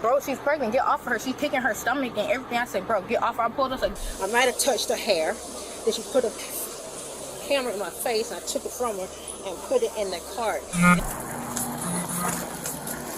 bro, she's pregnant. Get off of her. She's kicking her stomach and everything. I said, bro, get off her. I pulled us like, I might have touched her hair. Then she put a camera in my face and I took it from her and put it in the cart.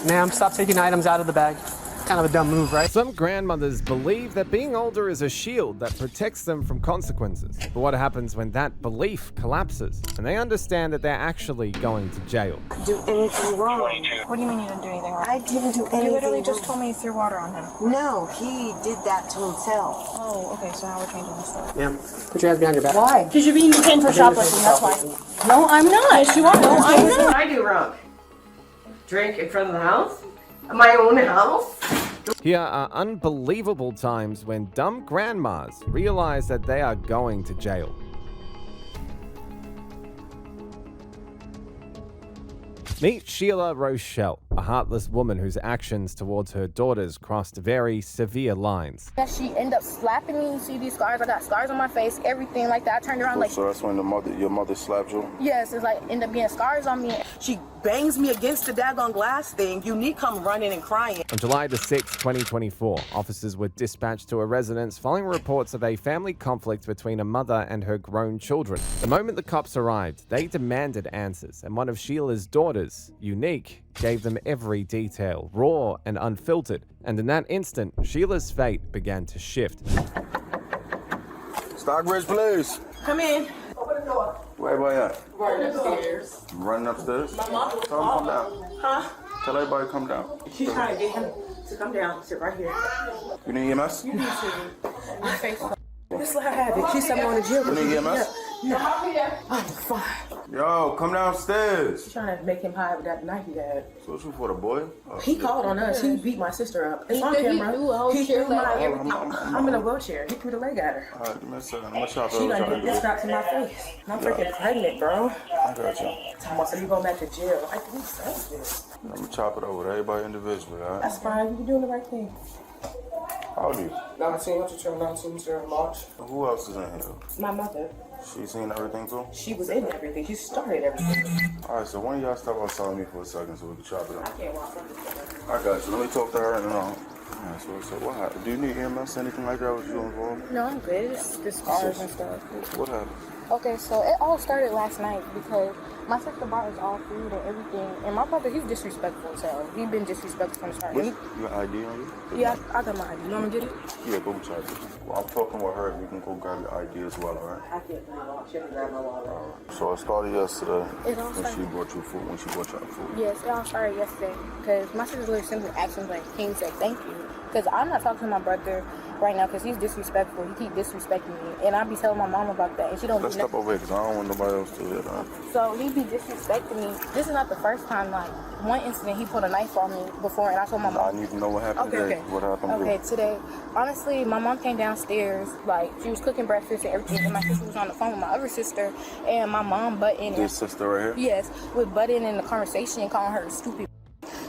Ma'am, stop taking items out of the bag. Kind of a dumb move, right? Some grandmothers believe that being older is a shield that protects them from consequences. But what happens when that belief collapses and they understand that they're actually going to jail? Do anything wrong. What do you mean you didn't do anything wrong? I didn't do anything You literally wrong. just told me you threw water on him. No, he did that to himself. Oh, okay, so now we're changing the story. Ma'am, put your hands behind your back. Why? Because you're being detained for shoplifting, that's why. No, I'm not. Yes, you are. No, I'm What not. did I do wrong? Drink in front of the house? My own house? Here are unbelievable times when dumb grandmas realize that they are going to jail. Meet Sheila Rochelle, a heartless woman whose actions towards her daughters crossed very severe lines. That she ended up slapping me. You see these scars? I got scars on my face, everything like that. I turned around like, So that's when your mother slapped you? yes, it's like ended up being scars on me. She bangs me against the daggone glass thing. Unique come running and crying. On July the 6th, 2024, officers were dispatched to a residence following reports of a family conflict between a mother and her grown children. The moment the cops arrived, they demanded answers, and one of Sheila's daughters, Unique, gave them every detail, raw and unfiltered. And in that instant, Sheila's fate began to shift. Stockbridge Police. Come in. Open the door. Where everybody at? Running upstairs. I'm running upstairs? My mom was Tell them come down. Huh? Tell everybody to come down. She's trying to get him to come down. Sit right here. You need EMS? You need to. My face. Just let her have it. She's something on the jail. You need EMS? No. I'm fine. Yo, come downstairs. She's trying to make him hide with that knife he had. So what you for, the boy? Oh, He called on us. He beat my sister up. It's on He camera. threw a whole He chair threw my leg. everything. I'm in a wheelchair. He threw the leg at her. All right, give me a second. I'm gonna chop it She over. done Trying did to this do. strap to my face. And I'm freaking pregnant, bro. I got you. Talking about, so you going back to jail. I think says this. I'm gonna chop it over. Everybody individually, all right? That's fine. You're doing the right thing. How old are you? 19, what's your 19, sir, in March? Who else is in here? My mother. She seen everything too? She was in everything. She started everything. All right, so when y'all step outside me for a second so we can chop it I up? can't walk from this. I got you. Let me talk to her and then I'll... Alright, so what happened? Do you need EMS, anything like that? Was you involved? No, I'm good. It's the scars and stuff. What happened? Okay, so it all started last night because my sister brought us all food and everything. And my brother, he's disrespectful, so he's been disrespectful from the start. You got ID on you? Yeah, I got my ID. You want me to get it? Yeah, go check it. Well, I'm talking with her. You can go grab your ID as well, alright? I can't walk. She didn't grab my wallet. So it started yesterday It all when she started. brought you food, when she brought y'all food. Yes, it all started yesterday because my sister literally simply asked me, like, can you say thank you? Because I'm not talking to my brother right now because he's disrespectful. He keep disrespecting me. And I be telling my mom about that. And she don't Let's do step over here because I don't want nobody else to hear that. So he be disrespecting me. This is not the first time. Like, one incident, he put a knife on me before, and I told my I mom. need to know what happened today. What happened Okay, today, honestly, my mom came downstairs, like, she was cooking breakfast and everything, and my sister was on the phone with my other sister, and my mom butt in. This sister right here? Yes, with butt in the conversation, calling her stupid.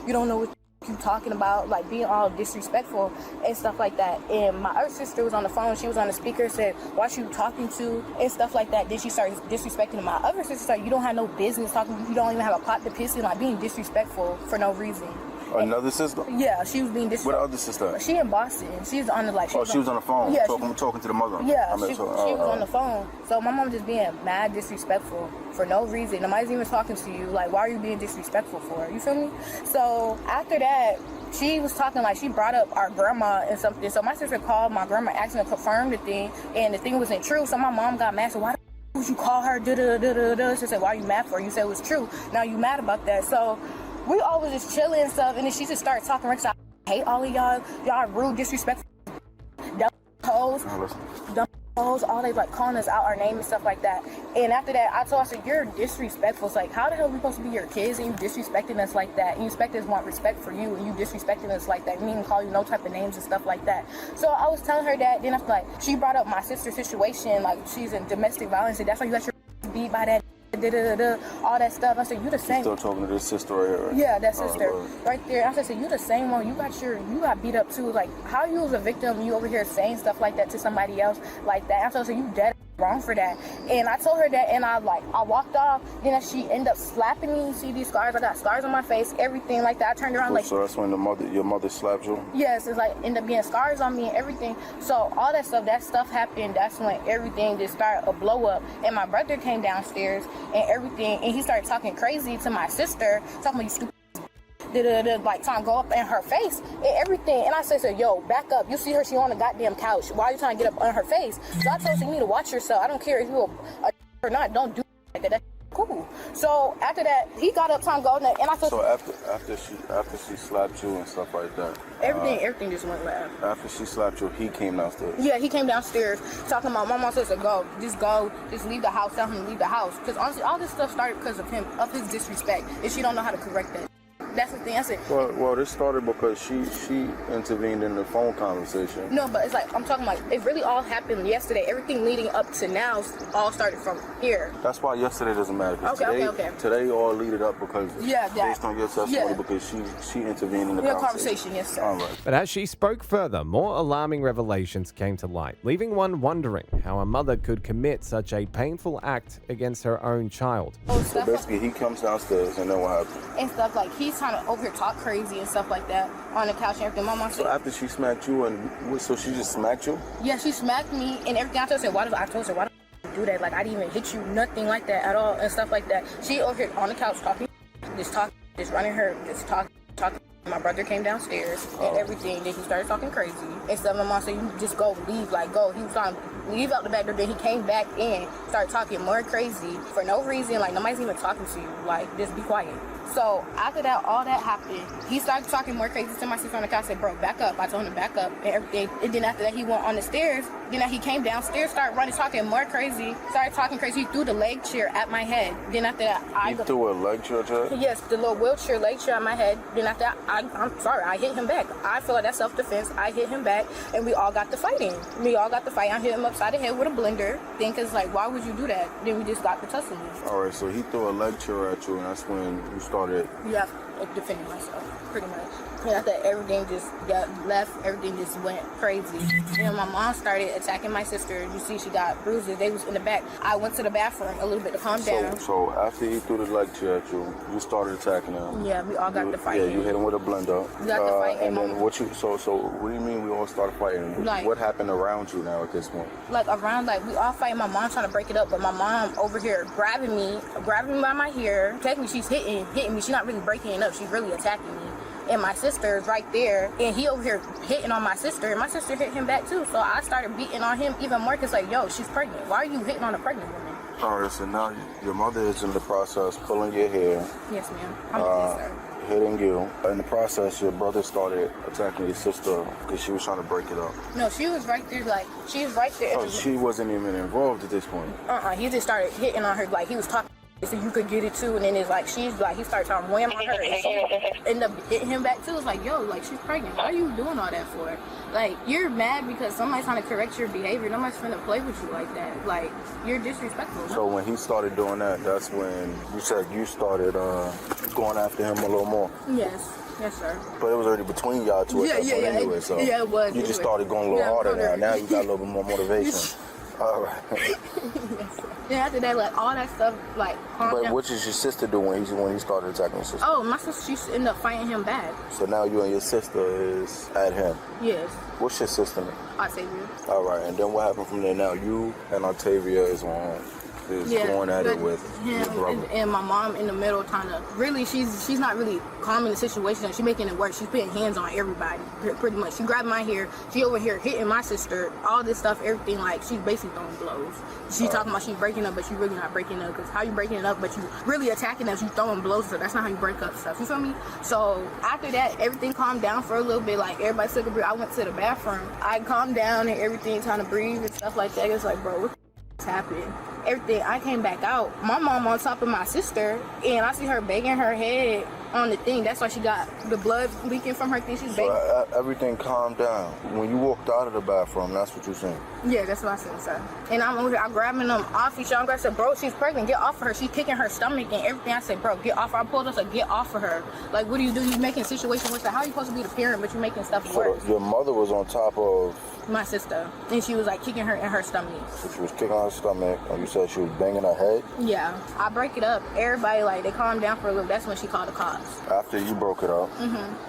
You don't know what you talking about, like being all disrespectful and stuff like that. And my other sister was on the phone, she was on the speaker, said, "What you talking to?" and stuff like that. Then she started disrespecting my other sister, like, "You don't have no business talking, you don't even have a pot to piss in," like being disrespectful for no reason. Another sister? Yeah, she was being disrespectful. What other sister? She in Boston. She's on the like. Oh, she was on the phone. Yeah, talking to the mother. yeah, I mean, she was on the phone. So my mom just being mad disrespectful for no reason. Nobody's even talking to you. Like, why are you being disrespectful for? You feel me? So after that, she was talking, like, she brought up our grandma and something. So my sister called my grandma asking to confirm the thing, and the thing wasn't true. So my mom got mad. So why the would you call her? She said, "Why are you mad for?" You said it was true. Now you mad about that. So we all was just chilling and stuff, and then she just started talking. Like, I hate all of y'all. Y'all rude, disrespectful, dumb hoes, dumb hoes. All they like calling us out our name and stuff like that. And after that, I told her, I said, "You're disrespectful." It's like, how the hell are we supposed to be your kids and you disrespecting us like that? And you expect us to want respect for you, and you disrespecting us like that. We didn't call you no type of names and stuff like that. So I was telling her that. Then after, like, she brought up my sister's situation, like she's in domestic violence, and that's why you got your beat by that. All that stuff. I said, "You the same." Still talking to this sister right here, right? Yeah, that sister right. right there. I said, "You the same one. You got beat up too. Like, how you was a victim? You over here saying stuff like that to somebody else like that?" I told her, "You dead wrong for that. And I told her that, and I walked off. Then she ended up slapping me. You see these scars? I got scars on my face, everything like that. I turned around like. So that's when your mother slapped you? Yes, it's like ended up being scars on me and everything. So all that stuff happened. That's when everything just started a blow up. And my brother came downstairs and everything, and he started talking crazy to my sister, talking about you stupid. Like trying to go up in her face and everything. And I said, so, yo, back up. You see her, she on the goddamn couch. Why are you trying to get up on her face? So I told her, you need to watch yourself. I don't care if you're a or not. Don't do like that. That's cool. So after that, he got up trying to go, and I told so after she slapped you and stuff like that, everything just went left. After she slapped you, he came downstairs. Yeah, he came downstairs talking about my mom says to go, just leave the house, tell him to leave the house. Because honestly, all this stuff started because of him, of his disrespect, and she don't know how to correct that. That's the thing. I said. Well, this started because she intervened in the phone conversation. No, but it's like I'm talking like it really all happened yesterday. Everything leading up to now all started from here. That's why yesterday doesn't matter. Okay. Today all leaded up because based on your testimony because she intervened in the conversation. Yes, sir. All right. But as she spoke further, more alarming revelations came to light, leaving one wondering how a mother could commit such a painful act against her own child. So basically, he comes downstairs, and then what happened? And stuff like he's trying to over here talk crazy and stuff like that on the couch and everything. My mom said. So after she smacked you, so she just smacked you? Yeah, she smacked me and everything. I told her, why do you do that? Like I didn't even hit you, nothing like that at all, and stuff like that. She over here on the couch talking, just running her, just talking. My brother came downstairs and everything. Then he started talking crazy. And stuff. My mom said, you just go, leave, like go. He was trying to leave out the back door. Then he came back in, started talking more crazy for no reason. Like nobody's even talking to you. Like just be quiet. So after that, all that happened, he started talking more crazy to my sister on the couch. I said, bro, back up. I told him to back up and everything. And then after that, he went on the stairs. Then he came downstairs, started running, talking more crazy. Started talking crazy. He threw the leg chair at my head. Then after that, He threw a leg chair at your head? Yes, the little wheelchair leg chair at my head. Then after that, I'm sorry, I hit him back. I feel like that's self-defense. I hit him back, and we all got to fighting. I hit him upside the head with a blender. Then, cause like, why would you do that? Then we just got to tussling. All right, so he threw a leg chair at you, and that's when you started. Yeah, defending myself, pretty much. And after everything just got left, everything just went crazy. And my mom started attacking my sister. You see, she got bruises. They was in the back. I went to the bathroom a little bit to calm down. So after he threw the leg chair at you, you started attacking him. Yeah, we all got to fight. Yeah, you hit him with a blender. We got to fight. And then what do you mean we all started fighting? Like, what happened around you now at this point? Like around, like we all fighting. My mom trying to break it up, but my mom over here grabbing me by my hair. Technically, she's hitting me. She's not really breaking it up. She's really attacking me. And my sister's right there, and he over here hitting on my sister, and my sister hit him back too. So I started beating on him even more, cause like, yo, she's pregnant. Why are you hitting on a pregnant woman? All right, so now your mother is in the process pulling your hair. Yes, ma'am. Yes, sir. Hitting you. In the process, your brother started attacking your sister because she was trying to break it up. No, she was right there, like, she was right there. Oh, she wasn't even involved at this point. He just started hitting on her, like, he was talking. So you could get it too, and then it's like he started trying to wham on her, and she ended up hitting him back too. It's like, yo, like she's pregnant. Why are you doing all that for? Like you're mad because somebody's trying to correct your behavior. Nobody's finna play with you like that. Like you're disrespectful. So when he started doing that, that's when you said you started going after him a little more. Yes, sir. But it was already between y'all two at that point anyway. So it was. You just started going a little harder now. Now you got a little bit more motivation. All right. Yeah, after that, like all that stuff, like. But what did your sister do when he started attacking your sister? Oh, my sister, she ended up fighting him back. So now you and your sister is at him. Yes. What's your sister name? Octavia. All right, and then what happened from there? Now you and Octavia is going at it with him your brother. And my mom in the middle, trying to really, she's not really calming the situation. She's making it worse. She's putting hands on everybody, pretty much. She grabbed my hair. She over here hitting my sister. All this stuff, everything. Like she's basically throwing blows. She's talking about she's breaking up, but she's really not breaking up. Because how you breaking it up, but you really attacking us? You throwing blows. So that's not how you break up stuff. You feel me? So after that, everything calmed down for a little bit. Like everybody took a breath. I went to the bathroom. I calmed down and everything, trying to breathe and stuff like that. It's like, bro, what's happening? Everything. I came back out. My mom on top of my sister, and I see her banging her head on the thing. That's why she got the blood leaking from her thing. She's baby. So everything calmed down. When you walked out of the bathroom, that's what you're saying? Yeah, that's what I said, sir. And I'm grabbing them off each other. I said, bro, she's pregnant. Get off of her. She's kicking her stomach and everything. I said, bro, get off her. I pulled us like, get off of her. Like, what do? You making situations worse. Like, how are you supposed to be the parent, but you're making stuff worse? So your mother was on top of my sister, and she was like kicking her in her stomach. So she was kicking her stomach, and you said she was banging her head? Yeah. I break it up. Everybody, like, they calmed down for a little. That's when she called the cops. After you broke it up,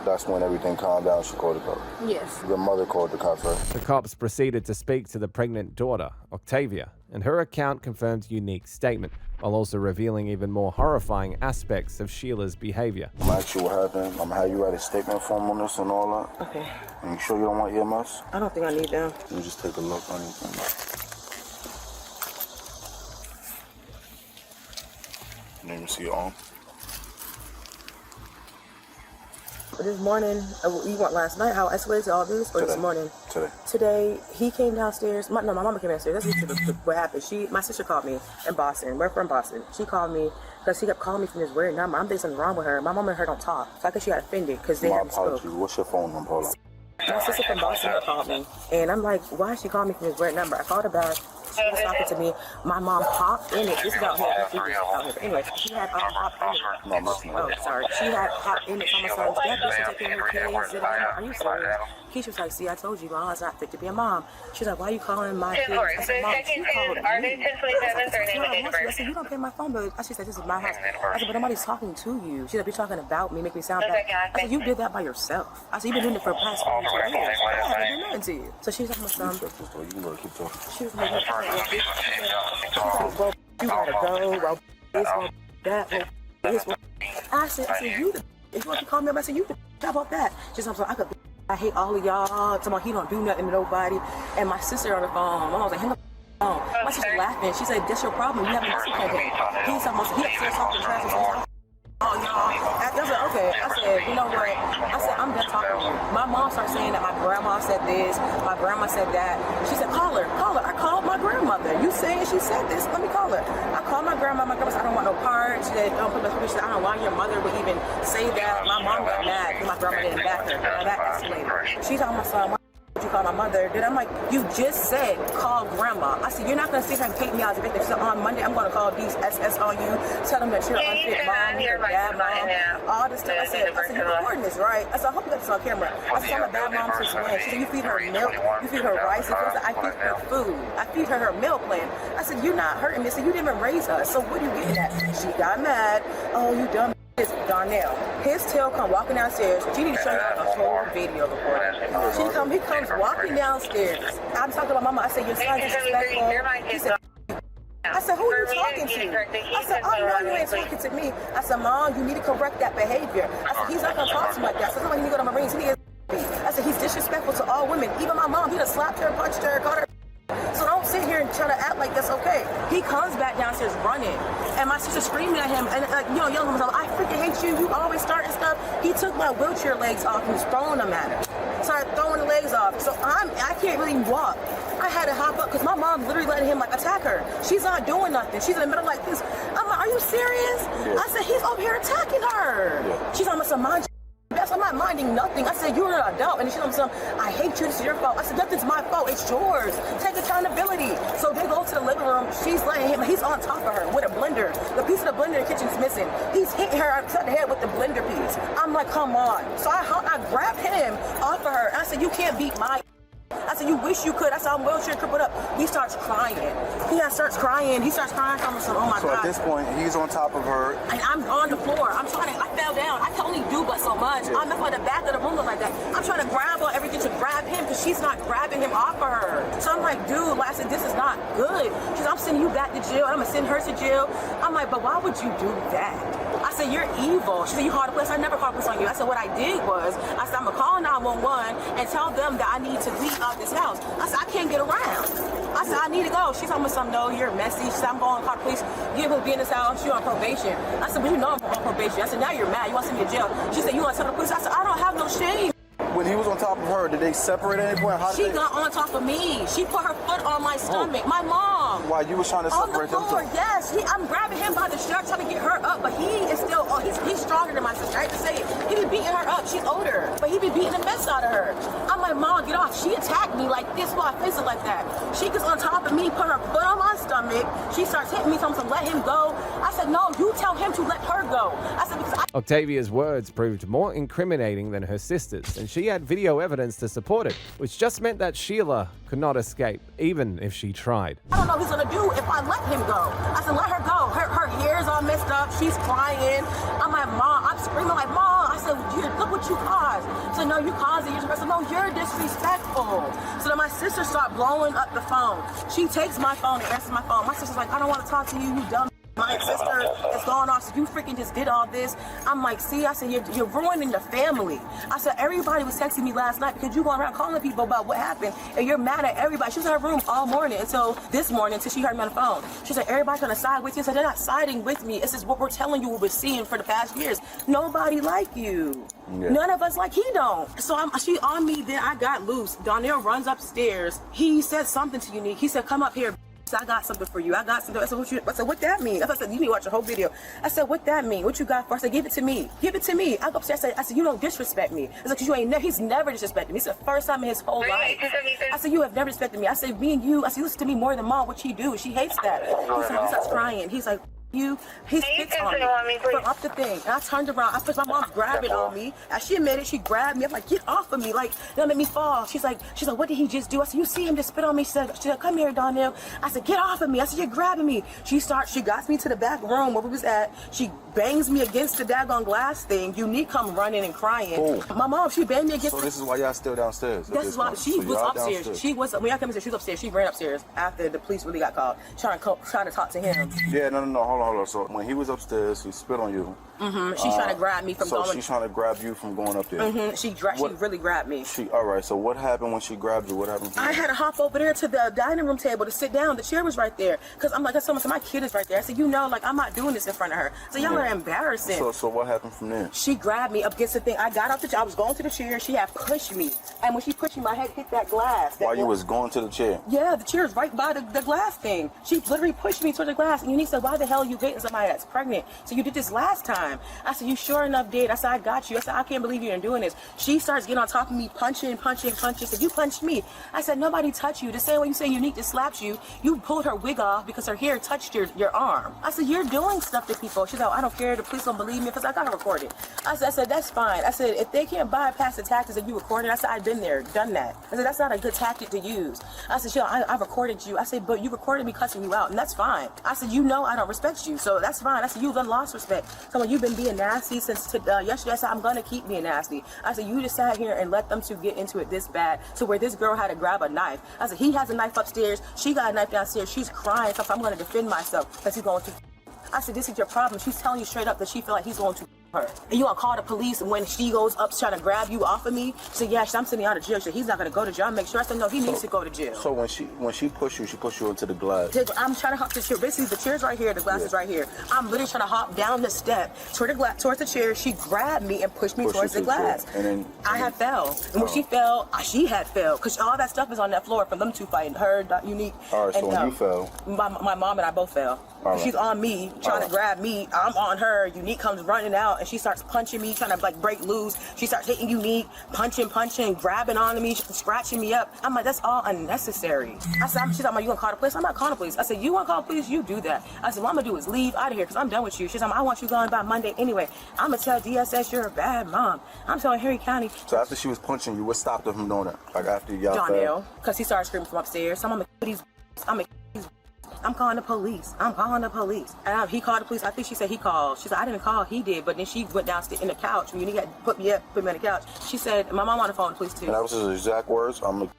that's when everything calmed down. She called the cops. Yes. Your mother called the cops, right? The cops proceeded to speak to the pregnant daughter, Octavia, and her account confirmed Unique's statement, while also revealing even more horrifying aspects of Sheila's behavior. I'm gonna ask you what happened. I'm gonna have you write a statement form on this and all that. Okay. And you sure you don't want EMS? I don't think I need them. You just take a look on anything. Let me see your arm. This morning, you want last night, how I escalated all this, or Today. this morning? Today, he came downstairs. My mama came downstairs. That's what happened. My sister called me in Boston. We're from Boston. She called me because she kept calling me from this weird number. I'm thinking something wrong with her. My mom and her don't talk. So I think she got offended because they my haven't spoke. apologies. What's your phone number? Hold on. My sister from Boston called me, and I'm like, why is she calling me from this weird number? I called her back. She was talking to me. My mom hopped in it. This is out here. Anyway, she had hopped in it. Oh, sorry. She had hopped in it. So I'm like, that bitch is taking her kids. Are you serious? Keisha was like, see, I told you, Mom, it's not fit to be a mom. She's like, why are you calling my kids? I said, Mom, she called me. I said, you don't pay my phone bill. She said, this is my house. I said, but nobody's talking to you. She's like, you're talking about me, make me sound bad. I said, you did that by yourself. I said, you've been doing it for the past 42 years. I haven't done nothing to you. So she's like, my son. You can go keep talking. She was like, well, you gotta go, well, this one, that one, this one. I said, you the, if you want to call me up, I said, you the, how about that? She's like, I hate all of y'all. Tomorrow he don't do nothing to nobody. And my sister on the phone, I was like, hang up the phone. My sister laughing. She said, that's your problem. You haven't listened to him. He's almost, he upstairs talking trash. Oh, y'all. I was like, okay. I said, you know what? I said, I'm done talking to you. My mom started saying that my grandma said this, my grandma said that. She said, call her. I called my grandmother. You saying she said this? Let me call her. I called my grandma. My grandma said, I don't want no part. She said, don't put my She said, I don't know why your mother would even say that. My mom got mad because my grandma didn't back her. Now that escalated. She told my son, you call my mother. Then I'm like, you just said call grandma. I said, you're not going to sit here and take me out as a victim. So on Monday, I'm going to call these SS on you, tell them that you're unfit mom, you're a bad mom, all this stuff. I said, you're recording this, right? I said, I hope you got this on camera. I said, I'm a bad mom since when? She said, you feed her milk, you feed her rice. I said, I feed her food. I feed her meal plan. I said, you're not hurting me. I said, you didn't even raise us. So what are you getting at? She got mad. Oh, you dumb. Darnell, his tail come walking downstairs. She need to show you the whole video recording. He comes walking downstairs. I'm talking to my mama. I said, your son's disrespectful. He said, I said, who are you talking to? I said, oh no, you ain't talking to me. I said, Mom, you need to correct that behavior. I said, he's not gonna talk to me like that. So somebody need to go to Marines. I said, he's disrespectful to all women. Even my mom, he done slapped her, punched her, caught her. So don't sit here and try to act like that's okay. He comes back downstairs running, and my sister screaming at him, and yelling at him, I freaking hate you. You always starting stuff. He took my wheelchair legs off and was throwing them at her. Started throwing the legs off. So I can't really walk. I had to hop up because my mom literally letting him like attack her. She's not doing nothing. She's in the middle like this. I'm like, are you serious? Yeah. I said, he's over here attacking her. Yeah. She's almost a mind. I'm not minding nothing. I said, you're an adult. And she told me, I hate you. This is your fault. I said, nothing's my fault. It's yours. Take accountability. So they go to the living room. She's letting him. He's on top of her with a blender. The piece of the blender in the kitchen's missing. He's hitting her upside the head with the blender piece. I'm like, come on. So I grabbed him off of her. I said, you can't beat my... I said, you wish you could. I said, I'm wheelchair crippled up. He starts crying. He starts crying. I'm like, oh my God. So at this point, he's on top of her. And I'm on the floor. I fell down. I can only do but so much. Yeah. I'm at the back of the room like that. I'm trying to grab her, everything to grab him because she's not grabbing him off of her. So I'm like, dude, I said, this is not good. She's I'm sending you back to jail. I'm going to send her to jail. I'm like, but why would you do that? I said, you're evil. She said, you called the police. I never called the police on you. I said, what I did was, I said, I'm going to call 911 and tell them that I need to leave out this house. I said, I can't get around. I said, I need to go. She told me something, no, you're messy. She said, I'm going to call the police. You able to be in this house? You're on probation. I said, but you know I'm on probation. I said, now you're mad. You want to send me to jail? She said, you want to tell the police? I said, I don't have no shame. when he was on top of her, did they separate at any point? How did She got on top of me. She put her foot on my stomach. My mom. Why you was trying to On the separate them floor, two? yes. I'm grabbing him by the shirt, trying to get her up, but he is still, he's stronger than my sister. I hate to say it. He be beating her up. She's older, but he be beating the mess out of her. I'm like, Mom, get off. She attacked me like this while I faced it like that. She gets on top of me, put her foot on my stomach. She starts hitting me, telling me to let him go. I said, no, you tell him to let her go. I said, because Octavia's words proved more incriminating than her sister's, and she had video evidence to support it, which just meant that Sheila could not escape, even if she tried. I don't know what he's gonna do if I let him go. I said, let her go. Her hair's all messed up. She's crying. I'm like, Mom, I'm screaming like, Mom. I said, look what you caused. So no, you caused it. I said, no, you're disrespectful. So then my sister started blowing up the phone. She takes my phone and answers my phone. My sister's like, I don't want to talk to you, you dumb. My sister is going off, so you freaking just did all this. I'm like, see, I said, you're ruining the family. I said, everybody was texting me last night because you going around calling people about what happened, and you're mad at everybody. She was in her room all morning until this morning, until she heard me on the phone. She said, everybody's gonna side with you. I said, they're not siding with me. This is what we're telling you, what we're seeing for the past years. Nobody like you. Yeah. None of us like he don't. So she on me, then I got loose. Donnell runs upstairs. He said something to Unique. He said, come up here. I got something for you. I got something. I said, what that mean? I said, you need to watch the whole video. I said, what that mean? What you got for? I said, give it to me. Give it to me. I go upstairs. I said, you don't disrespect me. I said, because you ain't he's never disrespected me. It's the first time in his whole life. I said, you have never respected me. I said, me and you, I said, listen to me more than Mom. What she do? She hates that. He starts crying. He's like, he spits on me from up the thing. And I turned around. I felt my mom grabbing on me. As she admitted, she grabbed me. I'm like, get off of me. Like, that made me fall. She's like, what did he just do? I said, you see him just spit on me. She said, come here, Donnell. I said, get off of me. I said, you're grabbing me. She got me to the back room where we was at. She bangs me against the daggone glass thing. Unique come running and crying. Cool. My mom, she banged me against. So this is why y'all still downstairs. This is why she was upstairs. Downstairs. She was when I came upstairs. She was upstairs. She ran upstairs after the police really got called, trying to talk to him. Yeah, no. Hold on. So when he was upstairs, he spit on you. She's trying to grab me from going. So she's trying to grab you from going up there. She really grabbed me. All right. So what happened when she grabbed you? What happened? I had to hop over there to the dining room table to sit down. The chair was right there. Cause I'm like, I told my kid is right there. I said, like I'm not doing this in front of her. So y'all are embarrassing. So what happened from there? She grabbed me up against the thing. I got off the chair. I was going to the chair. She had pushed me, and when she pushed me, my head hit that glass. While you was going to the chair? Yeah, the chair is right by the glass thing. She literally pushed me toward the glass, and Unique said, "Why the hell are you dating somebody that's pregnant? So you did this last time?" I said, "You sure enough did." I said, "I got you." I said, "I can't believe you're doing this." She starts getting on top of me, punching. Said, "You punched me." I said, "Nobody touched you. The same way you say Unique just slaps you, you pulled her wig off because her hair touched your arm." I said, "You're doing stuff to people." She's like, "I don't care. The police don't believe me because I got her recorded." I said, "That's fine." I said, "If they can't bypass the tactics that you recorded," I said, "I've been there, done that." I said, "That's not a good tactic to use." I said, I recorded you." I said, "But you recorded me cussing you out, and that's fine." I said, "You know I don't respect you, so that's fine." I said, "You've lost respect. So when you've been being nasty since yesterday," I said, "I'm gonna keep being nasty." I said, "You just sat here and let them two get into it this bad to where this girl had to grab a knife." I said, "He has a knife upstairs. She got a knife downstairs. She's crying. So I'm gonna defend myself because he's going to." I said, "This is your problem." She's telling you straight up that she feel like he's going to her. And you gonna call the police when she goes up trying to grab you off of me? She said, "Yeah, I'm sitting out of jail." She said, "He's not gonna go to jail." I make sure. I said, "No, he needs to go to jail." So when she pushed you, she pushed you into the glass. I'm trying to hop the chair. Basically, the chair's right here. The glass is right here. I'm literally trying to hop down the step toward the chair. She grabbed me and pushed me towards the glass. And then I had fell. And when she fell, she had fell because all that stuff is on that floor from them two fighting. Her, Unique. All right. So when you fell, my mom and I both fell. Right. She's on me, trying to grab me. I'm on her. Unique comes running out, and she starts punching me, trying to like break loose. She starts hitting Unique, punching, grabbing onto me, scratching me up. I'm like, that's all unnecessary. I said, she's like, "You gonna call the police?" I'm not calling the police. I said, "You wanna call the police? You do that." I said, "What I'm gonna do is leave out of here because I'm done with you." She's like, "I want you gone by Monday anyway. I'm gonna tell DSS you're a bad mom." I'm telling Harry County. So after she was punching you, what stopped her from doing that? Like after y'all Donnell, because he started screaming from upstairs. I'm calling the police. I'm calling the police. And he called the police. I think she said he called. She said, "I didn't call. He did." But then she went downstairs in the couch. When you had put me on the couch. She said, "My mom on the phone with the police too." And that was his exact words. I'm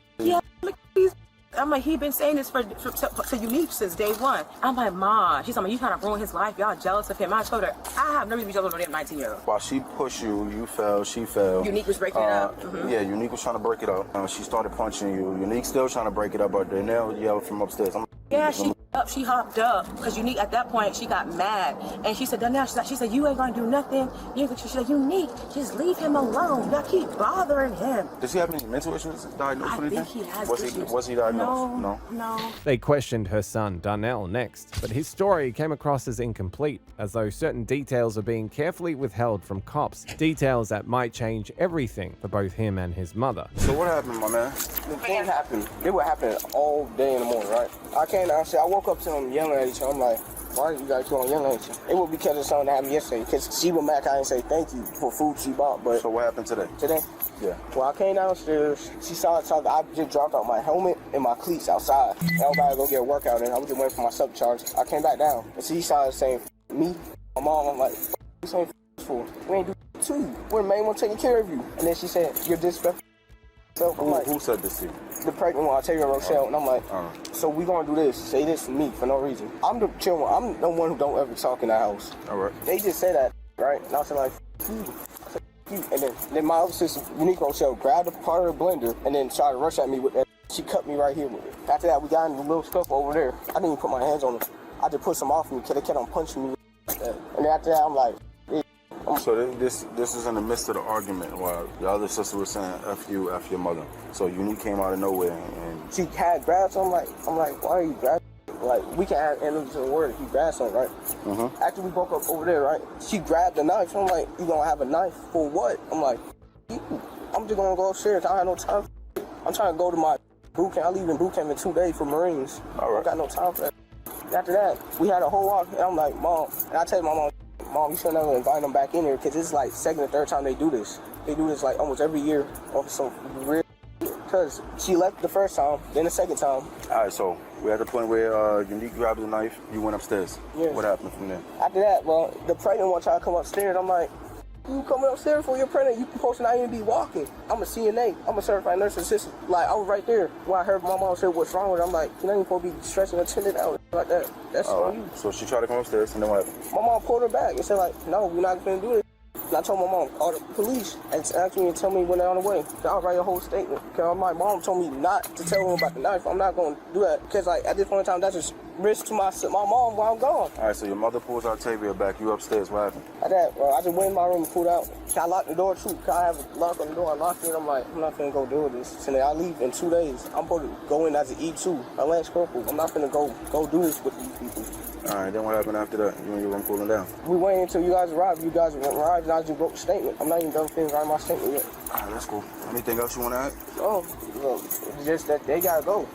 like, he been saying this to Unique since day one. I'm like, "Ma," she's like, "You trying to ruin his life. Y'all jealous of him." I told her, I have no reason to be jealous of a 19-year-old. While she pushed you, you fell, she fell. Unique was breaking it up. Yeah, Unique was trying to break it up. She started punching you. Unique still trying to break it up, but they now yelled from upstairs. Yeah, she up. She hopped up because Unique at that point she got mad and she said, "Donnell," she said, "You ain't gonna do nothing." She said, "Unique, just leave him alone. Y'all keep bothering him." Does he have any mental issues diagnosed or anything? I think he has issues. Was he diagnosed? No. They questioned her son, Darnell, next, but his story came across as incomplete, as though certain details are being carefully withheld from cops, details that might change everything for both him and his mother. So what happened, my man? The thing happened. It would happen all day in the morning, right? I came downstairs. I woke up to them yelling at each other. I'm like, why you guys going yelling at you? It was because of something that happened yesterday. Because she was mad I didn't say thank you for food she bought. But So what happened today? today, Yeah. well, I came downstairs. She saw it. I just dropped off my helmet and my cleats outside. And I was about to go get a workout in. I was just waiting for my sub charge. I came back down. And she saw it saying, me, my mom. I'm like, what you saying for? We ain't do to you. We're the main one taking care of you. And then she said, you're disrespectful. So I'm like, Who said this to you? the pregnant one, Octavia Rochelle, and I'm like, so we gonna do this, say this for me for no reason. I'm the chill one, I'm the one who don't ever talk in that house. All right. They just say that, right? And I was like, you. I said, you. And then my other sister, Unique Rochelle, grabbed a part of the blender and then tried to rush at me with that. She cut me right here with it. After that, we got in the little stuff over there. I didn't even put my hands on it. I just put some off me because they kept on punching me like that. And then after that, I'm like, So this is in the midst of the argument while the other sister was saying F you, F your mother. So Unique came out of nowhere and she had grabbed something. I'm like, why are you grabbing? Like, we can add into the word if you grab something, right? Mm-hmm. After we broke up over there, right? She grabbed the knife. I'm like, you gonna have a knife for what? I'm like, I'm just gonna go upstairs. I don't have no time for it. I'm trying to go to my boot camp. I leave in boot camp in 2 days for Marines. All right. I got no time for that. After that, we had a whole walk, and I'm like, Mom, and I tell my Mom, you should never invite them back in here because it's like second or third time they do this. They do this like almost every year or some real. Because she left the first time, then the second time. all right, so we're at the point where Unique grabbed the knife, you went upstairs. Yeah. What happened from there? After that, well, the pregnant one tried to come upstairs. I'm like, you coming upstairs for your pregnant? You supposed to not even be walking. I'm a CNA. I'm a certified nurse assistant. Like, I was right there when I heard my mom say, what's wrong with her? I'm like, you're not even supposed to be stretching her tendon out like that. That's on you. So she tried to come upstairs and then what happened? My mom pulled her back and said, like, no, we're not going to do this. And I told my mom, call the police and ask me and tell me when they're on the way. I'll write a whole statement. Because my mom told me not to tell them about the knife. I'm not going to do that. Because, like, at this point in time, that's just risk to my mom while I'm gone. All right, so your mother pulls Octavia back, you upstairs, what happened? At that, well, I just went in my room and pulled out. I locked the door too. I have a lock on the door. I locked it. I'm like, I'm not finna go deal with this. So then I leave in 2 days. I'm supposed to go in as an E2, a Lance Corporal. I'm not finna go do this with these people. All right, then what happened after that? You and your room cooling down? We waited until you guys arrived. You guys arrived and I just wrote the statement. I'm not even done finishing writing my statement yet. All right, that's cool. Anything else you want to add? Oh, look, it's just that they gotta go.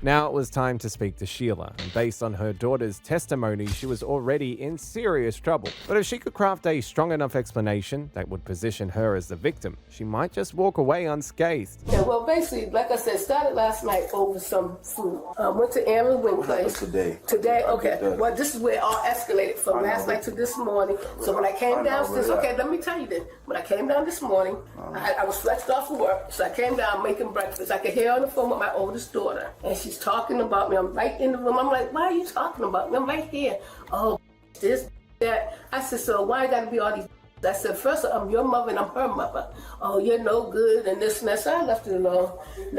Now it was time to speak to Sheila, and based on her daughter's testimony, she was already in serious trouble. But if she could craft a strong enough explanation that would position her as the victim, she might just walk away unscathed. Yeah, well, basically, like I said, started last night over some food. Went to Aaron Wing place. Today. Today, okay. Well, this is where it all escalated from last night to this morning. So when I came downstairs, okay, let me tell you this. When I came down this morning, I was flexed off of work, so I came down making breakfast. I could hear her on the phone with my oldest daughter, and she's talking about me. I'm right in the room. I'm like, why are you talking about me? I'm right here. Oh, this, that. I said, so why gotta be all these? I said, first, I'm your mother and I'm her mother. Oh, you're no good and this and that. So I left it alone.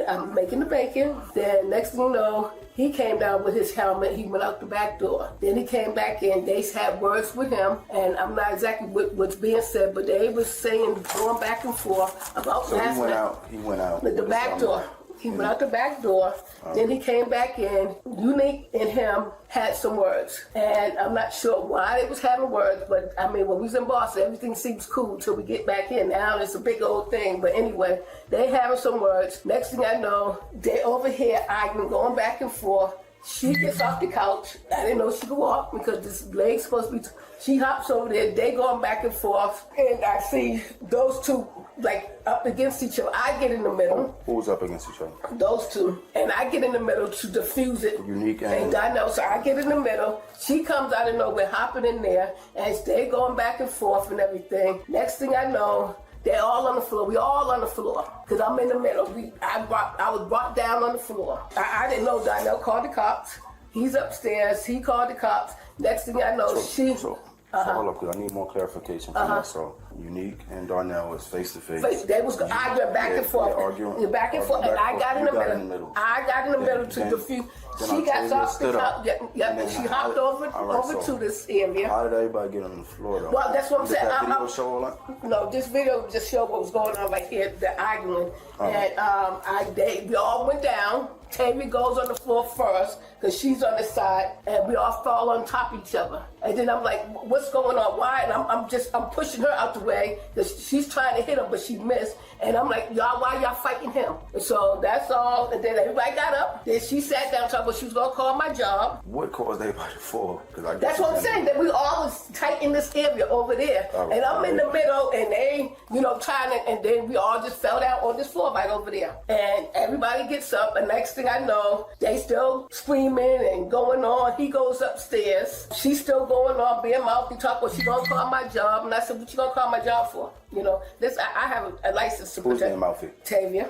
I'm making the bacon. Then next thing you know, he came down with his helmet. He went out the back door. Then he came back in. They had words with him. And I'm not exactly what's being said, but they was saying, going back and forth about So last night. he went out. The back door. He went out the back door, then he came back in. Unique and him had some words. And I'm not sure why they was having words, but I mean, when we was in Boston, everything seems cool till we get back in. Now it's a big old thing, but anyway, they having some words. Next thing I know, they over here arguing, going back and forth. She gets off the couch. I didn't know she could walk because this leg's supposed to be. She hops over there. They going back and forth, and I see those two like up against each other. I get in the middle. Who's up against each other? Those two, and I get in the middle to diffuse it. Unique and I know, so I get in the middle. She comes out of nowhere, hopping in there, and they going back and forth and everything. Next thing I know, they're all on the floor. We all on the floor. Because I'm in the middle. I was brought down on the floor. I didn't know Darnell called the cops. He's upstairs. He called the cops. Next thing I know, So hold up, because I need more clarification from that. So Unique and Darnell was face to face. They was arguing back and forth. Arguing. Back and forth. And I got in the middle. I got in the middle to defuse. She got off the top. And she hopped over to this area. How did everybody get on the floor though? Well, that's what I'm saying. Did that video show all that? No, this video just showed what was going on right here, the arguing. And we all went down. Tavia goes on the floor first because she's on the side, and we all fall on top of each other. And then I'm like, "What's going on? Why?" And I'm pushing her out the way because she's trying to hit him, but she missed. And I'm like, "Y'all, why y'all fighting him?" And so that's all. And then everybody got up. Then she sat down, talking about she was gonna call my job. What caused everybody to fall? That's what I'm saying. That we all was tight in this area over there, and I'm in the middle, and they, trying to, and then we all just fell down on this floor right over there. And everybody gets up, and next thing I know, they still screaming and going on. He goes upstairs. She's still going on, being mouthy, talk. Well, she gonna call my job, and I said, "What you gonna call my job for?" I have a license to protect. Who's name mouthy? Tavia.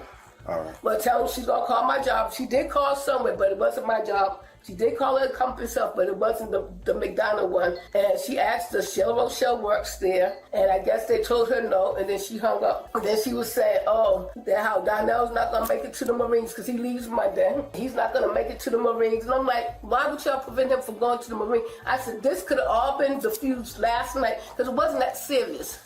All right. Well, tell her she's gonna call my job. She did call somewhere, but it wasn't my job. She did call her company herself, but it wasn't the McDonald one. And she asked the Sheila Rochelle works there, and I guess they told her no, and then she hung up. And then she was saying, that how Donnell's not gonna make it to the Marines because he leaves Monday. He's not gonna make it to the Marines. And I'm like, why would y'all prevent him from going to the Marines? I said, this could have all been diffused last night because it wasn't that serious.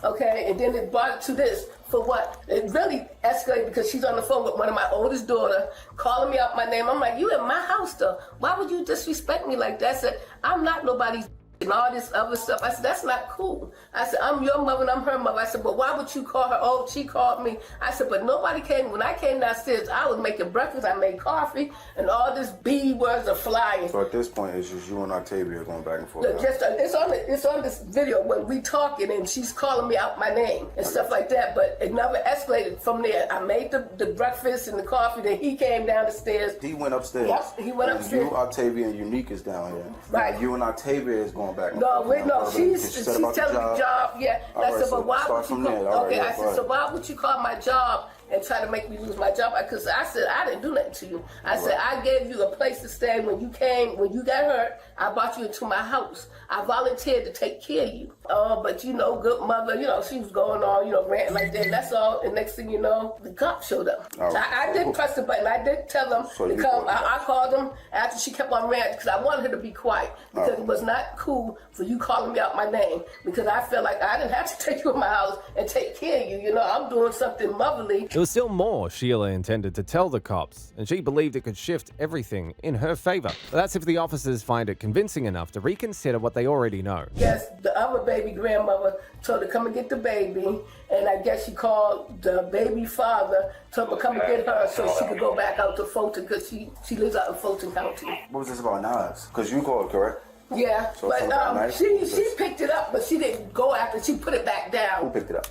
Okay, and then it brought it to this. For what? It really escalated because she's on the phone with one of my oldest daughter, calling me out my name. I'm like, you in my house though. Why would you disrespect me like that? I said, I'm not nobody's and all this other stuff. I said, that's not cool. I said, I'm your mother and I'm her mother. I said, but why would you call her? Oh, she called me. I said, but nobody came. When I came downstairs, I was making breakfast. I made coffee, and all this B words are flying. So at this point, it's just you and Octavia going back and forth. Look, it's on this video when we talking, and she's calling me out my name and stuff like that. But it never escalated from there. I made the breakfast and the coffee. Then he came down the stairs. He went upstairs. Yep, he went upstairs. You, Octavia, and Unique is down here. Right. Now, you and Octavia is going back and forth. No, she's telling me job. Yeah. I said, but why would you call? Okay, I said, so why would you call my job and try to make me lose my job? Because I said, I didn't do nothing to you. I said, I gave you a place to stay when you got hurt. I brought you into my house. I volunteered to take care of you. But good mother, she was going on, ranting like that. And that's all. And next thing you know, the cops showed up. So I did press the button. I did tell them to come. I called them after she kept on ranting because I wanted her to be quiet because it was not cool for you calling me out my name because I felt like I didn't have to take you in my house and take care of you. I'm doing something motherly. There was still more Sheila intended to tell the cops, and she believed it could shift everything in her favor. But that's if the officers find it convincing enough to reconsider what they already know. Yes, the other baby grandmother told her to come and get the baby, and I guess she called the baby father, told her to come and get her so she could go back out to Fulton because she lives out in Fulton County. What was this about Nas? Because you called, correct? Yeah, so but she picked it up, but she didn't go after. She put it back down. Who picked it up?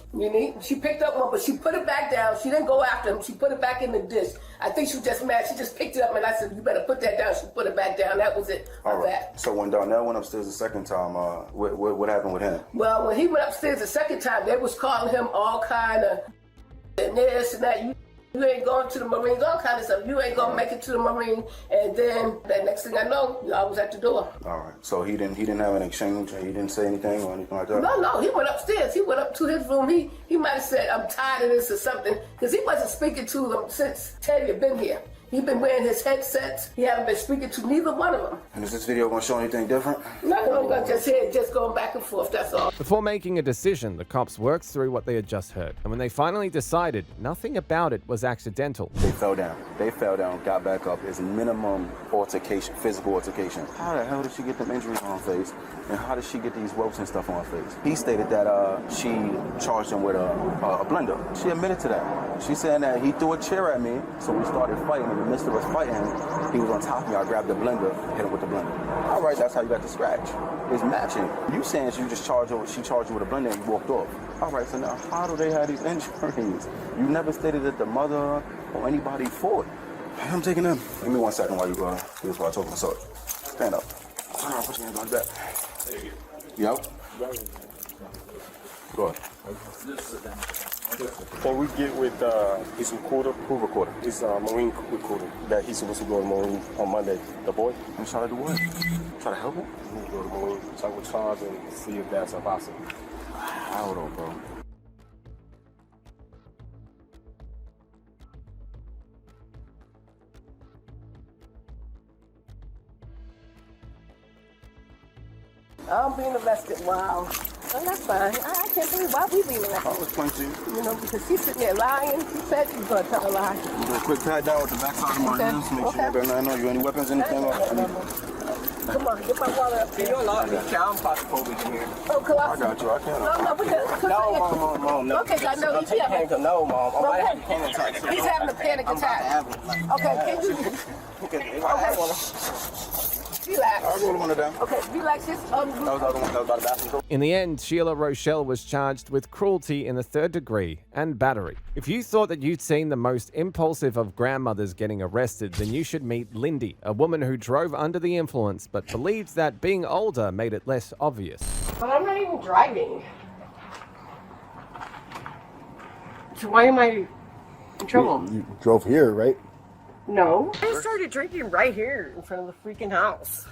She picked up one, but she put it back down. She didn't go after him. She put it back in the dish. I think she was just mad. She just picked it up, and I said, "You better put that down." She put it back down. That was it. All right. So when Darnell went upstairs the second time, what happened with him? Well, when he went upstairs the second time, they was calling him all kind of and this and that. You ain't going to the Marines, all kind of stuff. You ain't gonna make it to the Marine. And then the next thing I know, I was at the door. All right. So he didn't have an exchange. He didn't say anything or anything like that. No. He went upstairs. He went up to his room. He might have said, "I'm tired of this" or something, because he wasn't speaking to them since Tavia been here. He's been wearing his headsets. He haven't been speaking to neither one of them. And is this video going to show anything different? No, just going back and forth, that's all. Before making a decision, the cops worked through what they had just heard. And when they finally decided, nothing about it was accidental. They fell down, got back up. It's minimum altercation, physical altercation. How the hell did she get them injuries on her face? And how did she get these welts and stuff on her face? He stated that she charged him with a blender. She admitted to that. She said that he threw a chair at me, so we started fighting. In the midst of us fighting, he was on top of me. I grabbed the blender, hit him with the blender. All right, that's how you got the scratch. It's matching. You saying she charged you with a blender and you walked off. All right, so now how do they have these injuries? You never stated that the mother or anybody fought. I'm taking them. Give me 1 second while you here's while I talk myself. Stand up. All right, put your hands on the back. Thank you. Yep. Go ahead. Before we get with his recorder, who recorder? His Marine recorder that he's supposed to go to Marine on Monday. The boy. I'm trying to do what? Try to help him? He can go to Marine, so I will charge and see if that's possible. I Hold on, bro. I'm being arrested. Wow. Oh, that's fine. I can't believe why we being arrested. I'll explain to you. You know, because she's sitting there lying. She said she was going to tell a lie. Do a quick pat down with the backside of my hands. Make sure you better not know you any weapons, anything like that. Come on, get my water up here. Can you allow me? I'm claustrophobic here. Oh, I got you. I can't. No, we just... No, mom, no. Okay, I know Don't he's take having... panic. No, mom. I'm No, about to have a panic attack. He's having a panic I'm about to attack. have it. Okay, can you... Okay. Relax. I'll roll one of them. Okay, relax. Just, That was the other one that was by the bathroom. In the end, Sheila Rochelle was charged with cruelty in the 3rd degree and battery. If you thought that you'd seen the most impulsive of grandmothers getting arrested, then you should meet Lindy, a woman who drove under the influence but believed that being older made it less obvious. But I'm not even driving. So why am I in trouble? You drove here, right? No. I started drinking right here in front of the freaking house.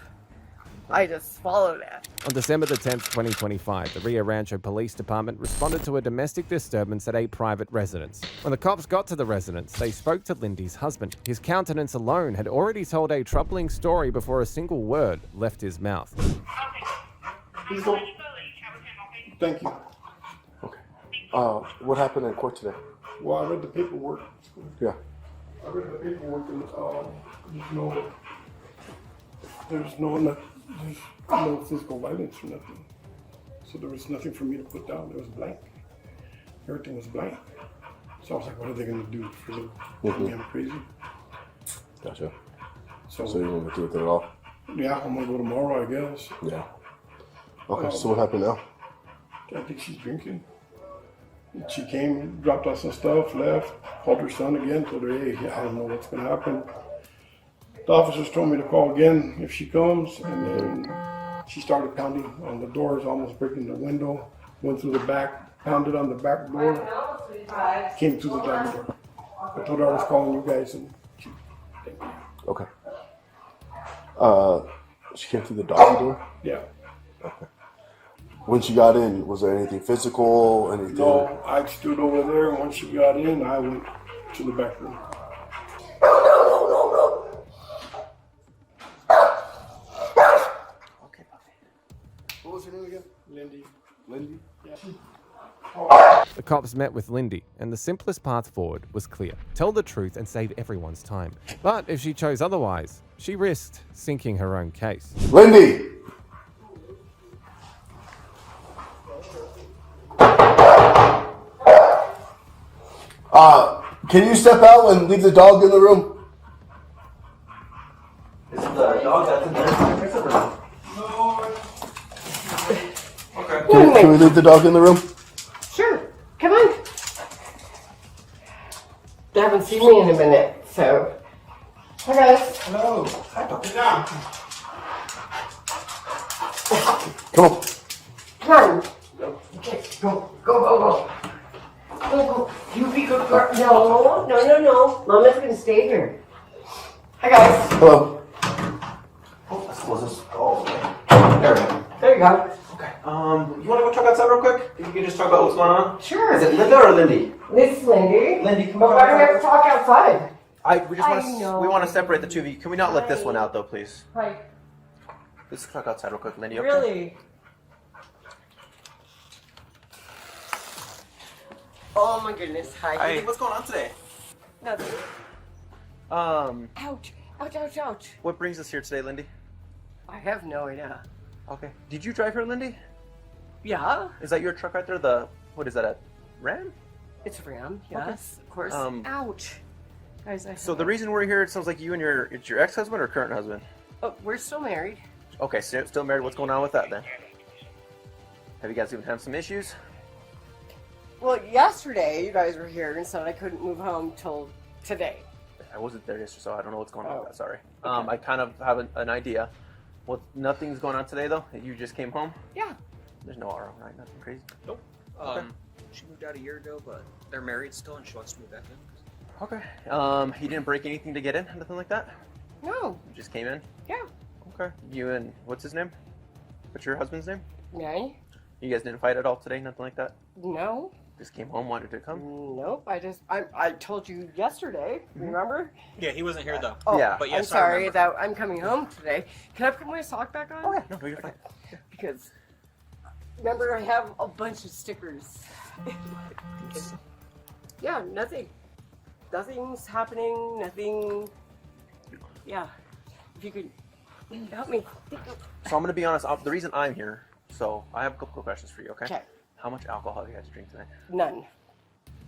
I just followed that. On December the 10th, 2025, the Rio Rancho Police Department responded to a domestic disturbance at a private residence. When the cops got to the residence, they spoke to Lindy's husband. His countenance alone had already told a troubling story before a single word left his mouth. Thank you. Okay. What happened in court today? Well, I read the paperwork. Yeah. I read the paperwork and there's no physical violence or nothing. So there was nothing for me to put down. It was blank. Everything was blank. So I was like, what are they going to do for me? I'm crazy. Gotcha. So you won't go through with it at all? Yeah, I'm going to go tomorrow, I guess. Yeah. Okay, so what happened now? I think she's drinking. She came, dropped off some stuff, left, called her son again, told her, hey, I don't know what's going to happen. The officers told me to call again if she comes, and then she started pounding on the doors, almost breaking the window, went through the back, pounded on the back door, came through the doggy door. I told her I was calling you guys, and she, thank you. Okay. She came through the doggy door? Yeah. Okay. When she got in, was there anything physical, anything? No, I stood over there, and once she got in, I went to the back room. Okay. What was her name again? Lindy. Lindy? Yeah. The cops met with Lindy, and the simplest path forward was clear. Tell the truth and save everyone's time. But if she chose otherwise, she risked sinking her own case. Lindy! Can you step out and leave the dog in the room? Is the dog that's in there? Okay. Can we leave the dog in the room? Sure. Come on. They haven't seen me in a minute, so. Hi guys. Hello. Sit down. Come on. Come on. Okay, go. Go. Go. You be good girl. No. Mama's gonna stay here. Hi guys. Hello. Oh, I suppose this. Oh, okay. There we go. There you go. Okay. You want to go talk outside real quick? You can just talk about what's going on. Sure. Is it Linda or Lindy? This is Lindy. Lindy, come But why do we have to talk outside? We want to separate the two of you. Can we not let this one out though, please? Hi. Let's talk outside real quick, Lindy. Okay? Really? Oh my goodness. Hi. Hey, what's going on today? Nothing. Ouch. Ouch. What brings us here today, Lindy? I have no idea. Okay. Did you drive her, Lindy? Yeah. Is that your truck right there? What is that, a Ram? It's Ram. Yes, of course. Ouch. Guys, So the reason we're here, it sounds like you and it's your ex-husband or current husband? Oh, we're still married. Okay, so still married. What's going on with that then? Have you guys even had some issues? Well, yesterday you guys were here and said I couldn't move home till today. I wasn't there yesterday, so I don't know what's going on with that. Sorry. Okay. I kind of have an idea. Well, nothing's going on today though. You just came home. Yeah. There's no RO, right? Nothing crazy. Nope. Okay. She moved out a year ago, but they're married still, and she wants to move back in. Okay. You didn't break anything to get in? Nothing like that? No. You just came in? Yeah. Okay. You and what's his name? What's your husband's name? Manny. You guys didn't fight at all today? Nothing like that? No. Just came home, wanted to come? Nope. I told you yesterday. Remember? Yeah, he wasn't here though. Oh, Yeah. But I'm yes, I sorry remember. that I'm coming home today. Can I put my sock back on? Oh yeah, no, you're fine. Because remember, I have a bunch of stickers. Yeah, nothing. Nothing's happening. Nothing. Yeah. If you could help me. So I'm gonna be honest. The reason I'm here, so I have a couple of questions for you. Okay. Okay. How much alcohol have you had to drink tonight? None.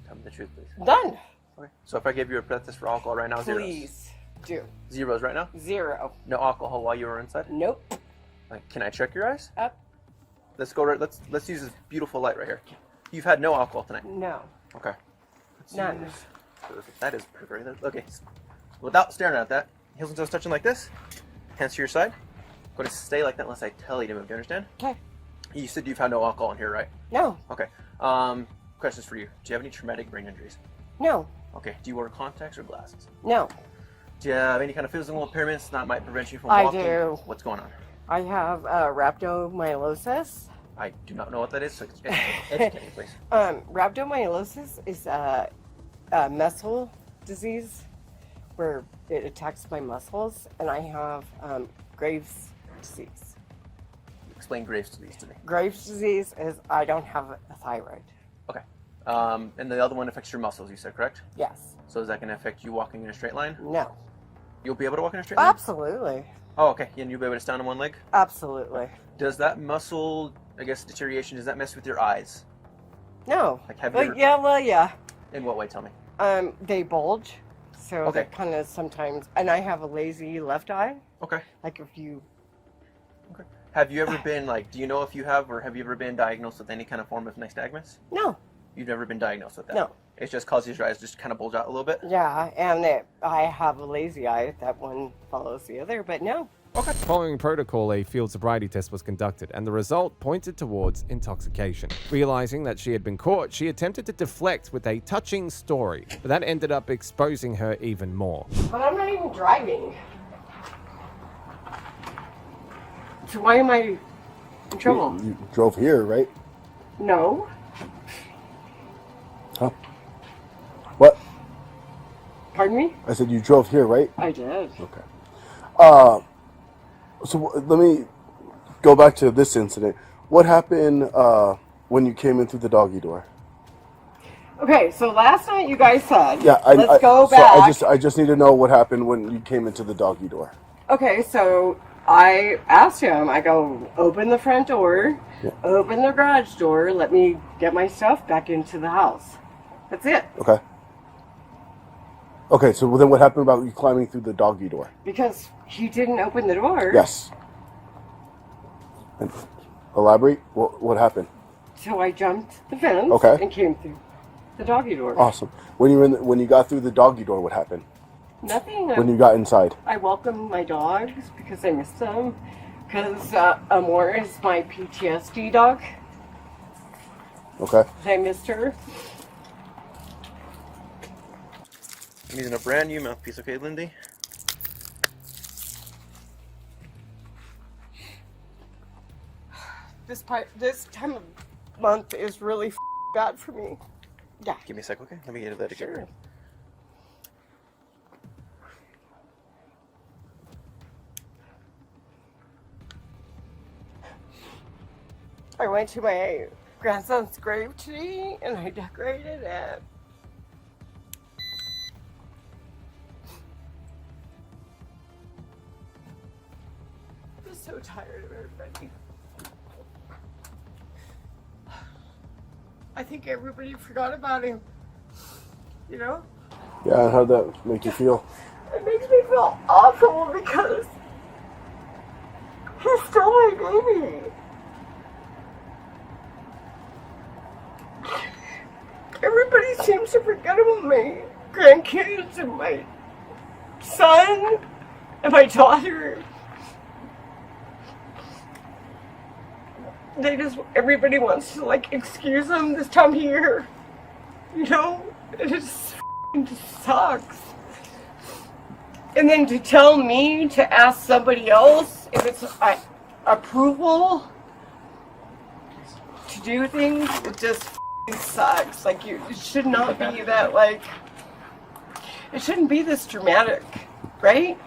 Tell me the truth, please. None. Okay. So if I give you a breath test for alcohol right now, Please do. Zeros right now? 0. No alcohol while you were inside? Nope. Can I check your eyes? Up. Let's go right. Let's use this beautiful light right here. You've had no alcohol tonight. No. Okay. None. That is perfect. Okay. Without staring at that, heels and toes touching like this. Hands to your side. Going to stay like that unless I tell you to move. Do you understand? Okay. You said you've had no alcohol in here, right? No. Okay. Questions for you. Do you have any traumatic brain injuries? No. Okay. Do you wear contacts or glasses? No. Do you have any kind of physical impairments that might prevent you from I walking? do. What's going on? I have rhabdomyolysis. I do not know what that is, so educate me, please. Rhabdomyolysis is a muscle disease where it attacks my muscles, and I have Graves' disease. Explain Graves' disease to me. Graves' disease is I don't have a thyroid. Okay. And the other one affects your muscles, you said, correct? Yes. So is that going to affect you walking in a straight line? No. You'll be able to walk in a straight line? Absolutely. Oh, okay. And you'll be able to stand on one leg? Absolutely. Does that muscle, I guess, deterioration, does that mess with your eyes? No. Like, have you Well, ever- yeah, well, yeah. In what way? Tell me. They bulge, so Okay. that kind of sometimes, and I have a lazy left eye. Okay. Like if you. Okay. Have you ever been, like, do you know if you have, or have you ever been diagnosed with any kind of form of nystagmus? No. You've never been diagnosed with that? No. It just causes your eyes just kind of bulge out a little bit? Yeah, and I have a lazy eye. That one follows the other, but no. Okay. Following protocol, a field sobriety test was conducted, and the result pointed towards intoxication. Realizing that she had been caught, she attempted to deflect with a touching story, but that ended up exposing her even more. But I'm not even driving. So why am I in trouble? You drove here, right? No. Huh? What? Pardon me? I said you drove here, right? I did. Okay. So let me go back to this incident. What happened when you came in through the doggy door? Okay, so last night you guys said, Yeah, let's go so back. I just need to know what happened when you came into the doggy door. Okay, so I asked him, I go, open the front door, open the garage door, let me get my stuff back into the house. That's it. Okay. Okay, so then what happened about you climbing through the doggy door? Because he didn't open the door. Yes. And elaborate. What happened? So I jumped the fence Okay. and came through the doggy door. Awesome. When you got through the doggy door, what happened? Nothing. When you got inside? I welcomed my dogs because I missed them. Because Amore is my PTSD dog. Okay. I missed her. I'm using a brand new mouthpiece, okay, Lindy? This time of month is really bad for me. Yeah. Give me a sec, okay? Let me get that together. Sure. I went to my grandson's grave today and I decorated it. I'm so tired of everybody. I think everybody forgot about him. You know? Yeah, and how'd that make you feel? It makes me feel awful because he stole my baby. Everybody seems to forget about my grandkids and my son and my daughter. Everybody wants to excuse them this time of year. You know? It just sucks. And then to tell me to ask somebody else if it's approval. do things, it just sucks. Like, it should not be that, like, it shouldn't be this dramatic, right?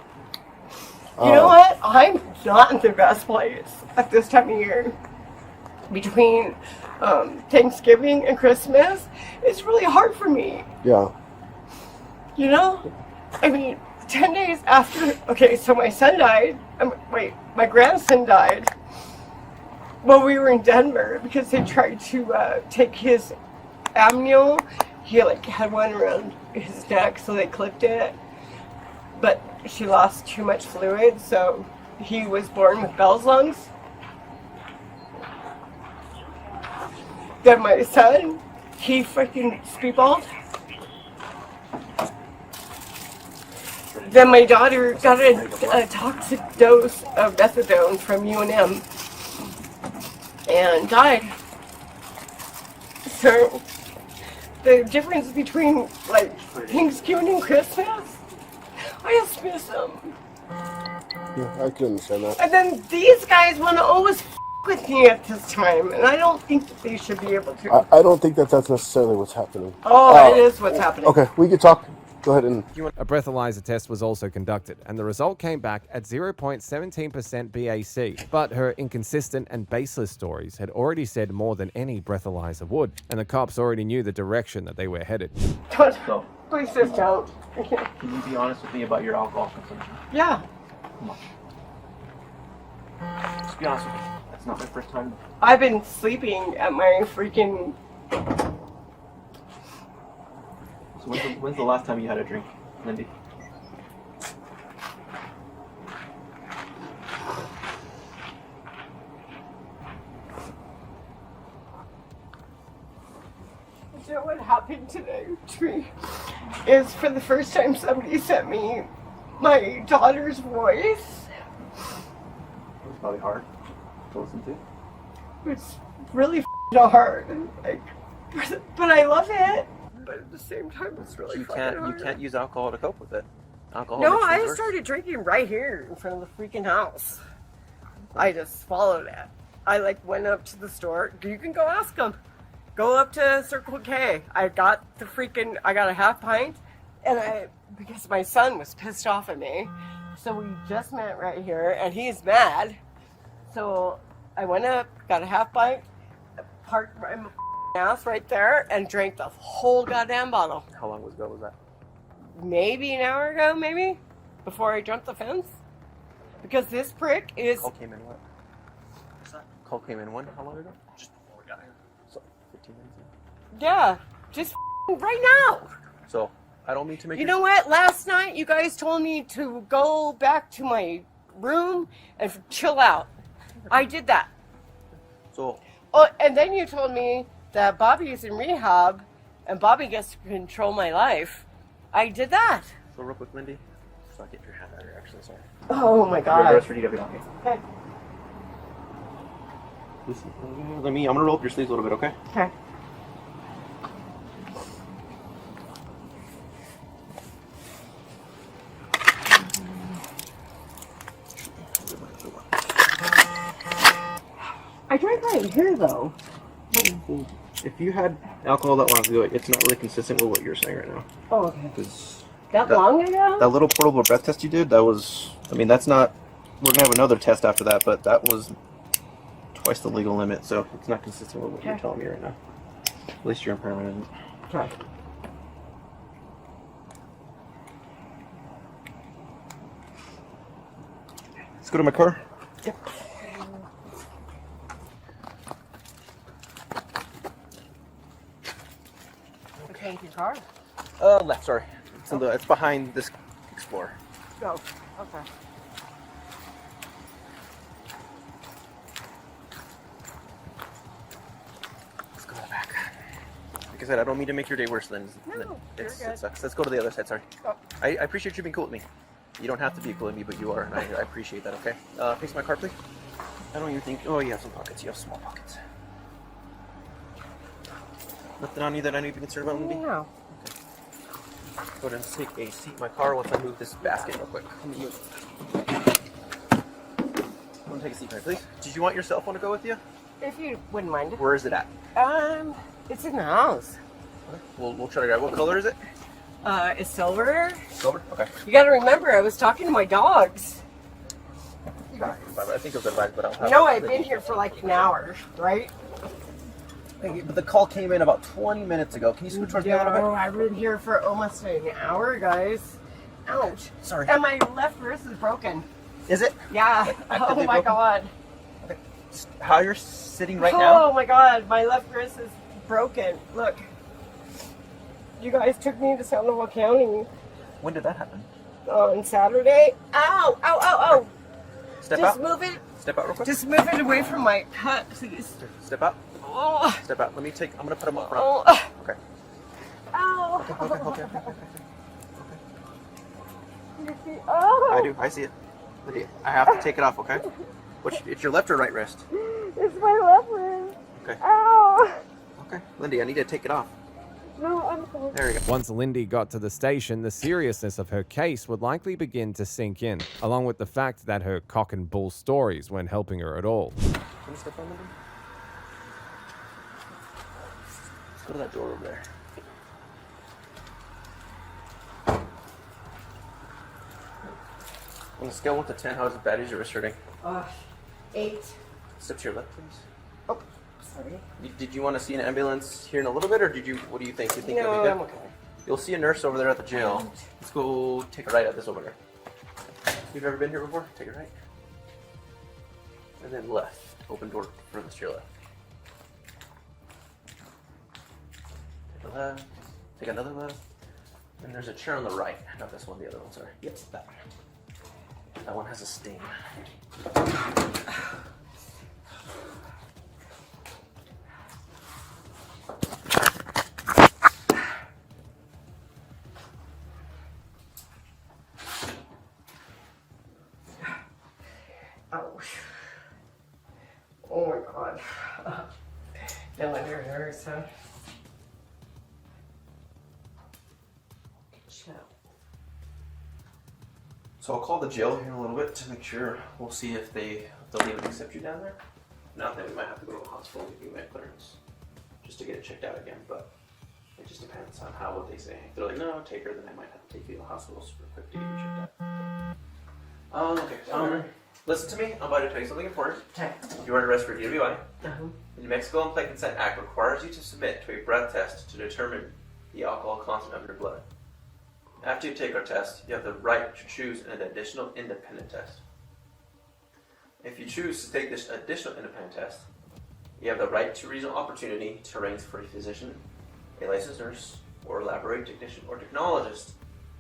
You know what? I'm not in the best place at this time of year. Between Thanksgiving and Christmas, it's really hard for me. Yeah. You know? I mean, 10 days after, okay, so my son died. My grandson died while we were in Denver because they tried to take his amnion. He like had one around his neck, so they clipped it. But she lost too much fluid, so he was born with Bell's lungs. Then my son, he freaking speedballed. Then my daughter got a toxic dose of methadone from UNM and died. So the difference between like Thanksgiving and Christmas, I just miss them. Yeah, I can understand that. And then these guys want to always f with me at this time, and I don't think that they should be able to. I don't think that's necessarily what's happening. Oh, it is what's happening. Okay, we can talk. Go ahead and... A breathalyzer test was also conducted, and the result came back at 0.17% BAC. But her inconsistent and baseless stories had already said more than any breathalyzer would, and the cops already knew the direction that they were headed. Don't. Please just don't. Can you be honest with me about your alcohol consumption? Yeah. Come on. Just be honest with me. That's not my first time. I've been sleeping at my freaking... So when's the last time you had a drink, Lindy? You know what happened today, Tree? Is for the first time somebody sent me my daughter's voice. It was probably hard to listen to. It's really f***ing hard. Like, but I love it. But at the same time, it's really You fucking can't hard. use alcohol to cope with it. Alcohol No, makes things I worse. started drinking right here in front of the freaking house. I just swallowed it. I like went up to the store. You can go ask them. Go up to Circle K. I got a half pint, and because my son was pissed off at me, so we just met right here, and he's mad. So I went up, got a half pint, parked my ass right there, and drank the whole goddamn bottle. How long ago was that? Maybe an hour ago, maybe, before I jumped the fence. Because this prick is... Call came in what? What's that? Call came in when? How long ago? Just before we got here. So, 15 minutes ago. Yeah, just right now. So, I don't mean to make You know what? Last night, you guys told me to go back to my room and chill out. I did that. So... Oh, and then you told me that Bobby is in rehab and Bobby gets to control my life. I did that. So real quick, Lindy. So I get your hand out here, actually, sorry. Oh my God. You're for DW, okay? Okay. Listen, I'm gonna roll up your sleeves a little bit, okay? Okay. I drank right here, though. If you had alcohol that long ago, it's not really consistent with what you're saying right now. Oh, okay. Because That long ago? that little portable breath test you did, that was, I mean, that's not, we're gonna have another test after that, but that was twice the legal limit, so it's not consistent with what you're Okay. telling me right now. At least your impairment isn't. Okay. Let's go to my car. Yep. Okay, your car? Left, sorry. It's behind this Explorer. Go. Okay. Let's go to the back. Like I said, I don't mean to make your day worse than No, it you're good. sucks. Let's go to the other side, sorry. Go. I appreciate you being cool with me. You don't have to be cool with me, but you are, and I appreciate that, okay? Face my car, please. I don't even think... Oh, you have some pockets. You have small pockets. Nothing on you that I need to be concerned about, Lindy? No. Go ahead and take a seat in my car once I move this basket real quick. Let me move. I'm gonna take a seat here, please. Did you want your cell phone to go with you? If you wouldn't mind. Where is it at? It's in the house. We'll try to grab. What color is it? It's silver. Silver. Okay. You gotta remember, I was talking to my dogs. I think it was advised, but I'll have. You know, I've been here for like an hour, right? But the call came in about 20 minutes ago. Can you switch towards me a little bit? No, I've been here for almost an hour, guys. Ouch. Sorry. And my left wrist is broken. Is it? Yeah. Oh Actively my broken? God. How you're sitting right now? Oh my God, my left wrist is broken. Look. You guys took me to Sandoval County When did that happen? on Saturday. Ow! Ow! Ow! Ow! Step Just out. move it. Step out real quick. Just move it away from my cut, please. Step out. Oh. Step out. Let me take. I'm gonna put them up front. Oh. Okay. Ow! Okay. Oh. I do. I see it. Lydia, I have to take it off. Okay. It's your left or right wrist? It's my left wrist. Okay. Ow! Okay. Lindy, I need to take it off. No, I'm sorry. There we go. Once Lindy got to the station, the seriousness of her case would likely begin to sink in, along with the fact that her cock and bull stories weren't helping her at all. Can you step on, Lindy? Let's go to that door over there. On a scale of 1 to 10, how bad is your wrist hurting? 8. Step to your left, please. Oh, sorry. Did you want to see an ambulance here in a little bit, or what do you think? You think No, it'll be good? I'm okay. You'll see a nurse over there at the jail. Let's go take a right at this over there. You've ever been here before? Take a right. And then left. Open door furthest to your left. Take a left. Take another left. And there's a chair on the right. Not this one, the other one, sorry. Yep, that one. That one has a stain. Ouch. Oh my God. Feeling your nerves, huh? Chill. So I'll call the jail here in a little bit to make sure. We'll see if they'll even accept you down there. Not that we might have to go to the hospital and give you med clearance just to get it checked out again, but it just depends on what they say. If they're like, no, take her, then I might have to take you to the hospital super quick to get you checked out. Okay. Listen to me. I'm about to tell you something important. Okay. You are under arrest for DWI. Uh-huh. The New Mexico Unplanned Consent Act requires you to submit to a breath test to determine the alcohol content of your blood. After you take our test, you have the right to choose an additional independent test. If you choose to take this additional independent test, you have the right to reasonable opportunity to arrange for a physician, a licensed nurse, or laboratory technician or technologist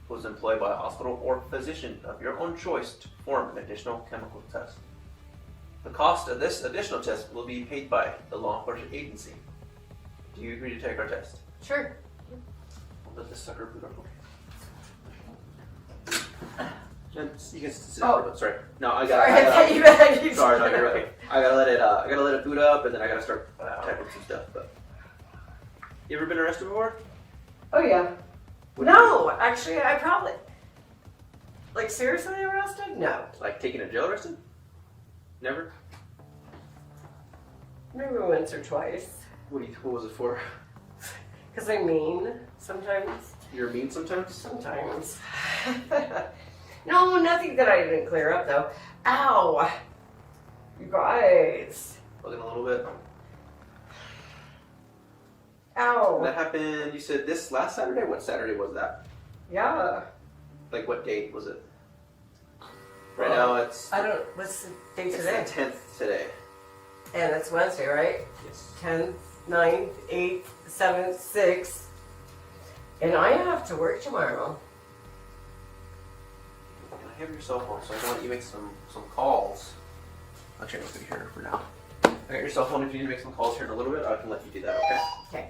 who is employed by a hospital or physician of your own choice to perform an additional chemical test. The cost of this additional test will be paid by the law enforcement agency. Do you agree to take our test? Sure. We'll let this sucker boot up. And you can sit down. Oh. Sorry. No, I Sorry, got. I thought you meant. Sorry, no, you're right. I gotta let it boot up, and then I gotta start typing some stuff. But you ever been arrested before? Oh yeah. No, actually, I probably. Like seriously arrested? No. Like taken to jail arrested? Never. Maybe once or twice. What was it for? Cause I'm mean sometimes. You're mean sometimes. Sometimes. No, nothing that I didn't clear up though. Ow! You guys. Looking a little bit. Ow. That happened. You said this last Saturday. What Saturday was that? Yeah. Like what date was it? Right now it's. I don't. What's the date today? It's the 10th today. And it's Wednesday, right? Yes. 10th, 9th, 8th, 7th, 6th. And I have to work tomorrow. I have your cell phone, so I can let you make some calls. Actually, I'm going to be here for now. I got your cell phone. If you need to make some calls here in a little bit, I can let you do that, okay? Okay.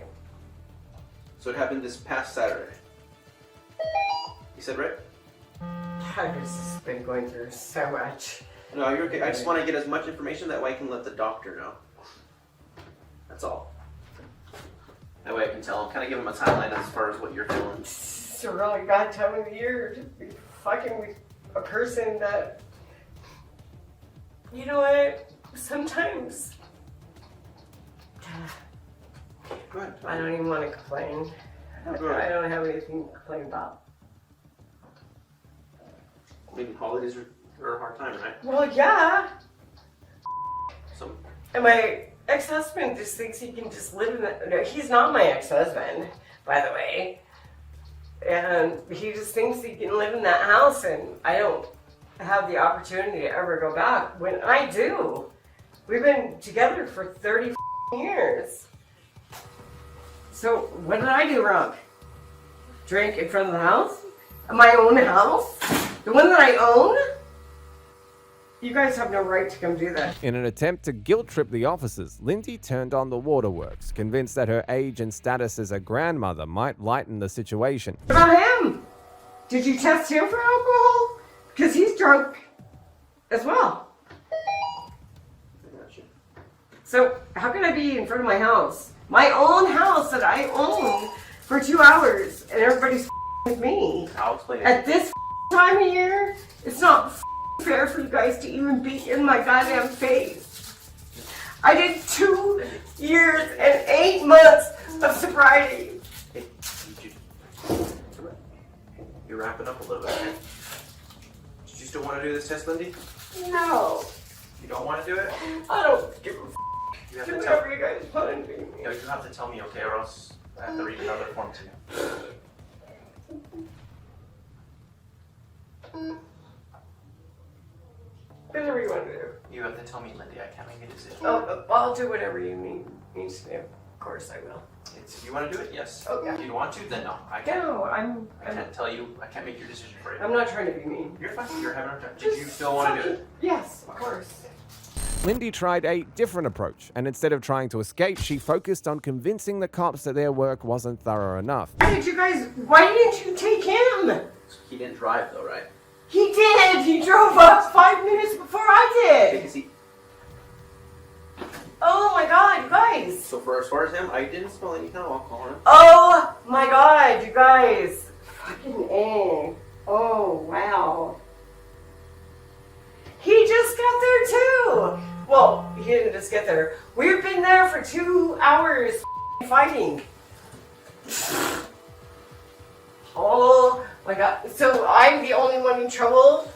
So it happened this past Saturday. You said right? I've just been going through so much. No, you're okay. I just want to get as much information, that way I can let the doctor know. That's all. That way I can tell him, kind of give him a timeline as far as what you're feeling. It's a really bad time of the year to be fucking with a person that, you know what, sometimes Go ahead. I don't even want to complain. No, go ahead. I don't have anything to complain about. I mean, holidays are a hard time, right? Well, yeah. So, And my ex-husband just thinks he can just live in that. No, he's not my ex-husband, by the way. And he just thinks he can live in that house, and I don't have the opportunity to ever go back. When I do, we've been together for 30 years. So what did I do wrong? Drink in front of the house? My own house? The one that I own? You guys have no right to come do that. In an attempt to guilt-trip the officers, Lindy turned on the waterworks, convinced that her age and status as a grandmother might lighten the situation. What about him? Did you test him for alcohol? Because he's drunk as well. So how can I be in front of my house? My own house that I own for 2 hours and everybody's with me. I'll explain it. At this time of year, it's not fair for you guys to even be in my goddamn face. I did 2 years and 8 months of sobriety. Hey, you're wrapping up a little bit, okay? Did you still want to do this test, Lindy? No, You don't want to do it? I don't give a You have do to tell whatever you guys want to do. No, you have to tell me, okay, or else I have to read another form to you. Whatever you want to do. You have to tell me, Lindy. I can't make a decision. Oh, I'll do whatever you need me to do. Of course I will. If you want to do it, yes. Oh, yeah. If you don't want to, then no. I can't. No, I can't tell you. I can't make your decision for you. I'm not trying to be mean. You're fine. You're having a hard time. Did you still want to do it? Yes, of course. Lindy tried a different approach, and instead of trying to escape, she focused on convincing the cops that their work wasn't thorough enough. Why didn't you take him? He didn't drive, though, right? He did! He drove up 5 minutes before I did! Because he. Oh my god, you guys! So for as far as him, I didn't smell any kind of alcohol on him. Oh my god, you guys! Fucking A. Oh, wow. He just got there too! Well, he didn't just get there. We've been there for 2 hours fighting. Oh my god. So I'm the only one in trouble?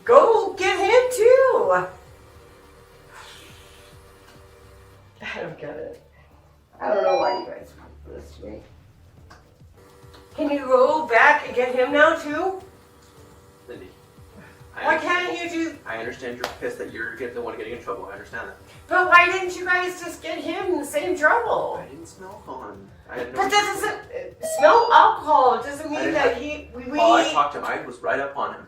Go get him too! I don't get it. I don't know why you guys do this to me. Can you go back and get him now too? Lindy. Why can't you do... I understand you're pissed that you're the one getting in trouble. I understand that. But why didn't you guys just get him in the same trouble? I didn't smell alcohol on him. I had no But that doesn't... Smell alcohol doesn't I mean didn't that have- we... Oh, I talked to him. I was right up on him.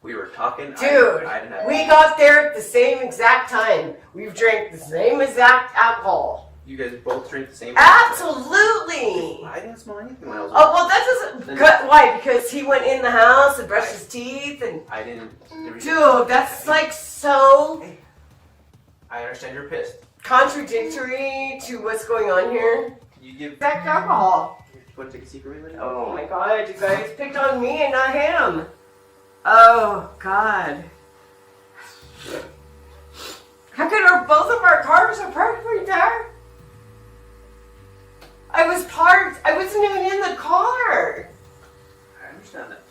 We were talking. Dude, I didn't have... we got there at the same exact time. We've drank the same exact alcohol. You guys both drink the same. Absolutely! I didn't smell anything when I was. Oh, well, that doesn't... Why? Because he went in the house and brushed his teeth and... I didn't. Dude, that's like so... I understand you're pissed. contradictory to what's going on here. You give... Exact alcohol. You want to take a secret with me? Oh my god, you guys picked on me and not him. Oh, God. How could both of our cars are parked right there? I was parked. I wasn't even in the car. I understand that.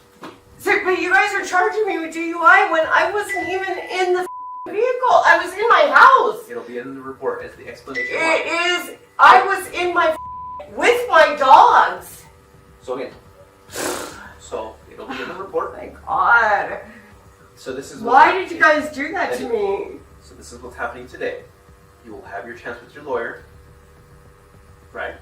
So, but you guys are charging me with DUI when I wasn't even in the vehicle. I was in my house. It'll be in the report as the explanation. It is. I was in my with my dogs. So again. So it'll be in the report. Oh my God. So this is. Why did you guys do that to me? So this is what's happening today. You will have your chance with your lawyer. Right.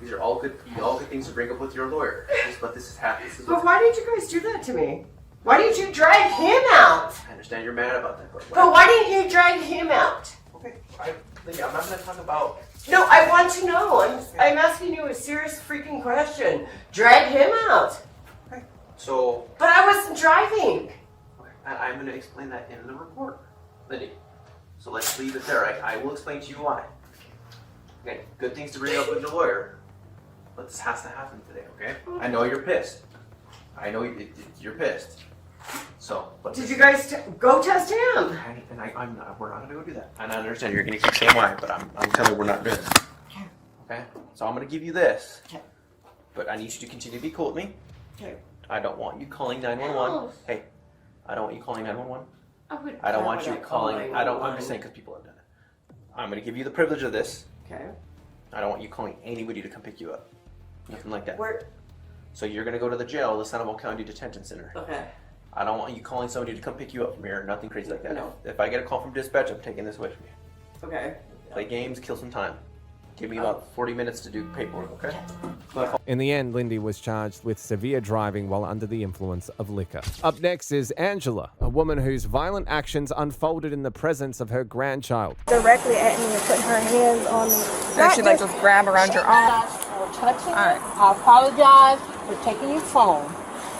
These are all good things to bring up with your lawyer. But this is happening. But why did you guys do that to me? Why didn't you drag him out? I understand you're mad about that, But why didn't you drag him out? Okay, I'm not going to talk about... No, I want to know. I'm asking you a serious freaking question. Drag him out. Okay. So... But I wasn't driving. Okay. I'm going to explain that in the report, Lindy. So let's leave it there. I will explain to you why. Okay, good things to bring up with your lawyer. But this has to happen today, okay? I know you're pissed. I know you're pissed. So, but Did you guys go test him? we're not going to go do that. And I understand you're going to keep saying why, but I'm telling you we're not doing it. Okay? So I'm going to give you this. Okay. But I need you to continue to be cool with me. Okay. I don't want you calling 911. Hey, I don't want you calling 911. I don't want you calling. I'm just saying because people have done it. I'm going to give you the privilege of this. Okay. I don't want you calling anybody to come pick you up. Nothing like that. Where? So you're going to go to the jail, the Sandoval County Detention Center. Okay. I don't want you calling somebody to come pick you up from here. Nothing crazy like that. No. If I get a call from dispatch, I'm taking this away from you. Okay. Play games, kill some time. Give me about 40 minutes to do paperwork, okay? In the end, Lindy was charged with severe driving while under the influence of liquor. Up next is Angela, a woman whose violent actions unfolded in the presence of her grandchild. Directly at me and putting her hands on me. So she like just grab around your arm? For touching Alright. I apologize for taking your phone.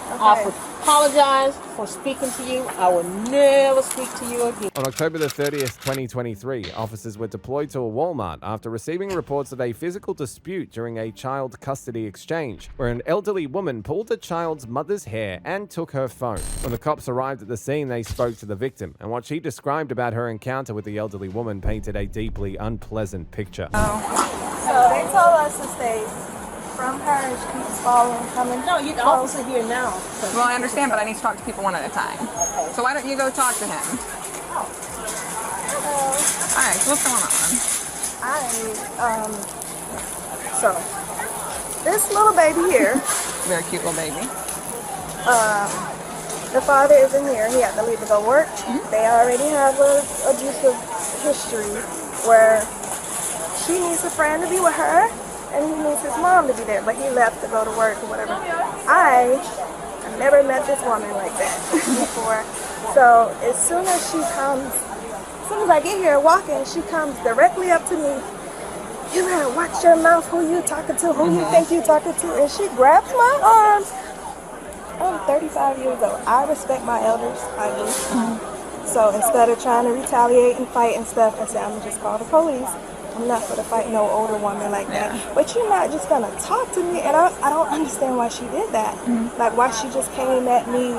I apologize for speaking to you. I will never speak to you again. On October the 30th, 2023, officers were deployed to a Walmart after receiving reports of a physical dispute during a child custody exchange, where an elderly woman pulled the child's mother's hair and took her phone. When the cops arrived at the scene, they spoke to the victim, and what she described about her encounter with the elderly woman painted a deeply unpleasant picture. So they told us to stay from her and she keeps following, coming. No, you officer here now. Well, I understand, but I need to talk to people one at a time. Okay. So why don't you go talk to him? Alright, so what's going on? So this little baby here, Very cute little baby. the father isn't here. He had to leave to go work. They already have a abusive history where she needs a friend to be with her and he needs his mom to be there, but he left to go to work or whatever. I have never met this woman like that before. So as soon as she comes, as soon as I get here walking, she comes directly up to me. You better watch your mouth, who you talking to, who you think you talking to, and she grabs my arms. I'm 35 years old. I respect my elders, I do. So instead of trying to retaliate and fight and stuff, I said, I'm gonna just call the police. I'm not for to fight no older woman like that. But you're not just gonna talk to me, and I don't understand why she did that. Like why she just came at me.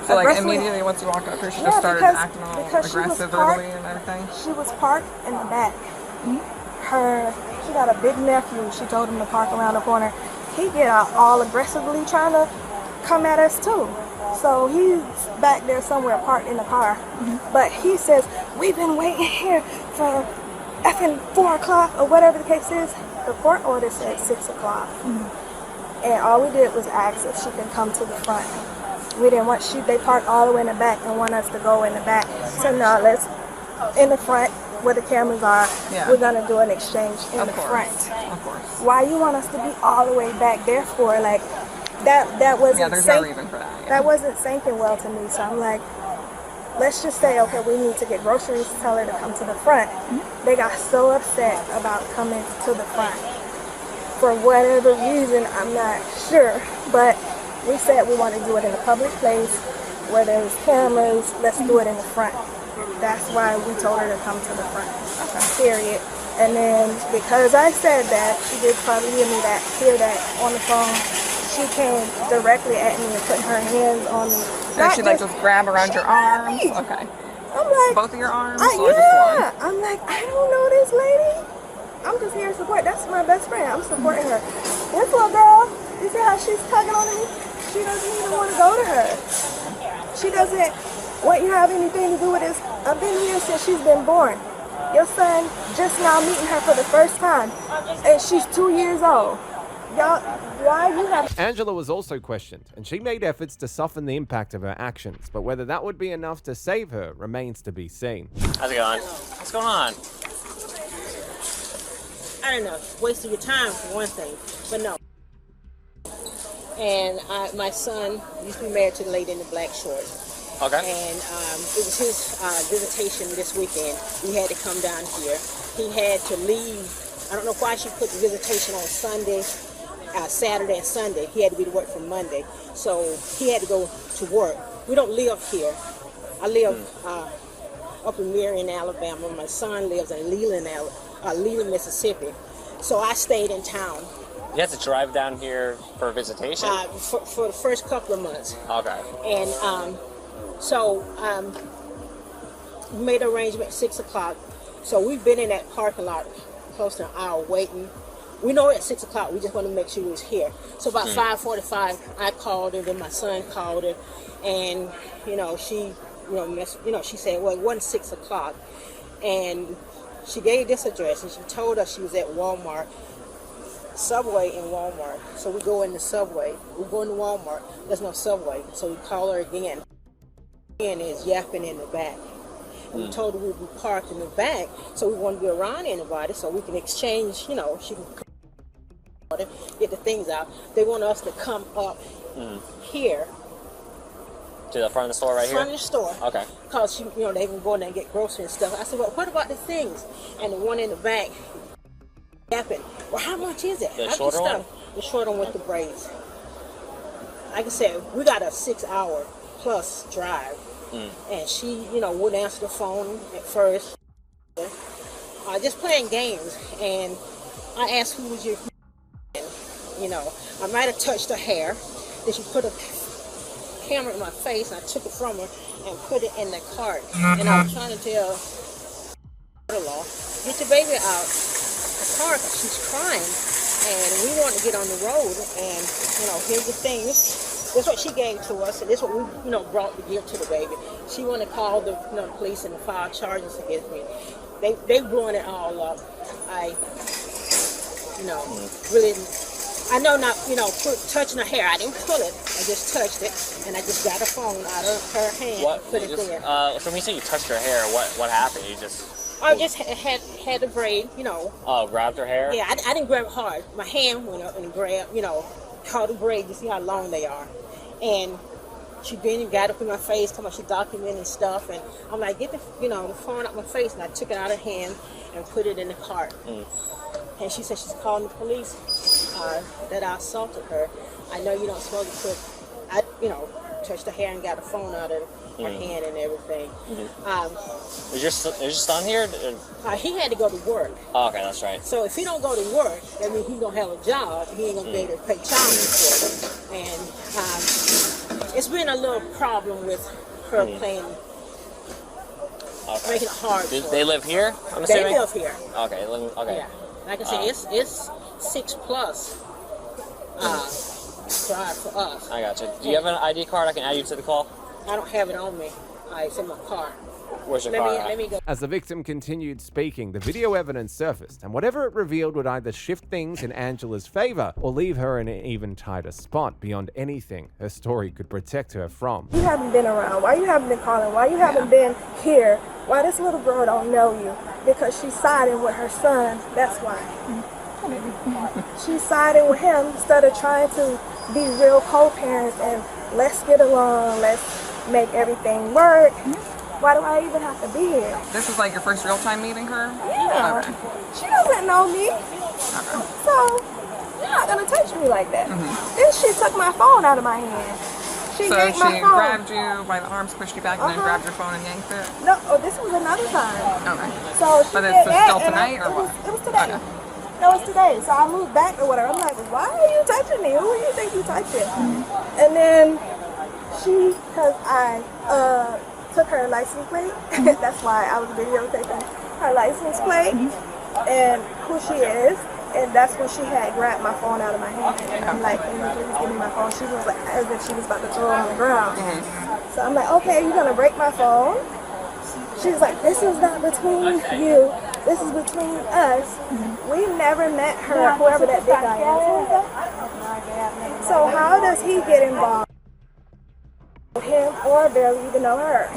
So like immediately once you walked up here, she just started acting all aggressive early and everything? She was parked in the back. She got a big nephew. She told him to park around the corner. He get out all aggressively trying to come at us too. So he's back there somewhere parked in the car. But he says, we've been waiting here for effing 4 o'clock or whatever the case is. The court order said 6 o'clock. And all we did was ask if she can come to the front. We didn't want, they parked all the way in the back and want us to go in the back. So now let's, in the front where the cameras are, we're gonna do an exchange in the front. Of course. Why you want us to be all the way back there for? Like, that wasn't there's no reason for that. That wasn't sinking well to me. So I'm like, let's just say, okay, we need to get groceries, tell her to come to the front. They got so upset about coming to the front. For whatever reason, I'm not sure. But we said we want to do it in a public place where there's cameras. Let's do it in the front. That's why we told her to come to the front. Period. And then because I said that, she did probably hear that on the phone. She came directly at me and putting her hands on me. So she like just grab around your arms? Okay. I'm like, both of your arms? Yeah. Or just one? I'm like, I don't know this lady. I'm just here to support. That's my best friend. I'm supporting her. This little girl, you see how she's tugging on me? She doesn't even want to go to her. She doesn't want you to have anything to do with this. I've been here since she's been born. Your son just now meeting her for the first time, and she's 2 years old. Y'all, why you have... Angela was also questioned, and she made efforts to soften the impact of her actions, but whether that would be enough to save her remains to be seen. How's it going? What's going on? I don't know, wasting your time for one thing, but no. And my son used to be married to the lady in the black shorts. Okay. And it was his visitation this weekend. We had to come down here. He had to leave. I don't know why she put the visitation on Sunday, Saturday and Sunday. He had to be to work for Monday. So he had to go to work. We don't live here. I live up in Marion, Alabama. My son lives in Leland, Mississippi. So I stayed in town. You have to drive down here for a visitation? For the first couple of months. Okay. And so we made an arrangement at 6 o'clock. So we've been in that parking lot close to an hour waiting. we know at 6 o'clock. We just want to make sure we was here. So about 5:45, I called her. Then my son called her, and she, she said, well, it wasn't 6 o'clock, and she gave this address, and she told us she was at Walmart, Subway in Walmart. So we go in the Subway. We go into Walmart. There's no Subway, so we call her again. And is yapping in the back. And we told her we'd be parked in the back, so we want to be around anybody, so we can exchange. She can get the things out. They want us to come up here to the front of the store, right here. Front of the store. Okay. Because they can go in there and get groceries and stuff. I said, well, what about the things? And the one in the back yapping. Well, how much is it? The shorter one? The shorter one with the braids. Like I said, we got a 6-hour plus drive. And she, wouldn't answer the phone at first. Just playing games. And I asked who was your I might have touched her hair. Then she put a camera in my face, and I took it from her and put it in the cart. And I was trying to tell her-in-law, get your baby out the car because she's crying. And we want to get on the road. And, here's the things. This is what she gave to us, and this is what we, brought to give to the baby. She wanted to call the police and file charges against me. They blowing it all up. I, really, I know not, touching her hair. I didn't pull it. I just touched it, and I just got her phone out of her hand and put it there. So when you say you touched her hair, what happened? You just... I just had the braid, grabbed her hair? Yeah, I didn't grab it hard. My hand went up and grabbed, caught the braid to see how long they are. And she been and got up in my face, talking about she documenting stuff, and I'm like, get the phone out my face, and I took it out of her hand and put it in the cart. And she said she's calling the police that I assaulted her. I know you don't supposed to put, touched her hair and got the phone out of her hand and everything. Is your son here? He had to go to work. Oh, okay, that's right. So if he don't go to work, that means he's gonna have a job. He ain't gonna be able to pay child support. And it's been a little problem with her playing, making it hard. They live here? I'm they assuming? live here. Okay. Okay. Yeah. Like I said, it's 6+ drive for us. I got you. Do you have an ID card? I can add you to the call. I don't have it on me. It's in my car. Where's your car? Let me go. As the victim continued speaking, the video evidence surfaced, and whatever it revealed would either shift things in Angela's favor or leave her in an even tighter spot beyond anything her story could protect her from. You haven't been around. Why you haven't been calling? Why you haven't been here? Why this little girl don't know you? Because she's siding with her son. That's why. She's siding with him instead of trying to be real co-parents and let's get along, let's make everything work. Why do I even have to be here? This is like your first real time meeting her? Yeah. Okay. She doesn't know me. Okay. So, you're not going to touch me like that. Then she took my phone out of my hand. She yanked my phone. Grabbed you by the arms, pushed you back, and then grabbed your phone and yanked it? No, this was another time. Okay. So she but did it's that, still tonight, or what? It was today. Okay. No, it's today. So I moved back or whatever. I'm like, why are you touching me? Who do you think you touching? And then because I took her license plate. That's why I was videotaping her license plate and who she is. And that's when she had grabbed my phone out of my hand. And I'm like, can you please give me my phone? She was like, as if she was about to throw it on the ground. So I'm like, okay, you're gonna break my phone? She's like, this is not between you. This is between us. We never met her, whoever that big guy is. So how does he get involved? Him or barely even know her.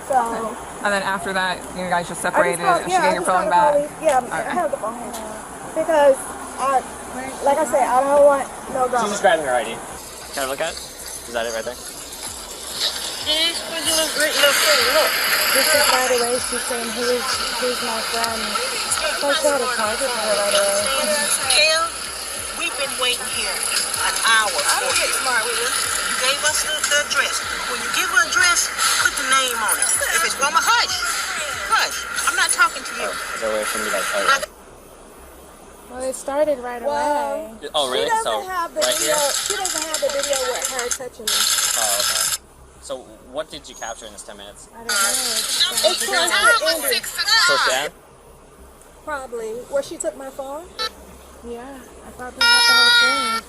So. And then after that, you guys just separated and she gave your phone back? Yeah, I have the phone here. Because, like I said, I don't want no drama. She's just grabbing her ID. Can I look at it? Is that it right there? This is, by the way, she's saying, who's my friend? So I got a target for her right away. Kel, we've been waiting here an hour for you. Smart with us. You gave us the address. When you give her an address, put the name on it. If it's Wilma, hush. Hush. I'm not talking to you. Is there a way for me to Well, it started right away. Oh, really? She doesn't So, have the right video. here? She doesn't have the video with her touching me. Oh, okay. So, what did you capture in this 10 minutes? I don't know. It's close to ending. Close to end? Probably. Where she took my phone? Yeah, I probably had the whole thing.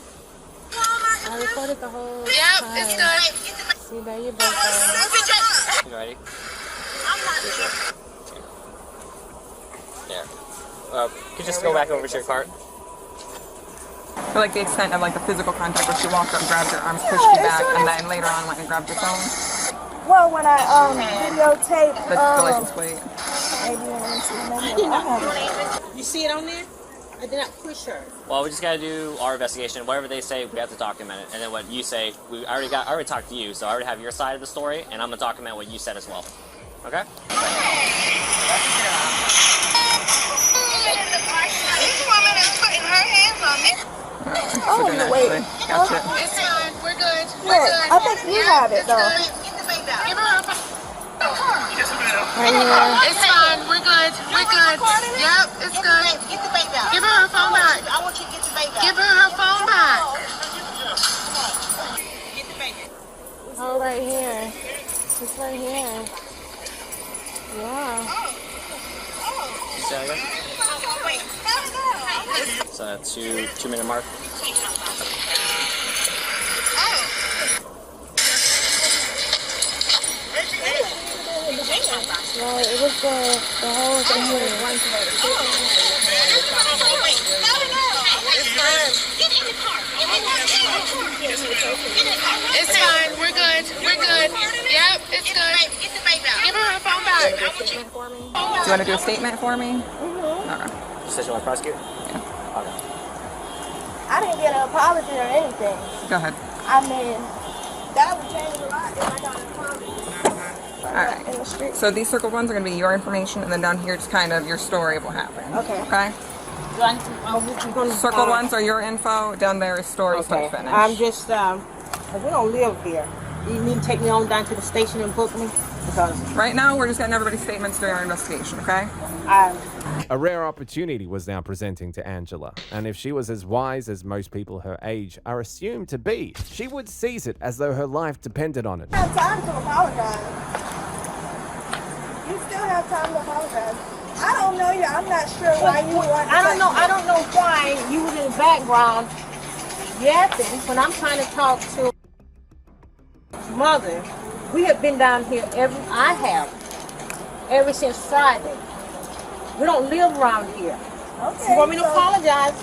I recorded the whole time. It's good. See, there you both are. You ready? There. Could you just go back over to your cart? For like the extent of like the physical contact where she walked up, grabbed your arms, pushed you back, and then later on went and grabbed your phone. Well, when I videotaped The license plate. You see it on there? I did not push her. Well, we just gotta do our investigation. Whatever they say, we have to document it. And then what you say, I already talked to you, so I already have your side of the story, and I'm gonna document what you said as well. Okay? This woman is putting her hands on me. Oh, wait. Gotcha. It's fine. We're good. Look, I think you have it, though. Give her her phone. Right here. It's fine. We're good. We're good. Yep, it's good. Get the baby out. Give her her phone back. I want you to get the baby out. Give her her phone back. Get the baby. Oh, right here. It's right here. Yeah. So that's 2-minute mark. No, it was the whole thing. It's fine. We're good. We're good. Yep, it's good. Give her her phone back. Do you want to do a statement for me? Okay. Decision on prosecute? Yeah. Okay. I didn't get an apology or anything. Go ahead. I mean, that would change a lot if I got an apology. Alright. In the street. So these circled ones are going to be your information, and then down here just kind of your story of what happened. Okay. Okay? Circled ones are your info. Down there is story start finish. I'm just, we don't live here. You need to take me on down to the station and book me? Because right now, we're just getting everybody's statements during our investigation, okay? A rare opportunity was now presenting to Angela, and if she was as wise as most people her age are assumed to be, she would seize it as though her life depended on it. You have time to apologize. You still have time to apologize. I don't know you. I'm not sure why you want to. I don't know why you was in the background yapping when I'm trying to talk to mother. We have been down here ever since Friday. We don't live around here. Okay, You want me to apologize?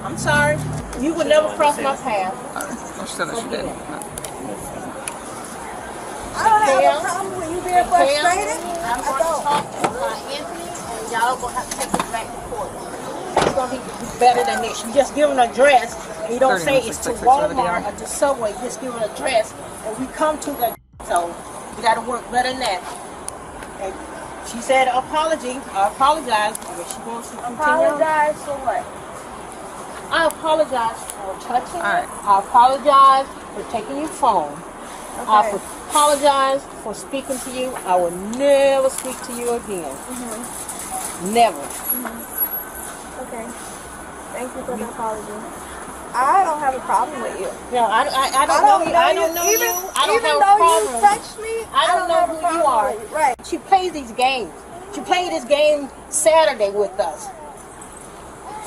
I'm sorry. You would never cross my path. She said that she did. I don't have a problem with you being frustrated. I'm going to talk to Anthony, and y'all going to have to take this back to court. It's going to be better than this. You just give an address, and you don't say it's to Walmart or to Subway. You just give an address, and we come to the. So you got to work better than that. And she said apology. I apologize. If she wants to continue. Apologize for what? I apologize for touching you. I apologize for taking your phone. Okay. I apologize for speaking to you. I will never speak to you again. Never. Okay. Thank you for the apology. I don't have a problem with you. No, I don't know you. I don't know you. I don't have a problem. Even though you touched me, I don't know who you are. Right. She plays these games. She played this game Saturday with us.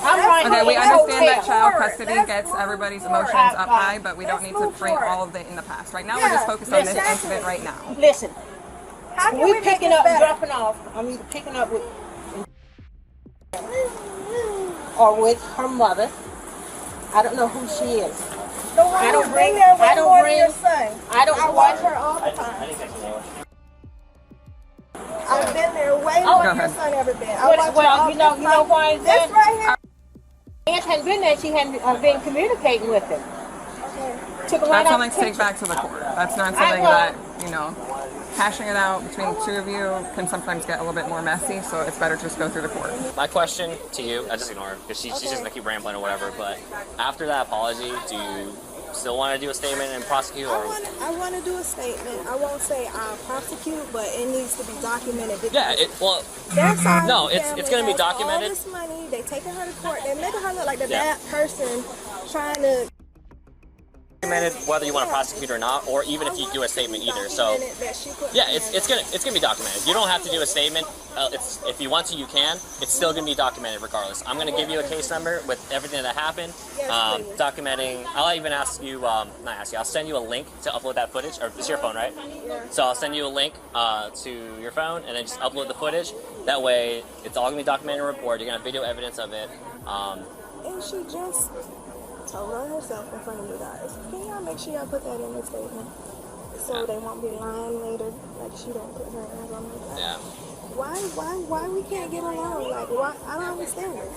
Okay, we understand that child custody gets everybody's emotions up high, but we don't need to bring all of it in the past. Right now, we're just focused on this incident right now. Listen, how can we picking up and dropping off. I'm either picking up with or with her mother. I don't know who she is. The one I don't who's bring. been there way I don't more than bring. your son. I watch her all the time. I've been there way more than your son ever been. I watch her Well, all you know why is that? This right here. Aunt hadn't been there. She hadn't been communicating with him. Took her right That's out something the to take picture. back to the court. That's not something that, you know, hashing it out between the two of you can sometimes get a little bit more messy, so it's better to just go through the court. My question to you, I just ignore her because she's just gonna keep rambling or whatever. But after that apology, do you still want to do a statement and prosecute? Or I want to do a statement. I won't say I'll prosecute, but it needs to be documented. yeah, That's all. no, it's gonna be documented. All this money, they taking her to court. They're making her look like the bad person, trying to documented whether you want to prosecute or not, or even if you do a statement either. So yeah, it's gonna be documented. You don't have to do a statement. If you want to, you can. It's still gonna be documented regardless. I'm gonna give you a case number with everything that happened, documenting. I'll even ask you, not ask you. I'll send you a link to upload that footage. Or it's your phone, right? So I'll send you a link to your phone, and then just upload the footage. That way, it's all gonna be documented in a report. You're gonna have video evidence of it. And she just told her herself in front of you guys. Can y'all make sure y'all put that in the statement? So they won't be lying later, like she don't put her hands on me. Yeah. Why we can't get along? Like, why? I don't understand this.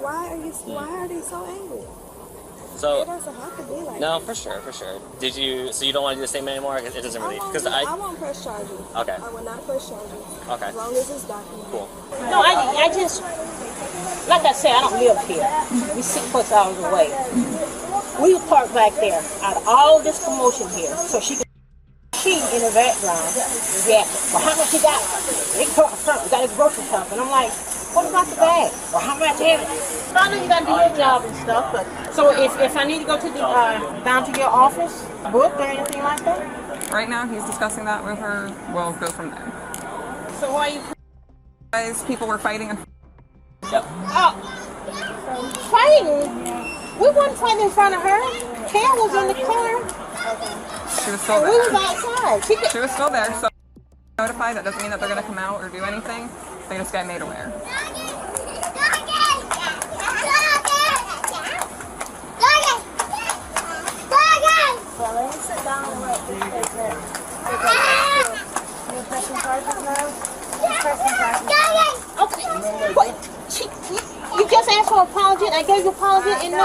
Why are they so angry? So It doesn't have to be like no, that. for sure. Did you? So you don't want to do the statement anymore? It doesn't really. I won't press charges. Okay. I will not press charges. Okay. As long as it's documented. Cool. No, I just, like I said, I don't live here. We 6+ hours away. We park back there out of all this commotion here, so she in the background. Yeah. Well, how much you got? They park front. We got a grocery shop, and I'm like, what about the bag? Well, how much is it? I know you got to do your job and stuff, but so if I need to go to the down to your office, book or anything like that. Right now, he's discussing that with her. We'll go from there. So why you? Guys, people were fighting. Fighting? We weren't fighting in front of her. Karen was in the car. She was still there. We was outside. She was still there, so notified. That doesn't mean that they're going to come out or do anything. They just got made aware. Well, let me sit down and wait. You're pressing charges now? You're pressing charges now. Okay. What? You just asked for an apology and I gave you an apology and no.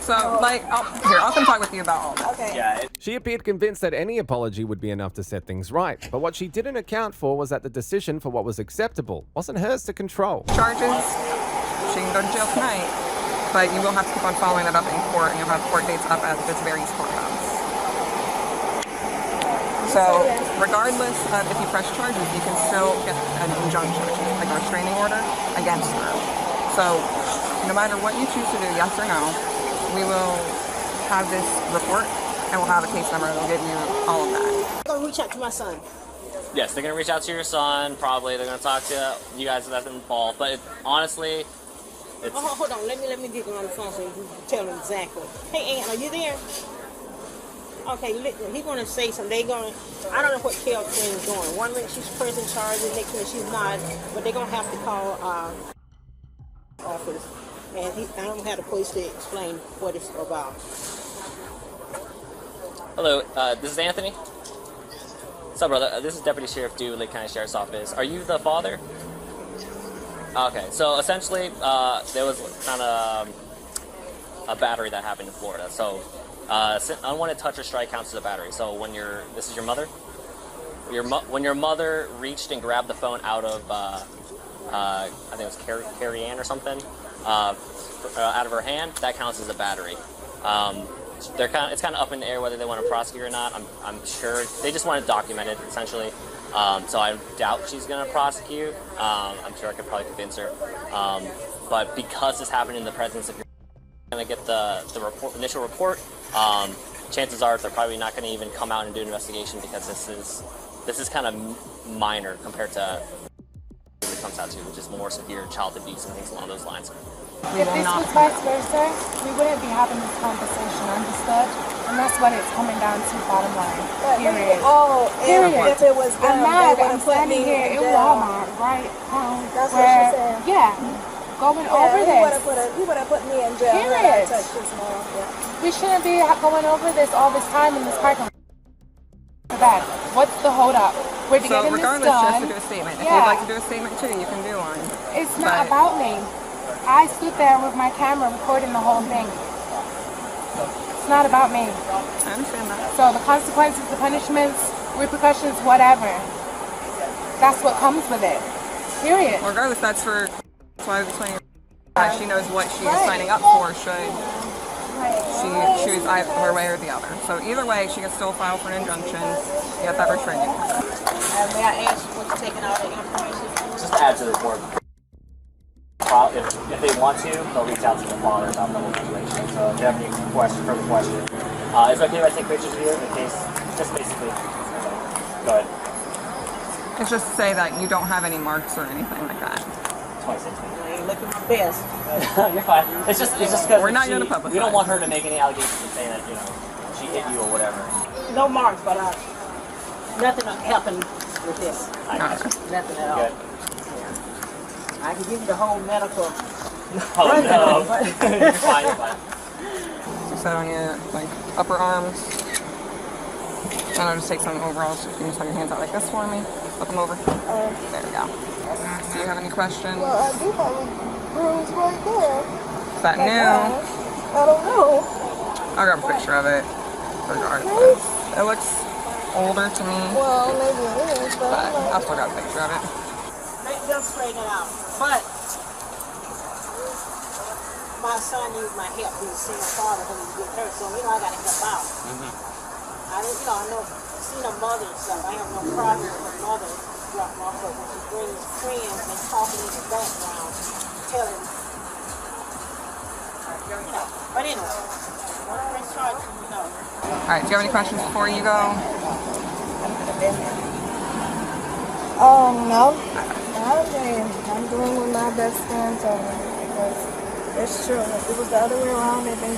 So, like, I'll come talk with you about all that. Okay. She appeared convinced that any apology would be enough to set things right, but what she didn't account for was that the decision for what was acceptable wasn't hers to control. Charges, she can go to jail tonight, but you will have to keep on following that up in court, and you'll have court dates up at this various courthouse. So, regardless of if you press charges, you can still get an injunction, like a restraining order, against her. So, no matter what you choose to do, yes or no, we will have this report, and we'll have a case number that'll give you all of that. I'm going to reach out to my son. Yes, they're going to reach out to your son, probably. They're going to talk to you guys that's involved. But honestly, it's... Oh, hold on. Let me get him on the phone so you can tell him exactly. Hey, Aunt, are you there? Okay, listen, he's going to say something. I don't know what Kel Quinn is doing. One minute she's pressing charges, next minute she's not. But they're going to have to call office. And I don't have the police to explain what it's about. Hello, this is Anthony. What's up, brother? This is Deputy Sheriff Dew, Lake County Sheriff's Office. Are you the father? Okay, so essentially, there was kind of a battery that happened in Florida. So, unwanted touch or strike counts as a battery. So this is your mother? When your mother reached and grabbed the phone out of, I think it was Carrie Ann or something, out of her hand, that counts as a battery. It's kind of up in the air whether they want to prosecute or not. I'm sure they just want to document it essentially. So I doubt she's going to prosecute. I'm sure I could probably convince her. But because this happened in the presence of your, going to get the initial report, chances are they're probably not going to even come out and do an investigation because this is kind of minor compared to what it comes out to, which is more severe child abuse and things along those lines. If this was vice versa, we wouldn't be having this conversation, understood? And that's what it's coming down to, bottom line. Period. If it was them, I'm mad they that I'm would've put standing me here in in jail. Walmart, right? That's what she said. Yeah, going over He this. would have put me in jail. Period. Had I touched his mom. Yeah. We shouldn't be going over this all this time in this parking lot. What's the hold up? We're So getting this regardless, done. she has to do a statement. If you'd like to do a statement too, you can do one. It's not about me. I stood there with my camera recording the whole thing. It's not about me. I understand that. So the consequences, the punishments, repercussions, whatever. That's what comes with it. Period. Regardless, that's why I was explaining that she knows what she is signing up for should she choose either way or the other. So either way, she can still file for an injunction, get that restraining order. May I ask what you're taking all the information? Just add to the report. if they want to, they'll reach out to the father about the whole situation. So if you have any further question, it's okay if I take pictures of you in case, just basically, go ahead. It's just to say that you don't have any marks or anything like that. 2016. I ain't looking my best. You're fine. It's just because we're not going to publicize. We don't want her to make any allegations and say that, you know, she hit you or whatever. No marks, but nothing helping with this. Nothing at all. Good. I can give you the whole medical. Oh no. You're fine, you're fine. So set on your like upper arms. And I'll just take some overalls. So you can just have your hands out like this for me. Flip them over. There we go. Do you have any questions? Well, I do have a bruise right there. Is that new? I don't know. I'll grab a picture of it. Regardless. It looks older to me. Well, maybe it is, but I'll still got a picture of it. Make them straighten it out. But my son needs my help. He's a single father when he's getting hurt, so I got to help out. I know, seen a mother and stuff. I have no problem with her mother dropping off, but when she brings friends and talking in the background, telling. But anyway, press charge, All right, do you have any questions before you go? No. I'm doing what my best friend told me because it's true. If it was the other way around, they've been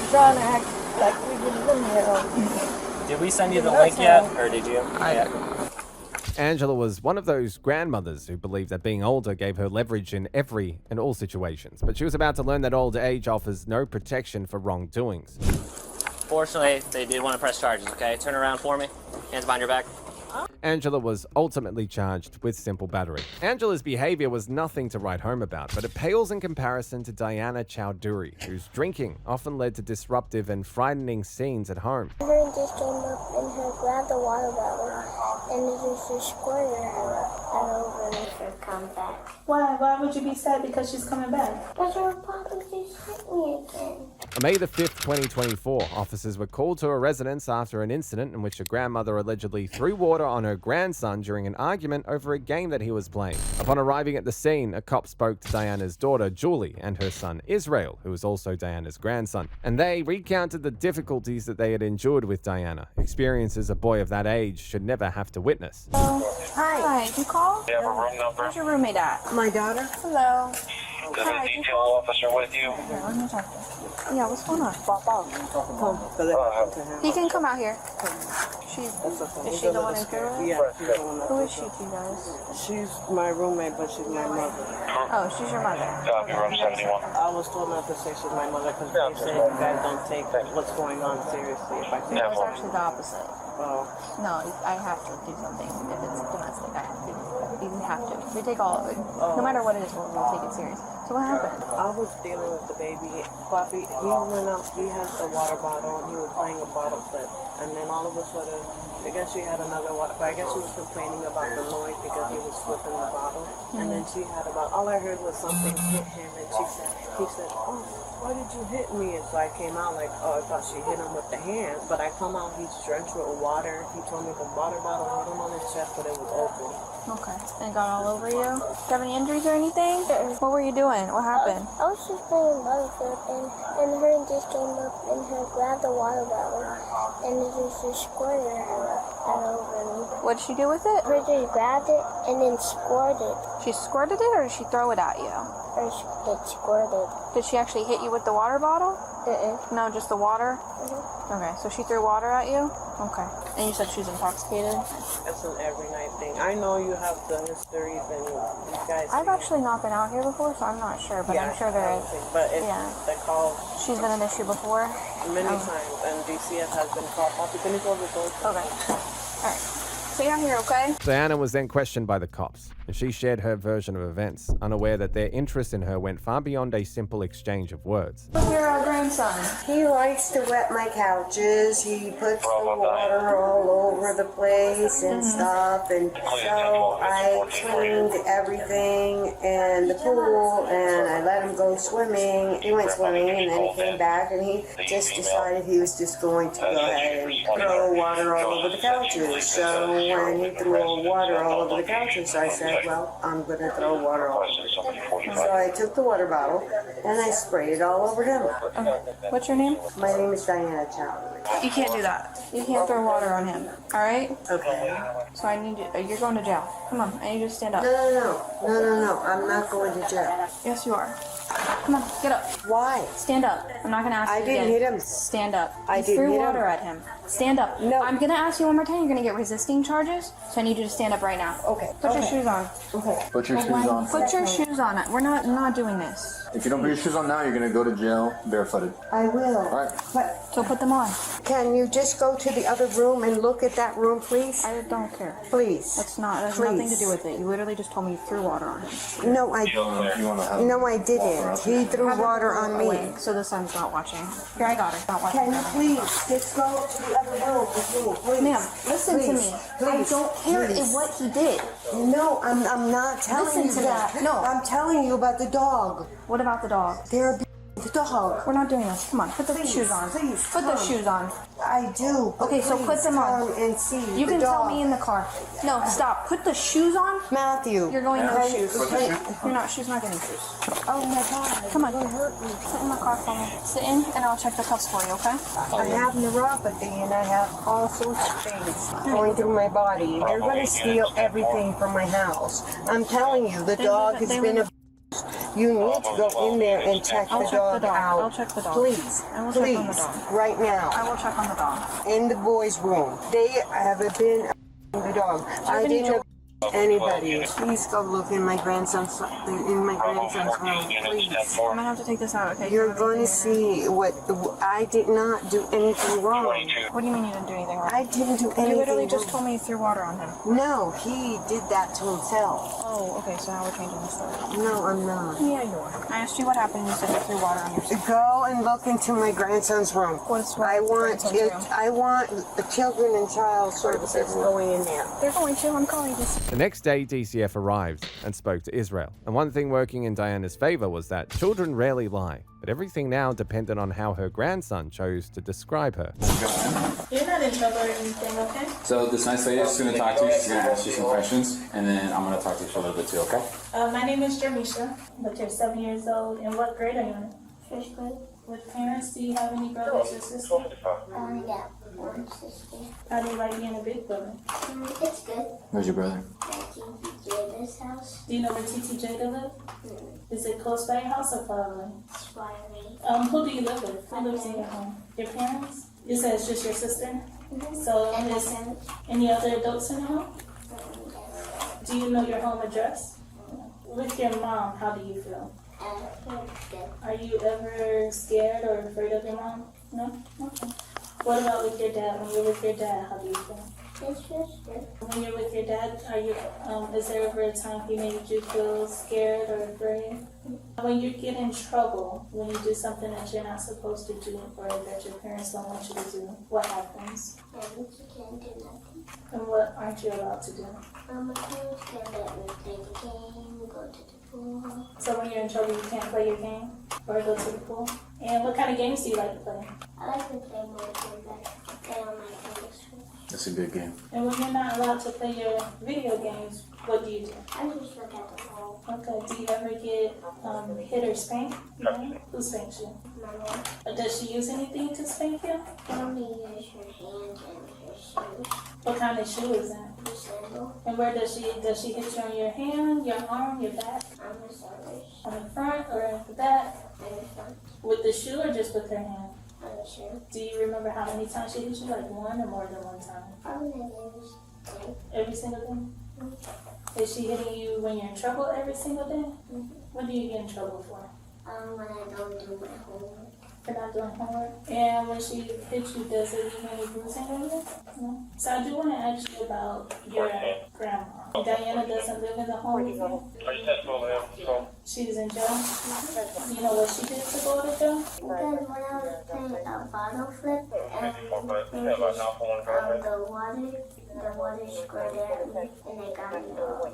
trying to act like we didn't live here. Did we send you the link yet, or did you? Angela was one of those grandmothers who believed that being older gave her leverage in every and all situations, but she was about to learn that old age offers no protection for wrongdoings. Fortunately, they did want to press charges, okay? Turn around for me. Hands behind your back. Angela was ultimately charged with simple battery. Angela's behavior was nothing to write home about, but it pales in comparison to Diana Chowdhury, whose drinking often led to disruptive and frightening scenes at home. Her just came up and her grabbed the water bottle and just squirted her over and her come back. Why would you be sad because she's coming back? Because her papa just hit me again. On May the 5th, 2024, officers were called to a residence after an incident in which a grandmother allegedly threw water on her grandson during an argument over a game that he was playing. Upon arriving at the scene, a cop spoke to Diana's daughter, Julie, and her son, Israel, who was also Diana's grandson, and they recounted the difficulties that they had endured with Diana, experiences a boy of that age should never have to witness. Hi. Did you call? Do you have a room number? Where's your roommate at? My daughter? Hello. Is a detail officer with you? Here, let me talk to you. Yeah, what's going on? He can come out here. Is she the one in Peru? Yeah, she's the one. Who is she to you guys? She's my roommate, but she's my mother. Oh, she's your mother. Copy, room 71. I was told not to say she's my mother because they said you guys don't take what's going on seriously. If I say No, it's actually the opposite. Oh. No, I have to do something if it's domestic. I have to. You have to. We take all of it. No matter what it is, we'll take it serious. So what happened? I was dealing with the baby. Poppy, he went out, he has a water bottle, and he was playing a bottle flip. And then all of a sudden, I guess she had another water, but I guess she was complaining about the noise because he was flipping the bottle. And then she had about, all I heard was something hit him, and he said, oh, why did you hit me? And so I came out like, oh, I thought she hit him with the hands. But I come out, he's drenched with water. He told me the water bottle hit him on his chest, but it was open. Okay. And it got all over you? Do you have any injuries or anything? What were you doing? What happened? I was just playing Battlefield and her just came up and her grabbed the water bottle and just squirted her over me. What did she do with it? Her just grabbed it and then squirted it. She squirted it or did she throw it at you? Or it squirted. Did she actually hit you with the water bottle? No, just the water? Okay, so she threw water at you? Okay. And you said she's intoxicated? That's an every night thing. I know you have the histories and you guys... I've actually not been out here before, so I'm not sure, but I'm sure there is. But it's the call... She's been an issue before? Many times, and DCF has been called. Poppy, can you close the door? Okay. Alright. So you're here, okay? Diana was then questioned by the cops, and she shared her version of events, unaware that their interest in her went far beyond a simple exchange of words. What's your grandson? He likes to wet my couches. He puts the water all over the place and stuff. And so I cleaned everything and the pool and I let him go swimming. He went swimming and then he came back and he just decided he was just going to go ahead and throw water all over the couches. So when he threw water all over the couches, I said, well, I'm going to throw water all over him. So I took the water bottle and I sprayed it all over him. What's your name? My name is Diana Chow. You can't do that. You can't throw water on him. All right? Okay. So I need you. You're going to jail. Come on. I need you to stand up. No. I'm not going to jail. Yes, you are. Come on. Get up. Why? Stand up. I'm not going to ask you didn't again. hit him. Stand up. I You didn't threw hit water him. at him. Stand up. No. I'm going to ask you one more time. You're going to get resisting charges. So I need you to stand up right now. Okay. Put your shoes on. Okay. Put your shoes on. Put your shoes on. We're not doing this. If you don't put your shoes on now, you're gonna go to jail barefooted. I will. All right. But So put them on. can you just go to the other room and look at that room, please? I don't care. Please. That's not. It has nothing to do with it. You literally just told me you threw water on him. No, I No, I didn't. He threw water on me. Away, so the son's not watching. Here, I got her. Not watching. Can you please just go to the other room with me, please? Ma'am, listen to me. I Please. don't care Please. what he did. No, I'm not telling Listen you to me. that. No. I'm telling you about the dog. What about the dog? They're the dog. We're not doing this. Come on, put the Please, shoes on. please, Put the come. shoes on. I do. but Okay, so put please them on. come and see You the can tell dog. me in the car. No, stop. Put the shoes on. Matthew. You're going no Okay. shoes. Put the shoes You're not. She's not getting shoes. Oh my God. Come on. You're gonna hurt me. Sit in the car for me. Sit in, and I'll check the cuffs for you. Okay? I have neuropathy and I have all sorts of things going through my body. They're going to steal everything from my house. I'm telling you, the dog has been abused. You need to go in there and check the dog out. I'll check the dog. Please. I will check on the Please. dog. Right now. I will check on the dog. In the boys' room. They have been abusing the dog. I didn't abuse anybody. Please go look in my grandson's room, please. I'm gonna have to take this out. Okay? You're going to see what I did not do anything wrong. What do you mean you didn't do anything wrong? I didn't do anything You literally just wrong. told me you threw water on him. No, he did that to himself. Oh, okay. So now we're changing the story. No, I'm not. Yeah, you are. I asked you what happened. You said you threw water on yourself. Go and look into my grandson's room. I want the children and child services going in there. They're going to. I'm calling this. The next day, DCF arrived and spoke to Israel. And one thing working in Diana's favor was that children rarely lie, but everything now depended on how her grandson chose to describe her. You're not in trouble or anything, okay? So this nice lady is going to talk to you. She's going to ask you some questions, and then I'm going to talk to you for a little bit too, okay? My name is Jermisha, but you're 7 years old. And what grade are you in? First grade. With parents, do you have any brothers or sisters? Yeah, one sister. How do you like being a big brother? It's good. Where's your brother? At Jada's house. Do you know where Titi Jada live? Is it close by your house or far away? It's far away. Who do you live with? Who lives in your home? Your parents? You said it's just your sister? So And my there's parents. any other adults in the home? Do you know your home address? With your mom, how do you feel? Are you ever scared or afraid of your mom? No? Okay. What about with your dad? When you're with your dad, how do you feel? It's just good. When you're with your dad, are you? Is there ever a time he made you feel scared or afraid? When you get in trouble, when you do something that you're not supposed to do or that your parents don't want you to do, what happens? And you can't do nothing. And what aren't you allowed to do? My parents can let me play the game, go to the pool. So when you're in trouble, you can't play your game or go to the pool? And what kind of games do you like to play? I like to play more than that. Play on my computer. That's a good game. And when you're not allowed to play your video games, what do you do? I just look at the wall. Okay, do you ever get hit or spanked? No? Who spanks you? My mom. Does she use anything to spank you? Only use her hands and her shoes. What kind of shoe is that? The sandal. And where does she hit you on your hand, your arm, your back? On the shoulders. On the front or the back? On the front. With the shoe or just with her hand? On the shoe. Do you remember how many times she hit you? Like one or more than one time? Probably every day. Every single day? Is she hitting you when you're in trouble every single day? What do you get in trouble for? When I don't do my homework. For not doing homework? And when she hits you, does it leave any bruising on you? No? So I do want to ask you about your grandma. Diana doesn't live in the home with you? She's in jail? Do you know what she did to go to jail? Because when I was playing a bottle flip and the water squirted at me and it got me all wet.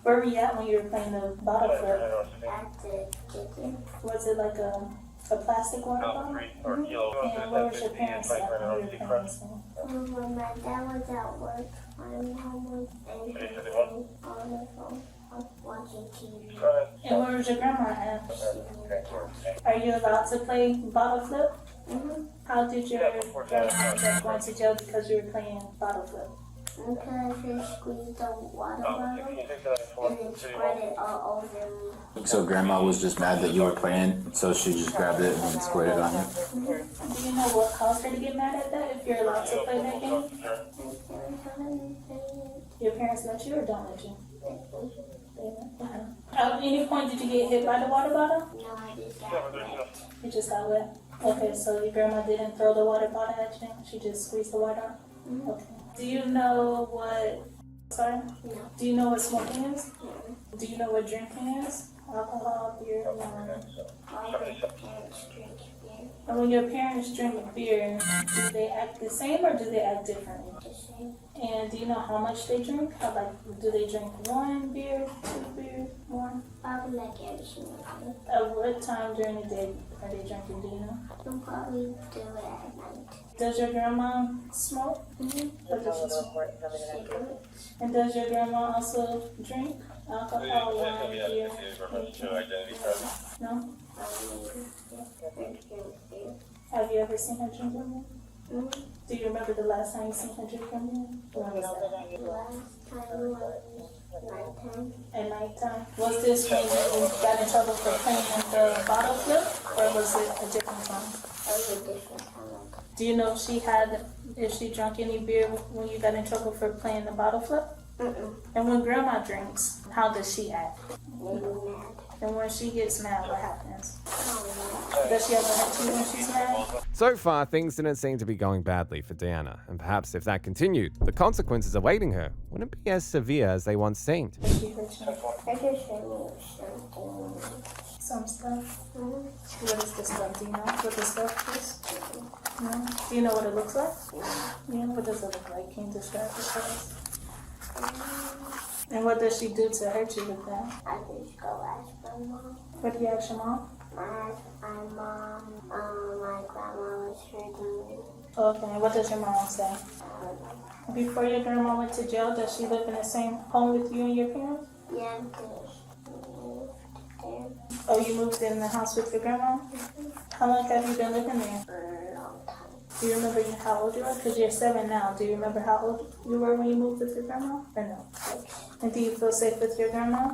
Where were you at when you were playing the bottle flip? At the kitchen. Was it like a plastic water bottle? And where was your parents at when you were playing this game? When my dad was at work, my mom was on the phone watching TV. And where was your grandma at? Are you allowed to play bottle flip? Mm-hmm. How did your grandma end up going to jail because you were playing bottle flip? Because she squeezed the water bottle and then spread it all over me. So grandma was just mad that you were playing, so she just grabbed it and sprayed it on you. Do you know what caused her to get mad at that, if you're allowed to play that game? Your parents let you or don't let you? At any point did you get hit by the water bottle? No, I just got wet. You just got wet? Okay, so your grandma didn't throw the water bottle at you? She just squeezed the water out? Okay. Do you know what, sorry? No. Do you know what smoking is? Do you know what drinking is? Alcohol, beer, wine? All your parents drink beer. And when your parents drink beer, do they act the same or do they act differently? The same. And do you know how much they drink? How, like, do they drink 1 beer, 2 beers, more? Probably like every single day. At what time during the day are they drinking, do you know? They'll probably do it at night. Does your grandma smoke? What does she smoke? Cigarettes. And does your grandma also drink alcohol, wine, beer? No? Have you ever seen her drink beer? Do you remember the last time you seen her drink beer? When was that? The last time was nighttime. At nighttime? Was this when you got in trouble for playing the bottle flip, or was it a different time? That was a different time. Do you know if she drank any beer when you got in trouble for playing the bottle flip? And when grandma drinks, how does she act? Maybe mad. And when she gets mad, what happens? Does she ever hurt you when she's mad? So far, things didn't seem to be going badly for Diana, and perhaps if that continued, the consequences awaiting her wouldn't be as severe as they once seemed. Does she hurt you? I just said something. Some stuff? What is the stuff? Do you know what the stuff is? No? Do you know what it looks like? Yeah, what does it look like? Can you describe it for us? And what does she do to hurt you with that? I just go ask my mom. What do you ask your mom? I asked my mom, my grandma was hurting me. Okay, and what does your mom say? Before your grandma went to jail, does she live in the same home with you and your parents? Yeah, because we moved there. Oh, you moved in the house with your grandma? How long have you been living there? For a long time. Do you remember how old you were? Because you're 7 now. Do you remember how old you were when you moved with your grandma? Or no? 6. And do you feel safe with your grandma? I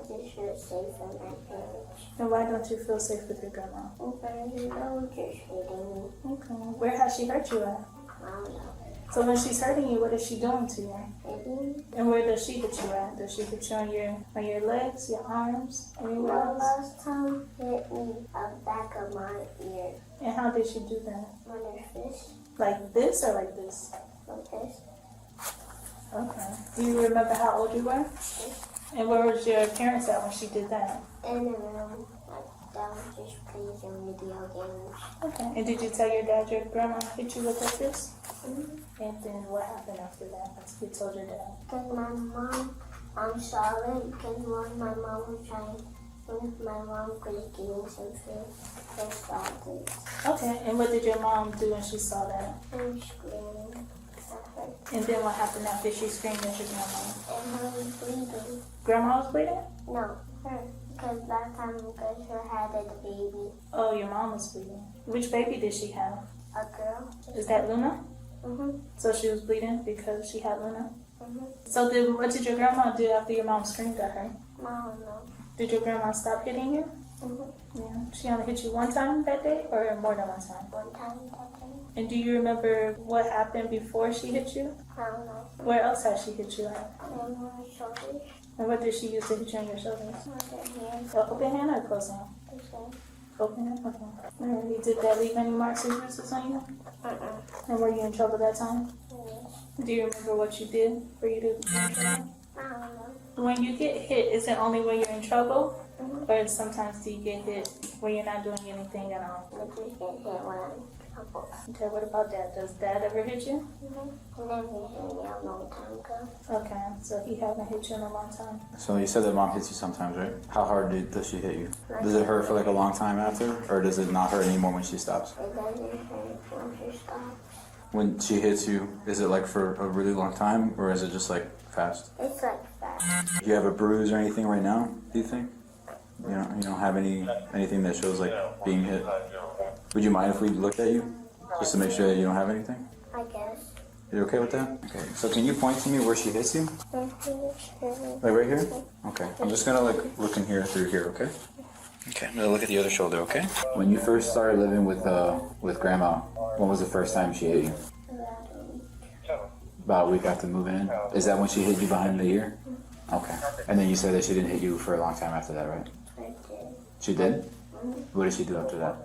just feel safe with my parents. And why don't you feel safe with your grandma? Because you know just hitting me. Okay. Where has she hurt you at? I don't know. So when she's hurting you, what is she doing to you? Hitting? And where does she hit you at? Does she hit you on your legs, your arms, anywhere The else? last time hit me on the back of my ear. And how did she do that? On her fist. Like this or like this? Like this. Okay. Do you remember how old you were? And where was your parents at when she did that? In the room. Like, that was just playing some video games. Okay. And did you tell your dad your grandma hit you with her fist? And then what happened after that? You told your dad? Because my mom, saw it because when my mom was getting some food, they saw it. Okay, and what did your mom do when she saw that? And screaming at her. And then what happened after she screamed at your grandma? And her was bleeding. Grandma was bleeding? No, her. Because that time, because her had a baby. Oh, your mom was bleeding. Which baby did she have? A girl. Is that Luna? Mm-hmm. So she was bleeding because she had Luna? Mm-hmm. So what did your grandma do after your mom screamed at her? I don't know. Did your grandma stop hitting you? Mm-hmm. Yeah. She only hit you one time that day or more than one time? One time that day. And do you remember what happened before she hit you? I don't know. Where else has she hit you at? On my shoulders. And what did she use to hit you on your shoulders? With her hands. An open hand or a closed hand? The same. Open hand? Okay. Alrighty. Did that leave any marks or bruises on you? And were you in trouble that time? Yes. Do you remember what you did for you to be in trouble? I don't know. When you get hit, is it only when you're in trouble? Or sometimes do you get hit when you're not doing anything at all? I just get hit when I'm in trouble. Okay, what about dad? Does dad ever hit you? He never hit me a long time ago. Okay, so he haven't hit you in a long time. So you said that mom hits you sometimes, right? How hard does she hit you? Does it hurt for like a long time after, or does it not hurt anymore when she stops? It doesn't hurt when she stops. When she hits you, is it like for a really long time, or is it just like fast? It's like fast. Do you have a bruise or anything right now, do you think? You don't have anything that shows like being hit? Would you mind if we looked at you? Just to make sure that you don't have anything? I guess. You okay with that? Okay, so can you point to me where she hits you? Like right here? Okay, I'm just gonna like look in here through here, okay? Okay, I'm gonna look at the other shoulder, okay? When you first started living with Grandma, when was the first time she hit you? About a week after moving in? Is that when she hit you behind the ear? Okay. And then you said that she didn't hit you for a long time after that, right? I did. She did? What did she do after that?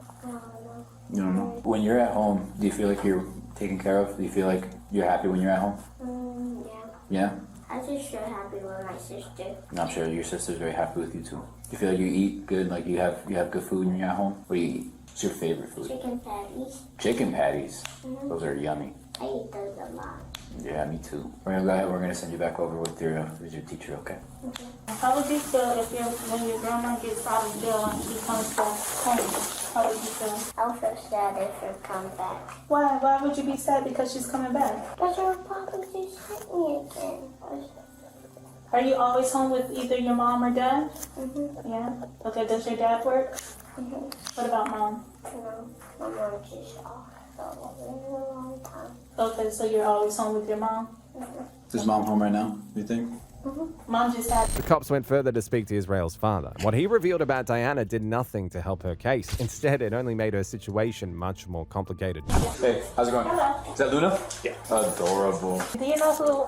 You don't know? When you're at home, do you feel like you're taken care of? Do you feel like you're happy when you're at home? Yeah. Yeah? I just feel happy with my sister. And I'm sure your sister's very happy with you too. Do you feel like you eat good? Like you have good food when you're at home? What do you eat? What's your favorite food? Chicken patties. Chicken patties? Those are yummy. I eat those a lot. Yeah, me too. We're gonna send you back over with your teacher, okay? How would you feel if when your grandma gets out of jail and she comes back home? How would you feel? I'll feel sad if she comes back. Why? Why would you be sad because she's coming back? Because her papa just hit me again. Are you always home with either your mom or dad? Yeah. Okay, does your dad work? What about mom? No, my mom just off for a really long time. Okay, so you're always home with your mom? Is mom home right now, do you think? Mom just had... The cops went further to speak to Israel's father. What he revealed about Diana did nothing to help her case. Instead, it only made her situation much more complicated. Hey, how's it going? Hello. Is that Luna? Yeah. Adorable. Do you know who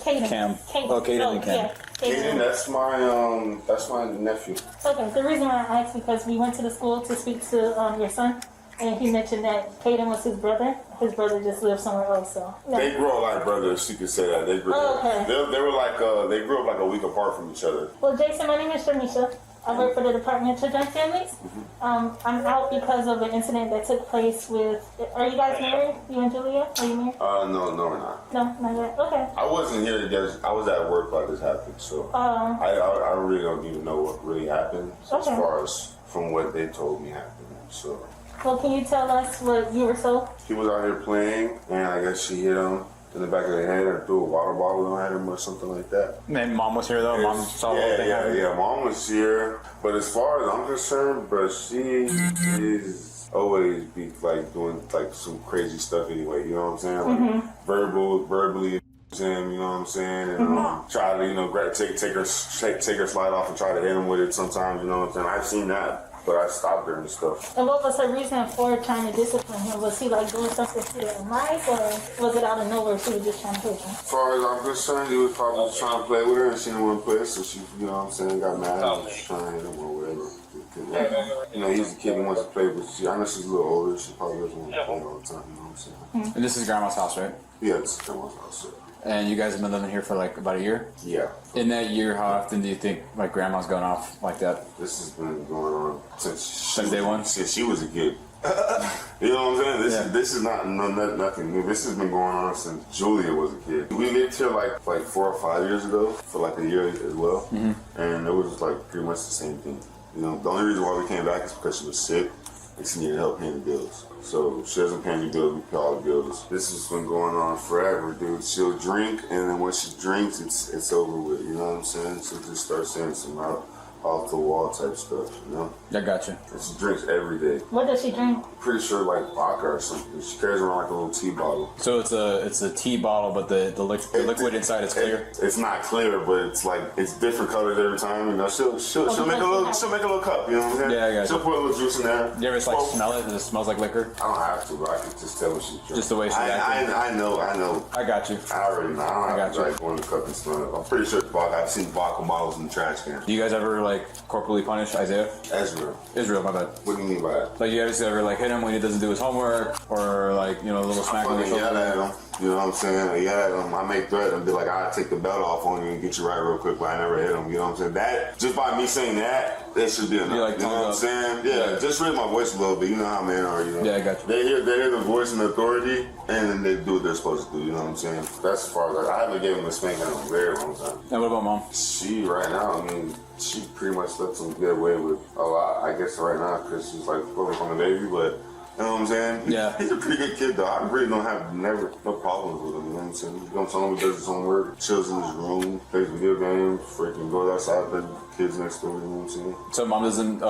Caden? Cam. Caden. Oh, Caden and Cam. Yeah, Caden, that's my nephew. Okay, the reason why I asked because we went to the school to speak to your son, and he mentioned that Caden was his brother. His brother just lived somewhere else, so. No. They grew up like brothers, you could say that. They grew up. Okay. They were like they grew up like a week apart from each other. Well, Jason, my name is Shamisha. I work for the Department of Children and Families. I'm out because of an incident that took place with. Are you guys married? You and Julia? Are you married? No, we're not. No, not yet. Okay. I wasn't here together. I was at work while this happened, so I really don't even know what really happened as far as from what they told me happened. So. Well, can you tell us what you were told? He was out here playing, and I guess she hit him in the back of the head or threw a water bottle at him or something like that. And mom was here though? Mom saw the whole thing happen? Yeah, mom was here. But as far as I'm concerned, bro, she is always be like doing like some crazy stuff anyway, you know what I'm saying? Like verbally him, you know what I'm saying? And try to, take her slide off and try to hit him with it sometimes, you know what I'm saying? I've seen that. But I stopped her and stuff. And what was her reason for trying to discipline him? Was he like doing something she didn't like, or was it out of nowhere she was just trying to hit him? As far as I'm concerned, he was probably just trying to play with her and she didn't want to play, so she, you know what I'm saying, got mad and was trying to hit him or whatever. You know, he's a kid who wants to play, but I know she's a little older, she probably doesn't want to play all the time, you know what I'm saying? And this is Grandma's house, right? Yeah, this is Grandma's house, yeah. And you guys have been living here for like about a year? Yeah. In that year, how often do you think like Grandma's gone off like that? This has been going on since day one? Since she was a kid. You know what I'm saying? This is not nothing new. This has been going on since Julia was a kid. We lived here like 4 or 5 years ago for like a year as well, and it was like pretty much the same thing. You know, the only reason why we came back is because she was sick and she needed help paying the bills. So she doesn't pay any bills, we pay all the bills. This has been going on forever, dude. She'll drink, and then when she drinks, it's over with. You know what I'm saying? She'll just start saying some off the wall type stuff. You know? I gotcha. And she drinks every day. What does she drink? Pretty sure like vodka or something. She carries around like a little tea bottle. So it's a tea bottle, but the liquid inside is clear. It's not clear, but it's like it's different colors every time. You know, she'll make a little cup. You know what I'm saying? Yeah, I got She'll put a little juice in there. You ever just like smell it? It smells like liquor. I don't have to, but I can just tell what she's drinking. Just the way she's acting. I know. I got you. I already know. I don't have to like go in the cup and smell it. I'm pretty sure I've seen vodka bottles in the trash can. Do you guys ever like corporally punish Isaiah? Israel, my bad. What do you mean by that? Like you guys ever like hit him when he doesn't do his homework, or like a little smack on the shoulder? Yell at him. You know what I'm saying? I yell at him. I make threat and be like, I'll take the belt off on you and get you right real quick, but I never hit him. You know what I'm saying? That just by me saying that should be enough. Like, you know what I'm saying? Yeah, just raise my voice a little bit. You know how men are. You know? Yeah, I got you. They hear the voice and the authority, and then they do what they're supposed to do. You know what I'm saying? That's as far as I haven't given him a spanking in a very long time. And what about mom? She right now, I mean, she pretty much lets him get away with a lot. I guess right now because she's like focused on the baby, but You know what I'm saying? Yeah. He's a pretty good kid, though. I really don't have no problems with him. You know what I'm saying? He comes home, he does his homework, chills in his room, plays video games, freaking goes outside, plays with kids next door. You know what I'm saying? So mom doesn't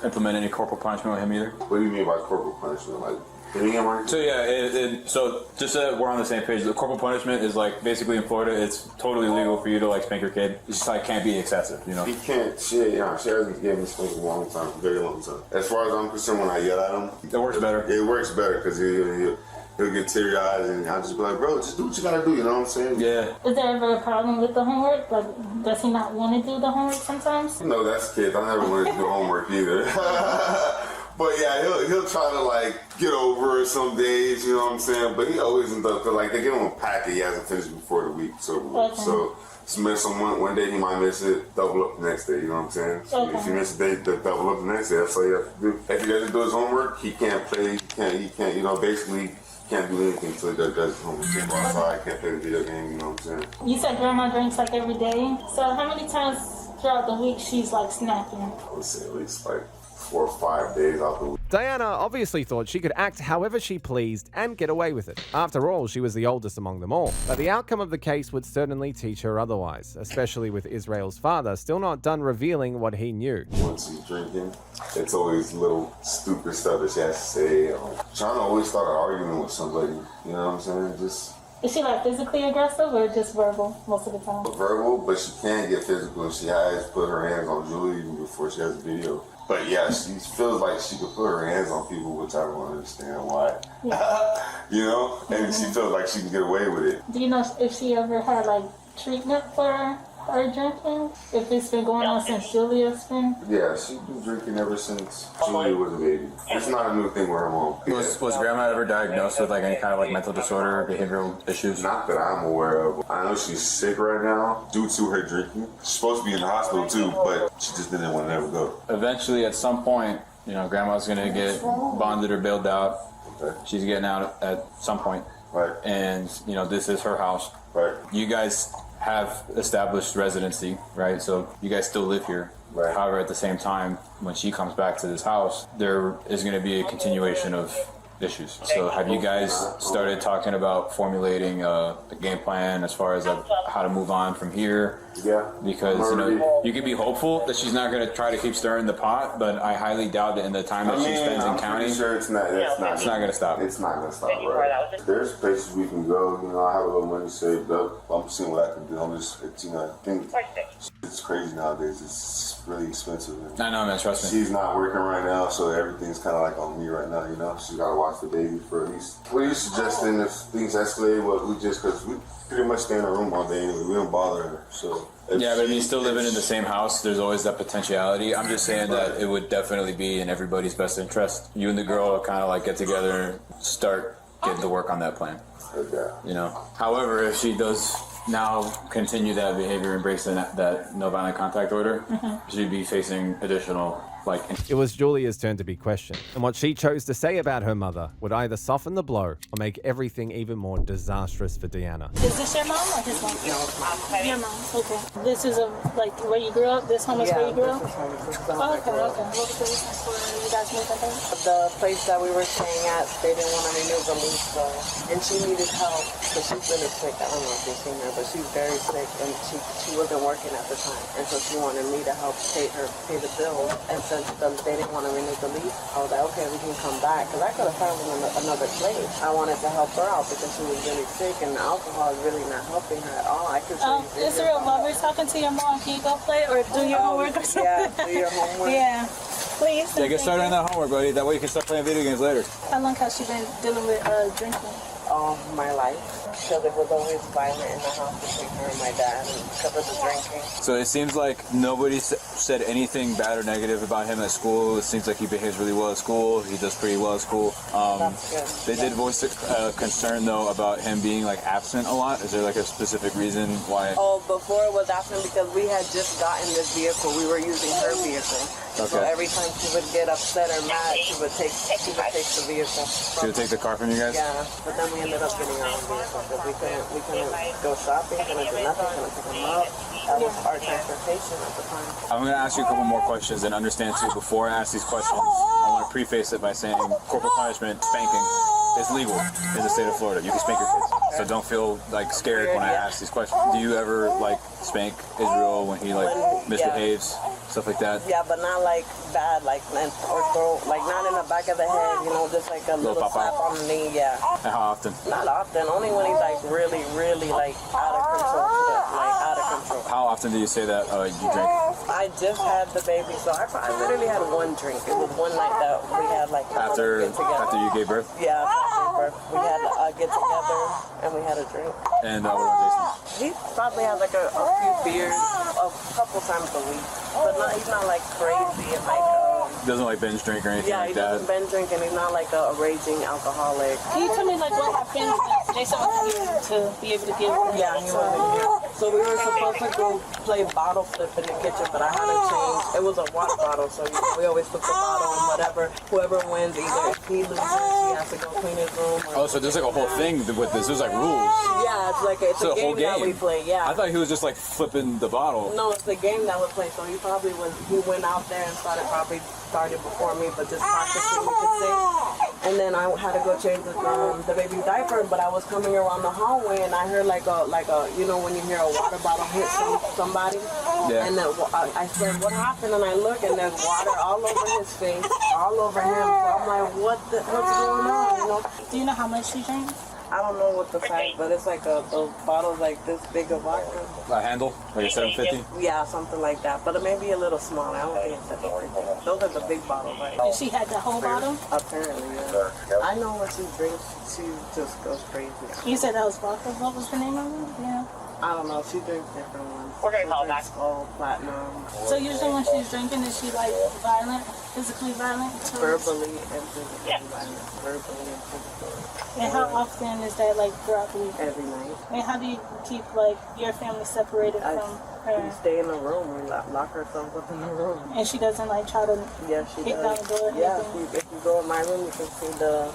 implement any corporal punishment with him either? What do you mean by corporal punishment? Like hitting him or anything? So yeah, so just so we're on the same page, the corporal punishment is like basically in Florida, it's totally legal for you to like spank your kid. It's just like can't be excessive, you know? He can't. She hasn't given me spanked a long time, a very long time. As far as I'm concerned, when I yell at him, it works better. It works better because he'll get teary eyes and I'll just be like, bro, just do what you gotta do. You know what I'm saying? Yeah. Is there ever a problem with the homework? Like, does he not want to do the homework sometimes? No, that's kids. I never wanted to do homework either. But yeah, he'll try to like get over it some days, you know what I'm saying? But he always ends up, cause like they give him a packet he hasn't finished before the week, so miss him one day he might miss it, double up the next day, you know what I'm saying? So if you miss a day, double up the next day, that's all you have to do. If he doesn't do his homework, he can't play, he can't, you know, basically can't do anything until he does his homework. Can't go outside, can't play the video game, you know what I'm saying? You said grandma drinks like every day, so how many times throughout the week she's like snacking? I would say at least like 4 or 5 days out the week. Diana obviously thought she could act however she pleased and get away with it. After all, she was the oldest among them all. But the outcome of the case would certainly teach her otherwise, especially with Israel's father still not done revealing what he knew. Once he's drinking, it's always little stupid stuff that she has to say. Trying to always start an argument with somebody, you know what I'm saying? Just Is she like physically aggressive or just verbal most of the time? verbal, but she can get physical. She has put her hands on Julie even before she has a video. But yeah, she feels like she could put her hands on people, which I don't understand why. You know? And she feels like she can get away with it. Do you know if she ever had like treatment for her drinking? If it's been going on since Julia's been? Yeah, she's been drinking ever since Julia was a baby. It's not a new thing with her mom. Was grandma ever diagnosed with like any kind of like mental disorder or behavioral issues? Not that I'm aware of. I know she's sick right now due to her drinking. She's supposed to be in the hospital too, but she just didn't want to ever go. Eventually, at some point, you know, grandma's gonna get bonded or bailed out. Okay. She's getting out at some point. Right. And, you know, this is her house. Right. You guys have established residency, right? So you guys still live here. Right. However, at the same time, when she comes back to this house, there is going to be a continuation of issues. So have you guys started talking about formulating a game plan as far as like how to move on from here? Yeah. Because, you know, you could be hopeful that she's not going to try to keep stirring the pot, but I highly doubt that in the time that she spends in county, sure it's not going to stop. It's not going to stop, right? There's places we can go. You know, I have a little money saved up. I'm seeing what I can do. You know, I think it's crazy nowadays. It's really expensive. I know, man. Trust me. She's not working right now, so everything's kind of like on me right now, you know? She's got to watch the baby for at least. What are you suggesting if things escalate? Well, because we pretty much stay in the room all day anyway. We don't bother her, so. Yeah, but I mean, still living in the same house, there's always that potentiality. I'm just saying that it would definitely be in everybody's best interest. You and the girl kind of like get together and start getting to work on that plan. Okay. You know. However, if she does now continue that behavior and breaks that no violent contact order, she'd be facing additional It was Julia's turn to be questioned, and what she chose to say about her mother would either soften the blow or make everything even more disastrous for Diana. Is this your mom or his mom? Your mom. Okay. This is like where you grew up? This home is where you grew up? Oh, okay. What was the reason for you guys moving there? The place that we were staying at, they didn't want to renew the lease, and she needed help because she's really sick. I don't know if you've seen her, but she's very sick, and she wasn't working at the time, and so she wanted me to help pay the bill. And since they didn't want to renew the lease, I was like, okay, we can come back, because I could have found another place. I wanted to help her out because she was really sick, and the alcohol is really not helping her at all. I could. Israel, while we're talking to your mom, can you go play or do your homework or something? Yeah, do your homework. Yeah. Please. Yeah, get started on that homework, buddy. That way you can start playing video games later. How long has she been dealing with drinking? All my life. Because it was always violent in the house between her and my dad because of the drinking. So it seems like nobody said anything bad or negative about him at school. It seems like he behaves really well at school. He does pretty well at school. That's good. They did voice concern, though, about him being, like, absent a lot. Is there, like, a specific reason why? Oh, before it was absent because we had just gotten this vehicle. We were using her vehicle. Okay. So every time she would get upset or mad, she would take the vehicle. She would take the car from you guys? Yeah, but then we ended up getting our own vehicle because we couldn't go shopping, couldn't do nothing, couldn't pick them up. That was our transportation at the time. I'm going to ask you a couple more questions and understand too, before I ask these questions, I want to preface it by saying corporal punishment, spanking, is legal in the state of Florida. You can spank your kids. So don't feel like scared when I ask these questions. Do you ever like spank Israel when he like misbehaves, stuff like that? Yeah, but not like bad, like or throw, like not in the back of the head, you know, just like a little slap on the knee. Yeah. And how often? Not often. Only when he's like really, really like out of control. Like out of control. How often do you say that you drink? I just had the baby, so I literally had one drink. It was one night that we had like After you gave birth? Yeah, after I gave birth. We had a get together and we had a drink. And what was Jason? He probably has like a few beers a couple times a week, but he's not like crazy and like. Doesn't like binge drink or anything Yeah, like he that? doesn't binge drink and he's not like a raging alcoholic. Can you tell me like what happened? Jason wasn't here to be able to give. Yeah, he wasn't here. So we were supposed to go play bottle flip in the kitchen, but I had to change. It was a water bottle, so we always flip the bottle and whatever. Whoever wins, either if he loses, he has to go clean his room. Oh, so there's like a whole thing with this. There's like rules. Yeah, it's like it's So a the whole game that we game. play. Yeah. I thought he was just like flipping the bottle. No, it's the game that we play. So he probably he went out there and started before me, but just practicing, you could say. And then I had to go change the baby diaper, but I was coming around the hallway and I heard like a you know when you hear a water bottle hit somebody. Yeah. And then I said, what happened? And I look and there's water all over his face, all over him. So I'm like, what's going on? You know? Do you know how much he drank? I don't know what the fact, but it's like a bottle like this big of vodka. A handle? Like a 750? Yeah, something like that. But it may be a little small. I don't think it's that big. Those are the big bottles, right? And she had the whole bottle? Apparently, yeah. I know when she drinks, she just goes crazy. You said that was vodka. What was the name of it? Yeah. I don't know. She drinks different ones. We're going to call back. Oh, platinum. So usually when she's drinking, is she like violent, physically violent? Verbally and physically violent. Verbally and physically. And how often is that like throughout the week? Every night. And how do you keep like your family separated from her? We stay in the room. We lock ourselves up in the room. And she doesn't like try to kick down the door? Yeah, if you go in my room, you can see the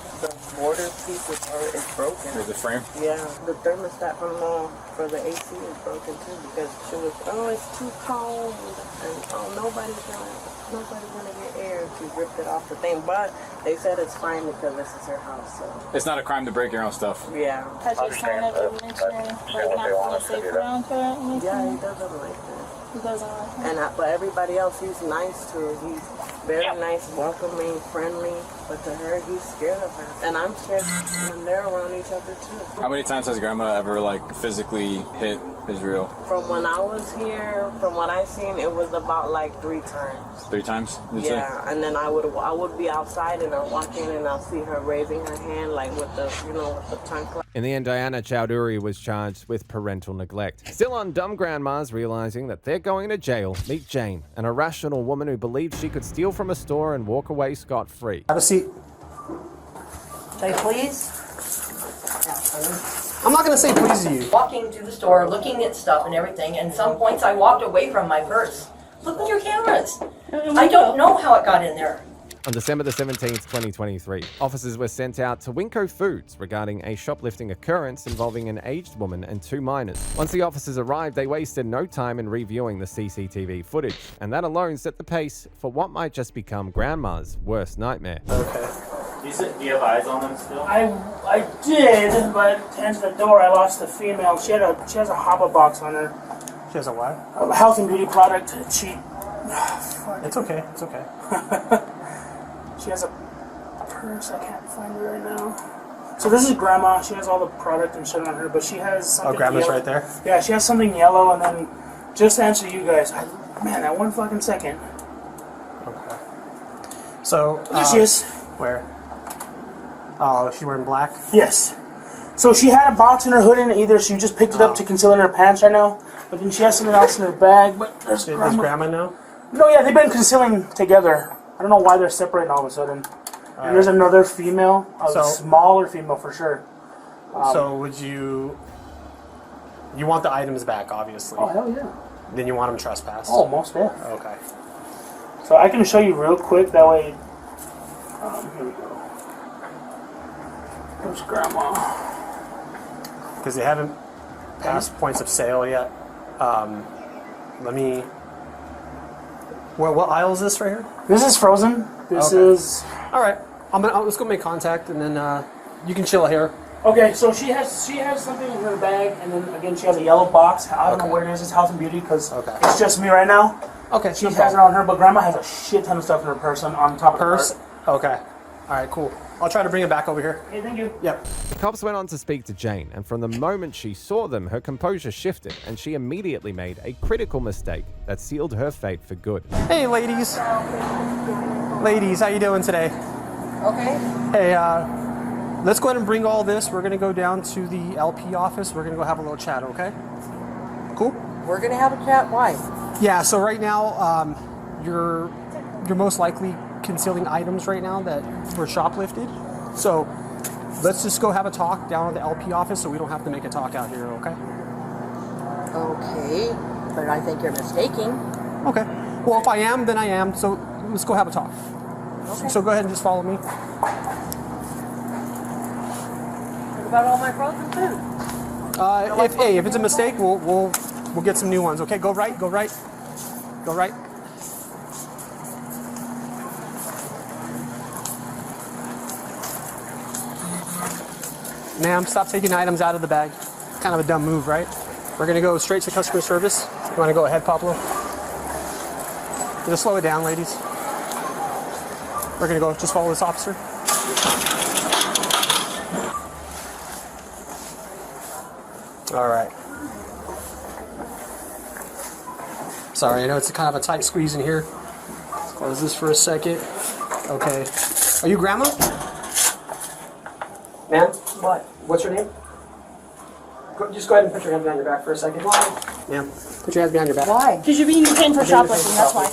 border piece is broken. Or the frame? Yeah, the thermostat for the AC is broken too because she was, it's too cold and nobody's gonna get air. She ripped it off the thing, but they said it's fine because this is her house. So It's not a crime to break your own stuff. yeah. Has your son ever mentioned like not feeling safe around her or anything? Yeah, he doesn't like that. He doesn't like her? But everybody else, he's nice to her. He's very nice, welcoming, friendly. But to her, he's scared of her. And I'm scared when they're around each other too. How many times has grandma ever like physically hit Israel? From when I was here, from what I seen, it was about like 3 times. 3 times? You'd say? Yeah, and then I would be outside and I'll walk in and I'll see her raising her hand like with the tongue clap. In the end, Diana Chowdhury was charged with parental neglect. Still on dumb grandmas realizing that they're going to jail, meet Jane, an irrational woman who believed she could steal from a store and walk away scot-free. Have a seat. Say please. I'm not going to say please to you. Walking to the store, looking at stuff and everything, and some points I walked away from my purse. Look on your cameras. I don't know how it got in there. On December the 17th, 2023, officers were sent out to Winco Foods regarding a shoplifting occurrence involving an aged woman and 2 minors. Once the officers arrived, they wasted no time in reviewing the CCTV footage, and that alone set the pace for what might just become Grandma's worst nightmare. Okay. Do you have eyes on them still? I did, but to enter the door, I lost the female. She has a Hopper box on her. She has a what? A health and beauty product. She. It's okay. It's okay. She has a purse. I can't find her right now. So this is Grandma. She has all the product and shit on her, but she has something. Oh, Grandma's yellow. right there? Yeah, she has something yellow, and then just to answer you guys, man, that 1 fucking second. Okay. So. There she is. Where? Oh, she's wearing black? Yes. So she had a box in her hood, and either she just picked it up to conceal it in her pants right now, but then she has something else in her bag. But there's Does Grandma know? No, yeah, they've been concealing together. I don't know why they're separating all of a sudden. And there's another female, a smaller female for sure. So would you want the items back, obviously? Oh, hell yeah. Then you want them trespassed? Oh, most definitely. Okay. So I can show you real quick, that way. Here we go. There's Grandma. because they haven't passed points of sale yet. Let me. What aisle is this right here? This is frozen. This is. All right. Let's go make contact, and then you can chill here. Okay, so she has something in her bag, and then again she has a yellow box. I don't know where it is. It's Health and Beauty because it's just me right now. Okay. She has it on her, but Grandma has a shit ton of stuff in her purse on top of her Purse. Okay. All right. Cool. I'll try to bring it back over here. Okay, thank you. Yep. The cops went on to speak to Jane, and from the moment she saw them, her composure shifted, and she immediately made a critical mistake that sealed her fate for good. Hey, ladies. Ladies, how you doing today? Okay. Hey, let's go ahead and bring all this. We're gonna go down to the LP office. We're gonna go have a little chat. Okay? Cool. We're gonna have a chat. Why? Yeah. So right now, you're most likely concealing items right now that were shoplifted. So let's just go have a talk down at the LP office so we don't have to make a talk out here, okay? Okay, but I think you're mistaking. Okay. Well, if I am, then I am. So let's go have a talk. Okay. So go ahead and just follow me. What about all my frozen food? If it's a mistake, we'll get some new ones. Okay, go right, go right, go right. Ma'am, stop taking items out of the bag. Kind of a dumb move, right? We're gonna go straight to customer service. You wanna go ahead, Pablo? Just slow it down, ladies. We're gonna go, just follow this officer. All right. Sorry, I know it's kind of a tight squeeze in here. Let's close this for a second. Okay. Are you Grandma? Ma'am? What? What's your name? Just go ahead and put your hands behind your back for a second. Why? Ma'am, put your hands behind your back. Why? Because you're being detained for shoplifting, that's why.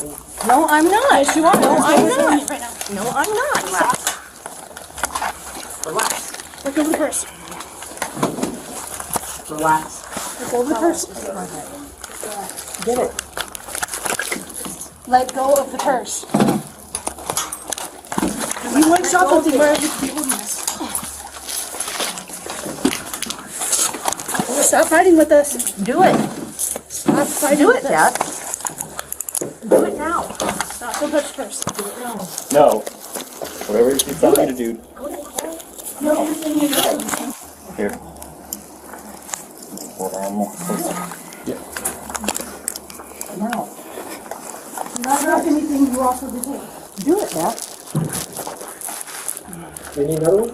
No, I'm not. Yes, you are. No, I'm not. Right now. No, I'm not. Relax. Let go of the purse. Relax. Let go of the purse. Get it. Let go of the purse. You went shoplifting, where you be holding this? Stop fighting with us. Do it. Stop fighting Do with it, us. Dad. Do it now. Stop, don't touch the purse. Do it now. No. Whatever you tell me to do. No, everything you do. Here. Hold on more closer. Yeah. Now. Not drop anything you also detain. Do it, Dad. You need another one?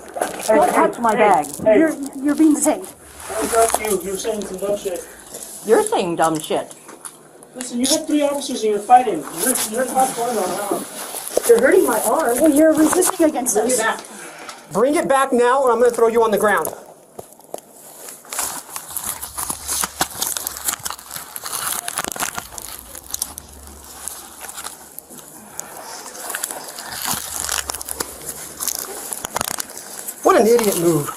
Don't touch my bag. Hey. You're being detained. I got you. You're saying some dumb shit. You're saying dumb shit. Listen, you have 3 officers and you're fighting. You're not going on. You're hurting my arm. Well, you're resisting against us. Bring it back now, or I'm going to throw you on the ground. What an idiot move.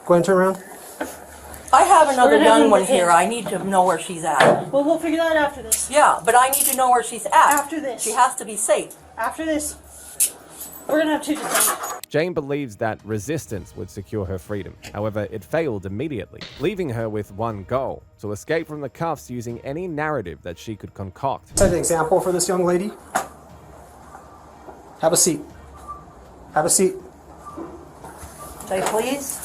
Go ahead and turn around. I have another We're gonna young one have him here. I need to know where she's at. Well, we'll figure that out after this. Yeah, but I need to know where she's at. After this. She has to be safe. After this, we're gonna have 2 detained. Jane believes that resistance would secure her freedom. However, it failed immediately, leaving her with one goal: to escape from the cuffs using any narrative that she could concoct. Set an example for this young lady. Have a seat. Have a seat. Say please.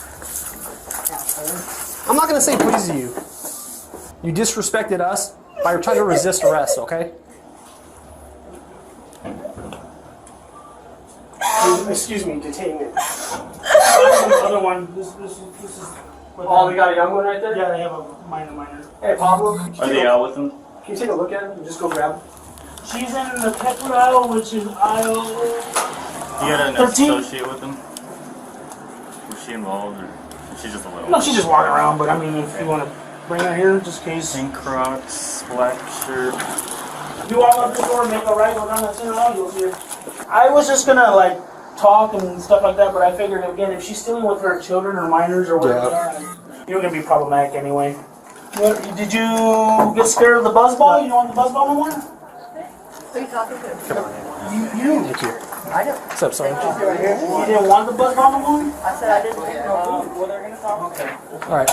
I'm not going to say please to you. You disrespected us by trying to resist arrest, okay? Excuse me, detainment. The other one. This is. Oh, we got a young one right there? Yeah, they have a minor. Hey, Pablo. Are they out with them? Can you take a look at him and just go grab him? She's in the pet food aisle, which is aisle. You got an 13? associate with them? Was she involved, or is she just a little? No, she's just walking around, but I mean, if you want to bring her here, just in case. Pink Crocs, black shirt. You walk up the door, make a right, go down that center aisle, you'll see her. I was just gonna, like, talk and stuff like that, but I figured, again, if she's stealing with her children or minors or whatever, you're gonna be problematic anyway. Did you get scared of the buzzball? You don't want the buzzball no more? Who are you talking to? You. Thank you. I don't. What's up, sorry? You didn't want the bus mama one? I said I didn't take no food. Well, they're gonna talk. Okay. All right.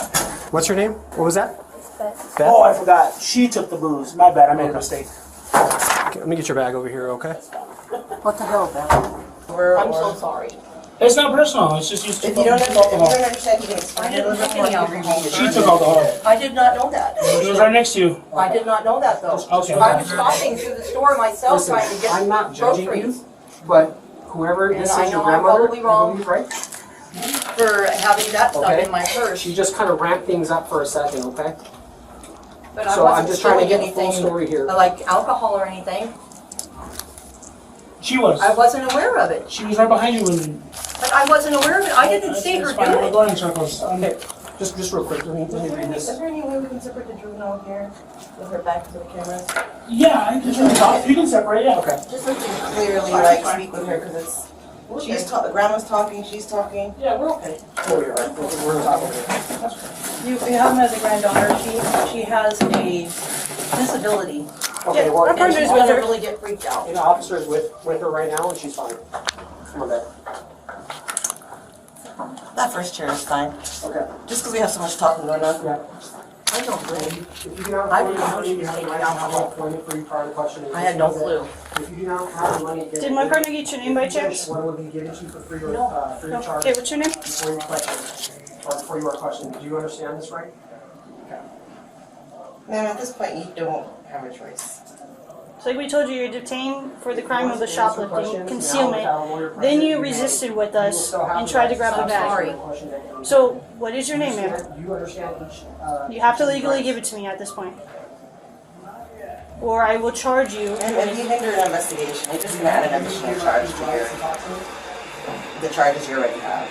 What's your name? What was that? Beth. Oh, I forgot. She took the booze. My bad. I made a mistake. Okay, let me get your bag over here, okay? What the hell, Beth? I'm so sorry. It's not personal. It's just you took If you don't alcohol. understand, you can explain it. She took alcohol. I did not know that. She was right next to you. I did not know that though. Okay. I was shopping through the store myself Listen, trying to get I'm not judging groceries. you, but whoever And this I is, your know I'm grandmother, probably wrong. I believe, right? For having that stuff Okay. in my purse. She just kind of ramped things up for a second, okay? But I So wasn't I'm just trying to stealing get the full anything story here. like alcohol or anything. She was. I wasn't aware of it. She was right behind you when. But I wasn't aware of it. I didn't see her It's do fine. We're it. going in circles. Okay, just real quick, let me read this. Is there any way we can separate the juvenile here with her back to the camera? Yeah, I can talk. You can separate. Yeah. Okay. Just so you can clearly like speak with her because it's grandma's talking, she's talking. Yeah, we're okay. We're gonna talk over here. You have met the granddaughter. She has a disability. Okay, well, And she's gonna really get freaked out. the officer is with her right now, and she's fine. Come on back. That first chair is fine. Okay. Just because we have so much talking going on. Yeah. I don't really. If you do not I have didn't know she was taking alcohol. appointment for you prior to questioning. I had no clue. If you do not have the money, Did my partner get your name by chance? one will be given to you for free, No. free of charge. Okay, what's your name? Before you question, or before you are questioned. Do you understand this, right? Ma'am, at this point, you don't have a choice. So like we told you, you're detained for the crime of the shoplifting, concealment. Then you resisted with us and tried to grab the bag. So what is your name, ma'am? You understand each. You have to legally give it to me at this point, or I will charge you. And if you hinder an investigation, you're just going to add an additional charge to the charges you already have.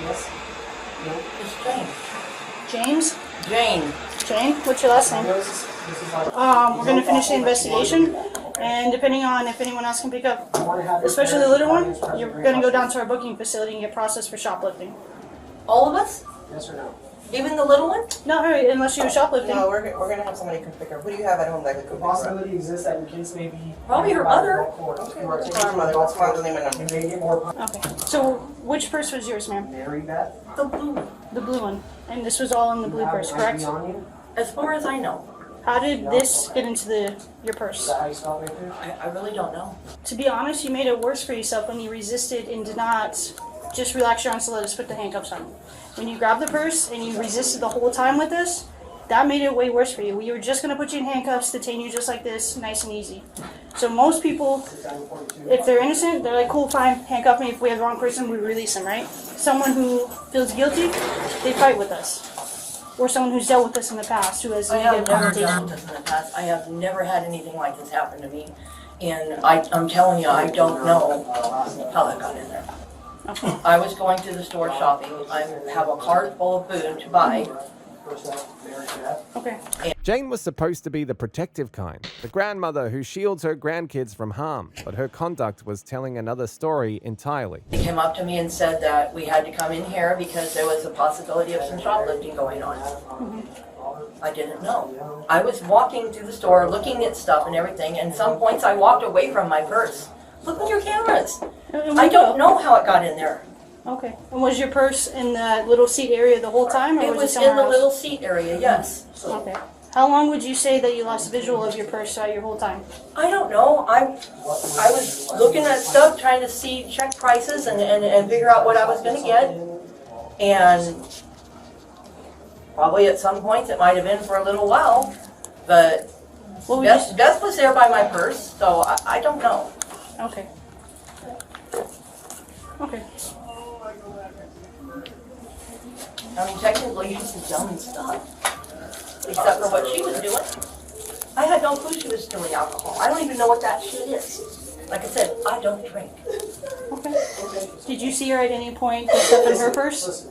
Yes. It's Jane. James? Jane. Jane? What's your last name? We're gonna finish the investigation, and depending on if anyone else can pick up, especially the little one, you're gonna go down to our booking facility and get processed for shoplifting. All of us? Yes or no? Even the little one? Not her, unless she was shoplifting. No, we're going to have somebody come pick her. Who do you have at home that could The come pick her up? possibility exists that your kids may be. Probably her mother. Okay, let's call her mother. Let's find the name and number. You may get more. Okay. So which purse was yours, ma'am? Mary Beth. The blue. The blue one. And this was all in the blue purse, correct? As far as I know. How did this get into your Is purse? that how you spell it right there? I really don't know. To be honest, you made it worse for yourself when you resisted and did not just relax your arms to let us put the handcuffs on you. When you grabbed the purse and you resisted the whole time with us, that made it way worse for you. We were just going to put you in handcuffs, detain you just like this, nice and easy. So most people, if they're innocent, they're like, cool, fine, handcuff me. If we have the wrong person, we release them, right? Someone who feels guilty, they fight with us. Or someone who's dealt with this in the past, who has I have negative never dealt connotation. with this in the past. I have never had anything like this happen to me. And I'm telling you, I don't know how that got in there. I was going to the store shopping. I have a cart full of food to buy. Okay. Jane was supposed to be the protective kind, the grandmother who shields her grandkids from harm, but her conduct was telling another story entirely. They came up to me and said that we had to come in here because there was a possibility of some shoplifting going on. I didn't know. I was walking through the store looking at stuff and everything, and some points I walked away from my purse. Look at your cameras. I don't know how it got in there. Okay. And was your purse in that little seat area the whole time, or It was was somewhere in the else? little seat area, yes. Okay. How long would you say that you lost visual of your purse throughout your whole time? I don't know. I was looking at stuff, trying to check prices and figure out what I was going to get. And probably at some points it might have been for a little while, but Beth was there by my purse, so I don't know. Okay. Okay. I mean, technically, she's done stuff, except for what she was doing. I had no clue she was doing alcohol. I don't even know what that shit is. Like I said, I don't drink. Okay. Did you see her at any point put stuff in her purse?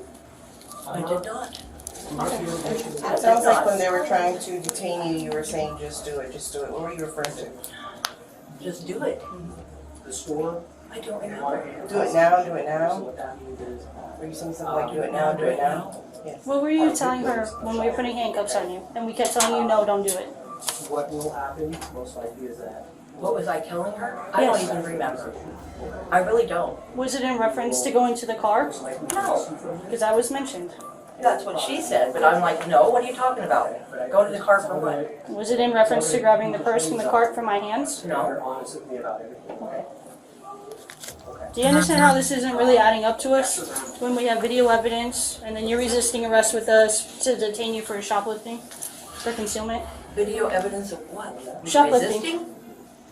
I did not. It sounds like when they were trying to detain you, you were saying, just do it, just do it. What were you referring to? Just do it. The store? I don't remember. Do it now, do it now? Were you saying something like, do it now, do it now? Yes. What were you telling her when we were putting handcuffs on you, and we kept telling you, no, don't do it? What will happen most likely is that What was I telling her? I don't even remember. I really don't. Was it in reference to going to the car? No. Because that was mentioned. That's what she said, but I'm like, no, what are you talking about? Go to the car for what? Was it in reference to grabbing the purse from the cart from my hands? No. Okay. Do you understand how this isn't really adding up to us when we have video evidence and then you're resisting arrest with us to detain you for shoplifting, for concealment? Video evidence of what? Shoplifting. Resisting?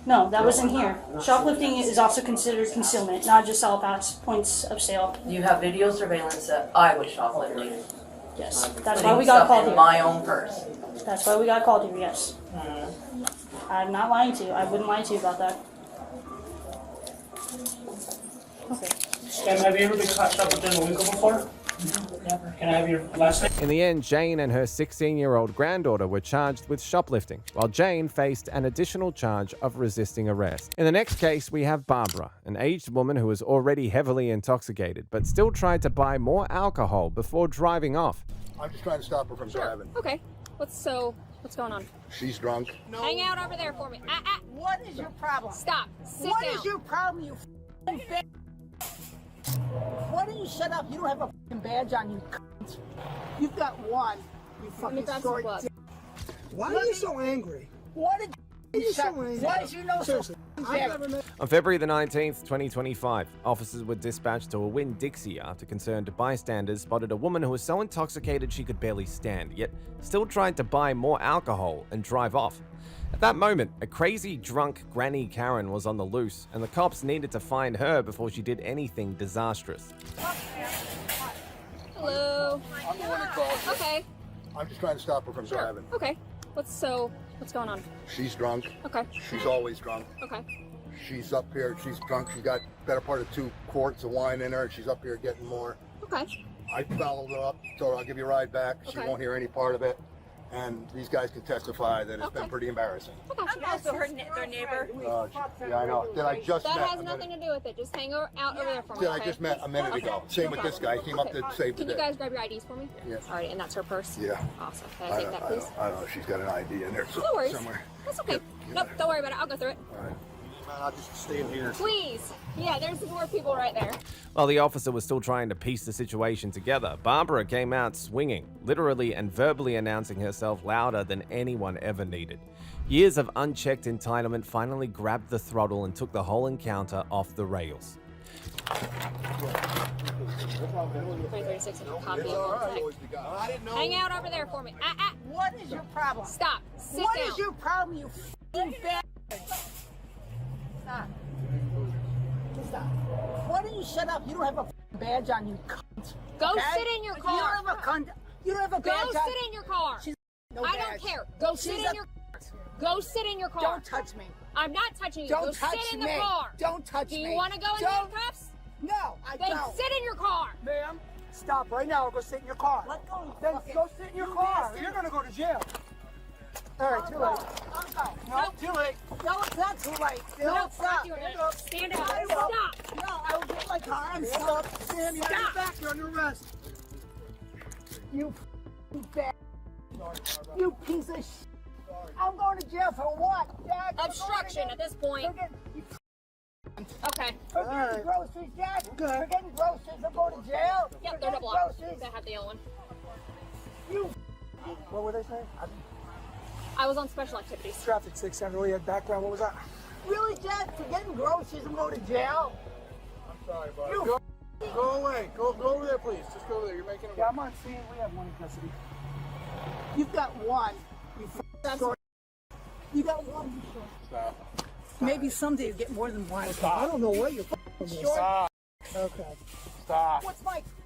No, that wasn't here. Shoplifting is also considered concealment, not just sell past points of sale. You have video surveillance that I was shoplifting. Yes, that's why we got called in here. my own purse. That's why we got called here, yes. I'm not lying to you. I wouldn't lie to you about that. Okay. Sam, have you ever been caught shoplifting a Winko before? Never. Can I have your last name? In the end, Jane and her 16-year-old granddaughter were charged with shoplifting, while Jane faced an additional charge of resisting arrest. In the next case, we have Barbara, an aged woman who was already heavily intoxicated, but still tried to buy more alcohol before driving off. I'm just trying to stop her from driving. Okay. What's going on? She's drunk. Hang out over there for me. What is your problem? Stop. Sit What down. is your problem, you f***ing bitch? Why don't you shut up? You don't have a f***ing badge on, you cunt. You've got one, you fucking grab some short gloves. dick. Why are you so angry? What did you so shut? angry? Why did you know so Seriously, I've never met. On February the 19th, 2025, officers were dispatched to a Winn-Dixie after concerned bystanders spotted a woman who was so intoxicated she could barely stand, yet still tried to buy more alcohol and drive off. At that moment, a crazy drunk Granny Karen was on the loose, and the cops needed to find her before she did anything disastrous. Hello. I'm the one that called you. Okay. I'm just trying to stop her from driving. Okay. What's going on? She's drunk. Okay. She's always drunk. Okay. She's up here. She's drunk. She's got better part of 2 quarts of wine in her, and she's up here getting more. Okay. I followed her up, told her I'll give you a ride back. She Okay. won't hear any part of it. And these guys can testify that it's been pretty embarrassing. I'm also their neighbor. Yeah, I know. That I just That met. has nothing to do with it. Just hang out over there for me. That I okay? just met a minute ago. Same with this guy. He came up to save the Can you day. guys grab your IDs for me? Yeah. All right, and that's her purse? Yeah. Awesome. Can I take that, please? I don't know. She's got an ID in there No worries. somewhere. That's okay. Nope, don't worry about it. I'll go through it. All right. Man, I'll just stay in here. Please. Yeah, there's some more people right there. While the officer was still trying to piece the situation together, Barbara came out swinging, literally and verbally announcing herself louder than anyone ever needed. Years of unchecked entitlement finally grabbed the throttle and took the whole encounter off the rails. 336 and a copy of the Hang out over there for me. What is your problem? Stop. Sit What down. is your problem, you f***ing bitch? Stop. Stop. Why don't you shut up? You don't have a f***ing badge on, you cunt. Go Okay? sit in your car. You don't have a cunt. You don't have a Go badge on. sit in your car. No I badge. don't care. Go sit She's in a- your Go sit in your car. Don't touch me. I'm not touching you. Don't Go touch sit in the me. car. Don't touch Do me. you want to go in Don't- handcuffs? No, I Then don't. sit in your car. Ma'am, stop right now or go sit in your car. Let go. Then go sit in your car. You're gonna go to jail. All right, too late. No, too late. No, it's not too late. No, stop. you are gonna stand up. I will. Stop. No, I will get my car and Stand stop. up. Stand behind your back. You're under arrest. You f***ing bad. You piece of shit. I'm going to jail for what, Jack? Obstruction at this point. Okay. For getting groceries, Jack. For getting groceries, I'm going to jail. Yep, For they're getting double up. groceries. I have the yellow one. You. What were they saying? I was on special activities. Traffic 600. We had background. What was that? Really, Jack? For getting groceries, I'm going to jail. I'm sorry, bud. You Go away. Go over there, please. Just go over there. You're making a. Yeah, I'm on scene. We have one in custody. You've got one. You f***ing short. You got one. You short. Stop. Maybe someday you get more than one. Stop. I don't know what you're f***ing short. Stop. Okay. Stop.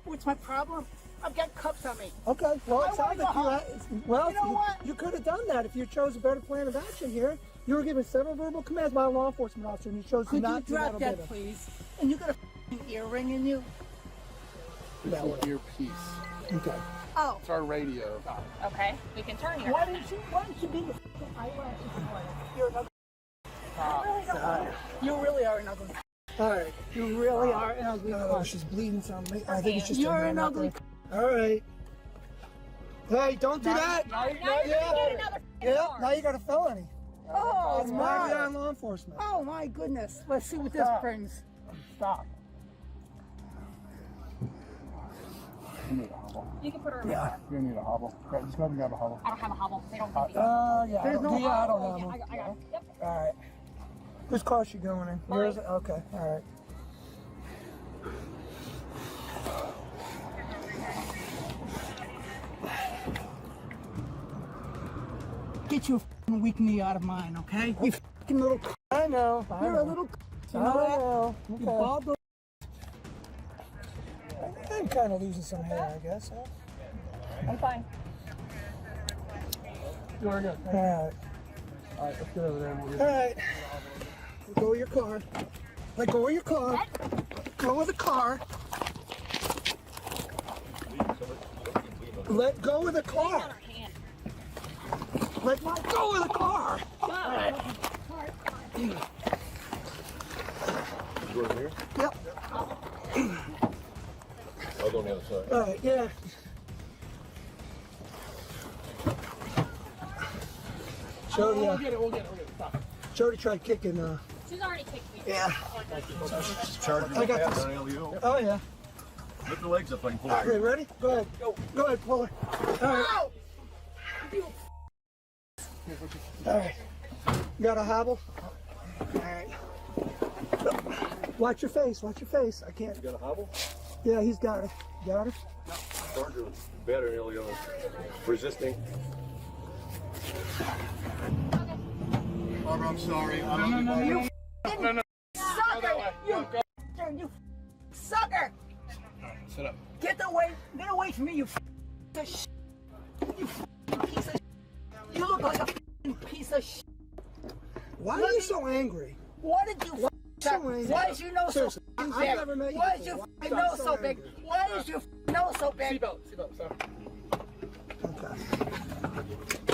What's my problem? I've got cuffs on me. Okay, well, I it sounds like wanna well, You know what? you could have done that if you chose a better plan of action here. You were given several verbal commands by a law enforcement officer, and you chose Could you not to drop obey that, them. please? And you got a f***ing earring in you? It's an earpiece. Okay. Oh. It's our radio. Okay. We can turn here. Why didn't you be the f***ing eyelashes on? You're an ugly. You really are an ugly. All right. You really are an ugly. Oh, she's bleeding some. I think it's just You're a an ugly. All right. Hey, don't do Now- that. now you're gonna get another Yeah, car. now you got a felony. Oh, It's my. beyond law enforcement. Oh, my goodness. Let's see what this brings. Stop. You need a hobble. You can put her in Yeah, you need a hobble. Right, just go ahead and grab a hobble. I don't have a hobble. They don't give me Yeah. There's no I don't hobble. have one. I got it. Yep. All right. Whose car is she going in? Yours? Okay, all right. Get your f***ing weak knee out of mine, okay? You f***ing little. I know. You're a little. You know that? You Okay. bald little. I'm kind of losing some hair, I guess. Huh? I'm fine. You're good. All right. All right, let's get over there. All right. Let go of your car. Let go of your car. Let go of the car. Let go of the car. Let go of the car. All right. Go in here? Yep. I'll go on the other side. All right, yeah. Jody, We'll get it. Stop. Jody tried kicking. She's already kicked me. Yeah. Charging I got the this. on LEO. Oh yeah. Lift the legs up, I can pull Okay, ready? Go ahead. Go ahead, pull her. All right. All right. You got a hobble? All right. Watch your face. Watch your face. I can't. You got a hobble? Yeah, he's got it. Got it? Charger battery LEO. Resisting. Barbara, I'm sorry. No. Sucker! You sucker! Sit up. Get away from me, you piece of shit. You piece of shit. You look like a piece of shit. Why are you so angry? What did you So angry. Why is your nose so Seriously, big? I've never met you Why is before. your Why nose so so big? angry? Why is your nose so big? Seatbelt, sorry.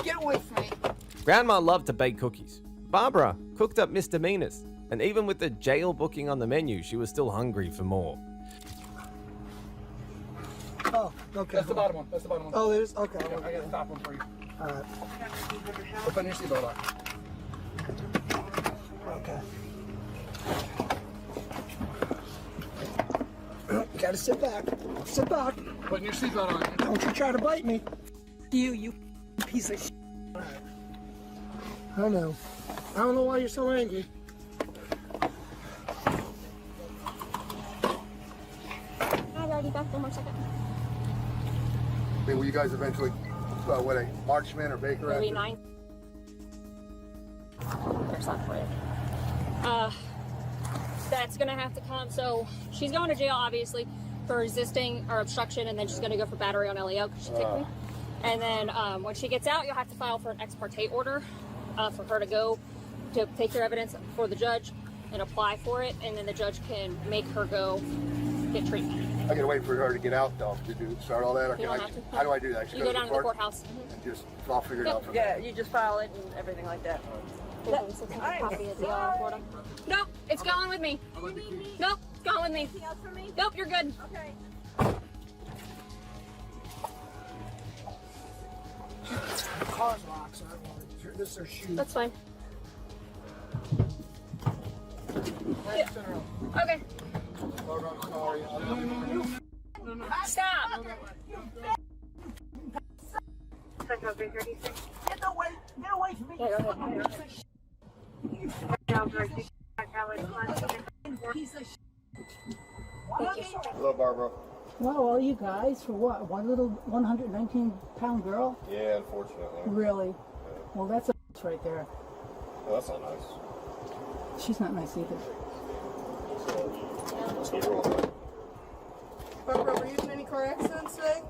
Get away from me. Grandma loved to bake cookies. Barbara cooked up misdemeanors. And even with the jail booking on the menu, she was still hungry for more. Oh, okay. That's the bottom one. Oh, there's okay. I got the top one for you. All right. Open your seatbelt on. Okay. You gotta sit back. Sit back. Putting your seatbelt on. Don't you try to bite me. You piece of shit. I know. I don't know why you're so angry. I've already got them. 1 second. Hey, will you guys eventually, what, a Marchman or Baker? Maybe after? 9. There's that for you. That's gonna have to come. So she's going to jail, obviously, for resisting or obstruction, and then she's gonna go for battery on LEO because she kicked me. And then when she gets out, you'll have to file for an ex parte order for her to go to take your evidence before the judge and apply for it, and then the judge can make her go get treatment. I gotta wait for her to get out though to start all that. You don't have to. How do I do that? I should You go down to the courthouse. and just I'll figure it out from Yeah, there. you just file it and everything like that. Nope, it's going with me. Nope, it's going with me. Nope, you're good. Okay. The car's locked, so I don't want to. This is her shoe. That's fine. Yeah. Okay. Barbara, I'm sorry. Stop. Get away from me. Yeah, go Piece of shit. Hello, Barbara. Well, all you guys for what? One little 119-pound girl? Yeah, unfortunately. Really? Well, that's a right there. Oh, that's not nice. She's not nice either. Barbara, were you in any car accidents today?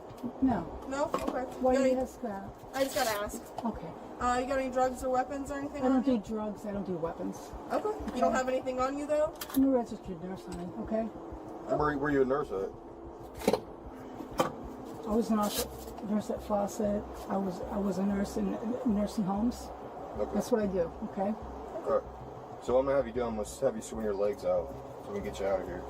No. No? Okay. Why You do got you any- ask that? I just gotta ask. Okay. You got any drugs or weapons or anything I on don't do you? drugs. I don't do weapons. Okay. You don't have anything on you though? I'm a registered nurse, honey. Okay. Where were you a nurse at? I was a nurse at Fawcett. I was a nurse in nursing homes. Okay. That's what I do. Okay. All right. So what I'm gonna have you do, I'm gonna have you swing your legs out so we can get you out of here.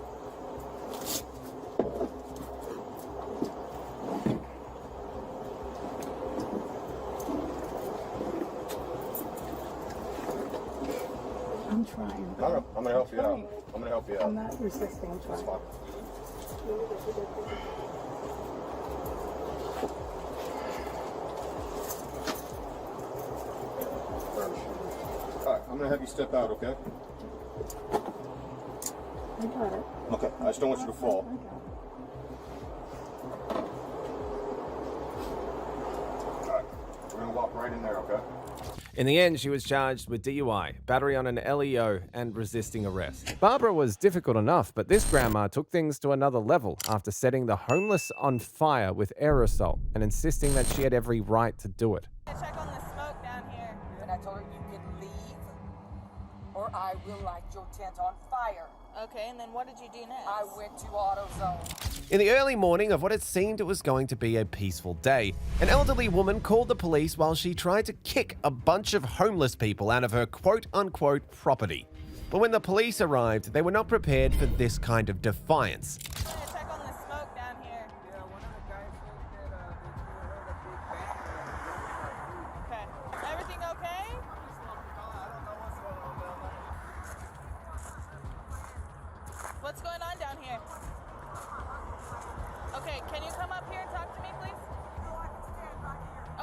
trying. I'm gonna help you out. I'm gonna help you out. I'm not resisting. That's fine. All right, I'm gonna have you step out, okay? I got it. Okay, I just don't want you to fall. All right, we're gonna walk right in there, okay? In the end, she was charged with DUI, battery on an LEO, and resisting arrest. Barbara was difficult enough, but this grandma took things to another level after setting the homeless on fire with aerosol and insisting that she had every right to do it. Check on the smoke down here. And I told her you could leave or I will light your tent on fire. Okay, and then what did you do next? I went to AutoZone. In the early morning of what it seemed it was going to be a peaceful day, an elderly woman called the police while she tried to kick a bunch of homeless people out of her quote-unquote property. But when the police arrived, they were not prepared for this kind of defiance. Check on the smoke down here. Yeah, one of the guys said that Okay. Everything okay? What's going on down here? Okay, can you come up here and talk to me, please?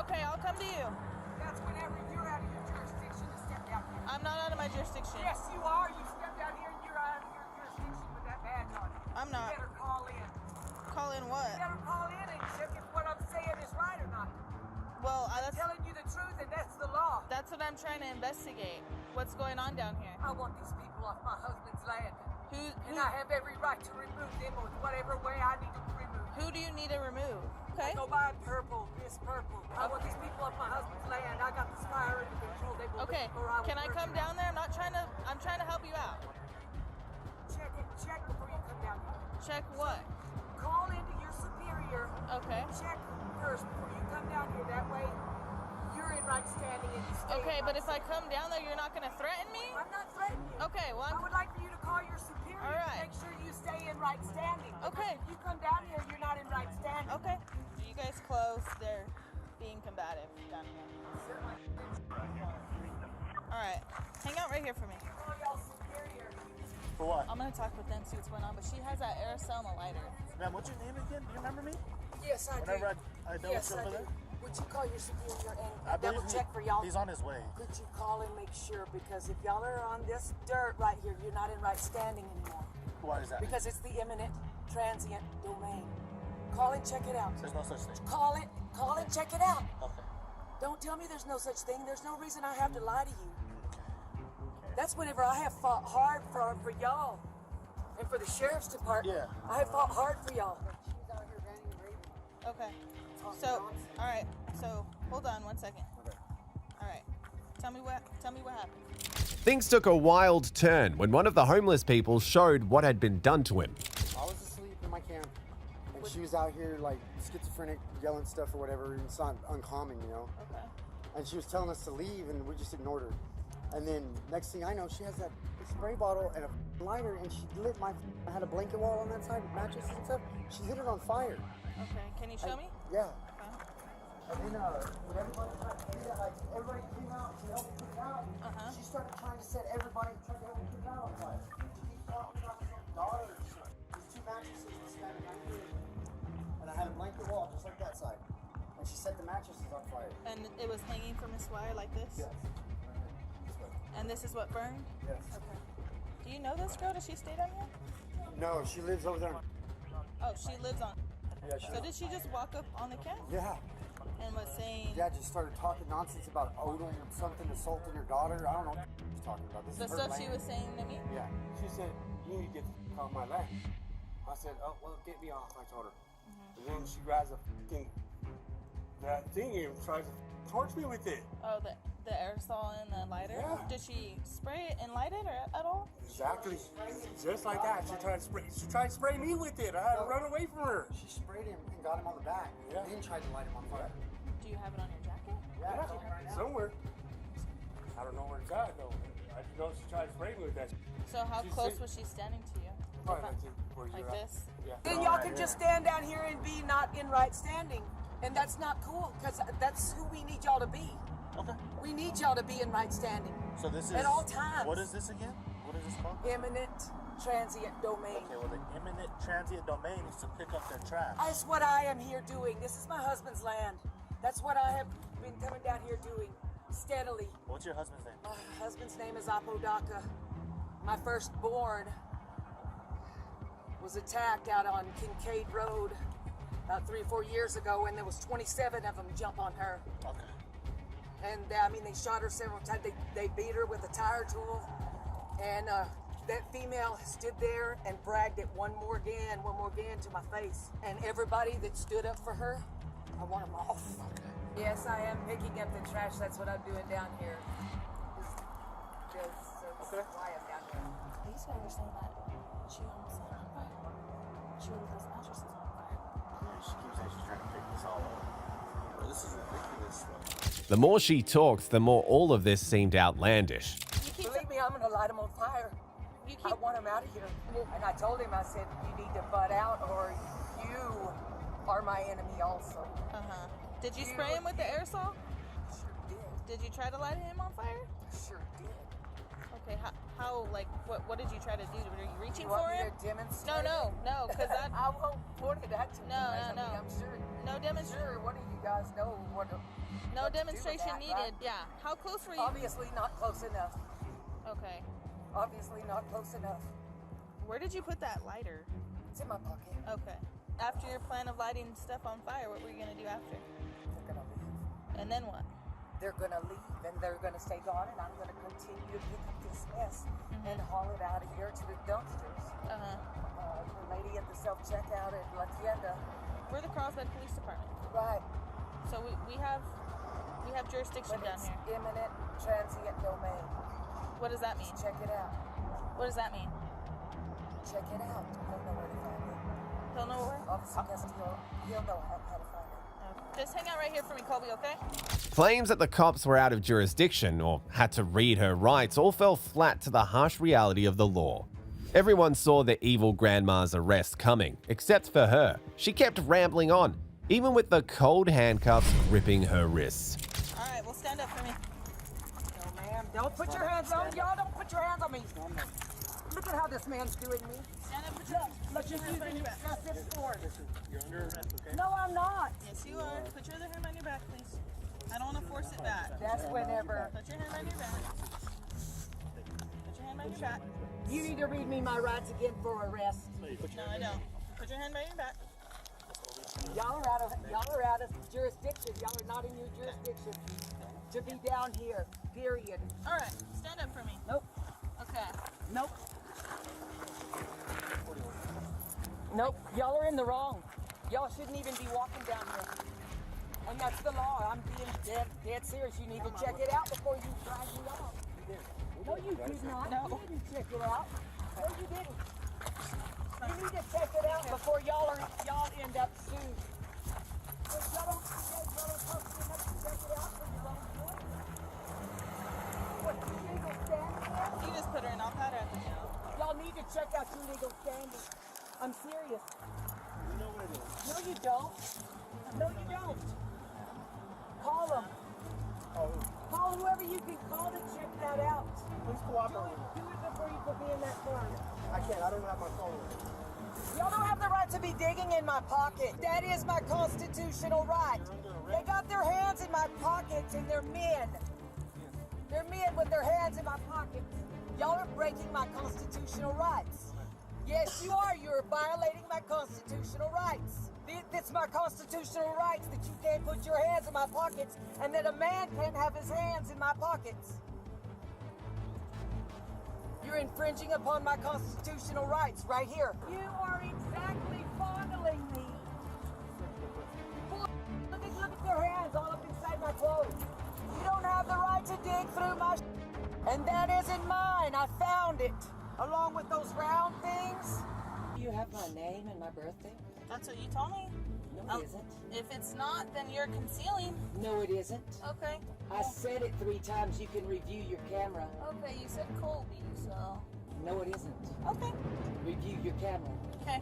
Okay, I'll come to you. That's whenever you're out of your jurisdiction to step down here. I'm not out of my jurisdiction. Yes, you are. You step down here and you're out of your jurisdiction with that badge on you. I'm not. You better call in. Call in what? You better call in and check if what I'm saying is right or not. Well, I'm telling you the truth, and that's the law. That's what I'm trying to investigate. What's going on down here? I want these people off my husband's land. And I have every right to remove them with whatever way I need to remove. Who do you need to remove? Okay. Go by purple, Miss Purple. I want these people off my husband's land. I got this fire under control. They will Okay. leave or I will Can I murder come them. down there? I'm trying to help you out. Check before you come down here. Check what? Call into your superior. Okay. Check first before you come down here. That way, you're in right standing and you stay. Okay, in but right if I standing. come down there, you're not going to threaten me? I'm not threatening you. Okay, well, I would like for you to call your superior All right. to make sure you stay in right standing. Okay. If you come down here, you're not in right standing. Okay. Are you guys close? They're being combative down here. All right. Hang out right here for me. Call y'all superior. For what? I'm going to talk with them, see what's going on, but she has that aerosol and a lighter. Ma'am, what's your name again? Do you remember me? Yes, I Whenever do. I double Yes, check I over do. there? Would you call your superior I and double believe check for y'all? He's on his way. Could you call and make sure? Because if y'all are on this dirt right here, you're not in right standing anymore. Why is that? Because it's the imminent transient domain. Call and check it out. There's no such thing. Call and check it out. Okay. Don't tell me there's no such thing. There's no reason I have to lie to you. That's whenever I have fought hard for y'all. And for the sheriff's department. Yeah. I have fought hard for y'all. Okay. So, all right. So, hold on one second. All right. Tell me what happened. Things took a wild turn when one of the homeless people showed what had been done to him. I was asleep in my camp, and she was out here like schizophrenic, yelling stuff or whatever, and it's not uncommon, you know. Okay. And she was telling us to leave, and we just ignored her. And then next thing I know, she has that spray bottle and a lighter, and she lit my. I had a blanket wall on that side, mattresses and stuff. She lit it on fire. Okay. Can you show me? Yeah. Okay. And then when everybody tried to do that, like everybody came out to help put it out. She started trying to set everybody, trying to help put it out on fire. She keeps talking about her daughter. There's two mattresses standing right here, and I had a blanket wall just like that side. And she set the mattresses on fire. And it was hanging from this wire like this? Yes. And this is what burned? Yes. Okay. Do you know this girl? Does she stay down here? No, she lives over there. Oh, she lives on. Yeah, So did she just walk up on the camp? Yeah. And was saying. Yeah, just started talking nonsense about Odom, something assaulting her daughter. I don't know what she's talking about. This The is her stuff she land. was saying to me? Yeah. She said, you need to get off my land. I said, oh, well, get me off, I told her. And then she grabs a fucking, that thing and tries to torch me with it. Oh, the aerosol and the lighter? Yeah. Did she spray it and light it or at all? Exactly. Just like that. She tried to spray me with it. I had to run away from her. She sprayed him and got him on the back. Yeah. And then tried to light him on fire. Do you have it on your jacket? Yeah. Somewhere. I don't know where it's at though. I just know she tried to spray me with that. So how She close said- was she standing to you? Probably where Like you're at. this? Yeah. Then y'all can just stand down here and be not in right standing. And that's not cool, because that's who we need y'all to be. Okay. We need y'all to be in right standing. So this is at all times. What is this again? is this called? Eminent transient domain. Okay, well, the eminent transient domain is to pick up their trash. That's what I am here doing. This is my husband's land. That's what I have been coming down here doing steadily. What's your husband's name? My husband's name is Apodaca. My firstborn was attacked out on Kincaid Road about 3 or 4 years ago, and there was 27 of them jump on her. Okay. And I mean, they shot her several times. They beat her with a tire tool, and that female stood there and bragged it one more again to my face. And everybody that stood up for her, I want them off. Okay. Yes, I am picking up the trash. That's what I'm doing down here. That's why I'm down here. These guys are saying that she almost set on fire. She was those mattresses on fire. Yeah, she keeps saying she's trying to pick this all up. Bro, this is ridiculous. The more she talked, the more all of this seemed outlandish. Believe me, I'm going to light them on fire. I want him out of here. And I told him, I said, you need to butt out or you are my enemy also. Uh-huh. Did you spray him with the aerosol? Sure did. Did you try to light him on fire? Sure did. Okay, how like, what did you try to do? Were you reaching You want for me him? to demonstrate? No, because that... I won't point it at you. No. I'm sure. No demonstration. Sure, what do you guys know? No demonstration that, needed, right? yeah. How close were you? Obviously not close enough. Okay. Obviously not close enough. Where did you put that lighter? It's in my pocket. Okay. After your plan of lighting stuff on fire, what were you going to do after? They're going to leave. And then what? They're going to leave and they're going to stay gone, and I'm going to continue to pick up this mess and haul it out of here to the dumpsters. The lady at the self-checkout at La Tienda. We're the Carlsbad Police Department. Right. So we have jurisdiction But down it's here. imminent transient domain. What does that mean? Just check it out. What does that mean? Check it out. He'll know where to find it. He'll know where? Officer Castillo, he'll know how to find it. Just hang out right here for me, Colby, okay? Claims that the cops were out of jurisdiction or had to read her rights all fell flat to the harsh reality of the law. Everyone saw the evil grandma's arrest coming, except for her. She kept rambling on, even with the cold handcuffs gripping her wrists. All right, well, stand up for me. No, ma'am. Don't put your hands on y'all. Don't put your hands on me. Look at how this man's doing me. Stand up, put your Let's just use it. Discuss this for. You're under arrest, okay? No, I'm not. Yes, you are. Put your other hand on your back, please. I don't want to force it back. That's whenever. Put your hand on your back. Put your hand on your back. You need to read me my rights again for arrest. No, I don't. Put your hand by your back. Y'all are out of jurisdiction. Y'all are not in your jurisdiction to be down here. Period. All right, stand up for me. Nope. Okay. Nope. Nope. Y'all are in the wrong. Y'all shouldn't even be walking down here. And that's the law. I'm being dead serious. You need to check it out before you drag me off. No, you did not. No. You didn't check it out. No, you didn't. You need to check it out before y'all end up sued. If y'all don't post enough to check it out for your own good. What legal standing? You just put her in. I'll pat her at the jail. Y'all need to check out your legal standing. I'm serious. You know what it is. No, you don't. No, you don't. Call them. Call whoever you can call to check that out. Please cooperate. Do it before you put me in that car. I can't. I don't have my phone. Y'all don't have the right to be digging in my pocket. That is my constitutional right. They got their hands in my pockets and they're men. They're men with their hands in my pockets. Y'all are breaking my constitutional rights. Yes, you are. You're violating my constitutional rights. It's my constitutional rights that you can't put your hands in my pockets and that a man can't have his hands in my pockets. You're infringing upon my constitutional rights right here. You are exactly fondling me. Look at your hands all up inside my clothes. You don't have the right to dig through my and that isn't mine. I found it. Along with those round things. You have my name and my birthday? That's what you told me. No, it isn't. If it's not, then you're concealing. No, it isn't. Okay. I said it 3 times. You can review your camera. Okay, you said Colby, so. No, it isn't. Okay. Review your camera. Okay.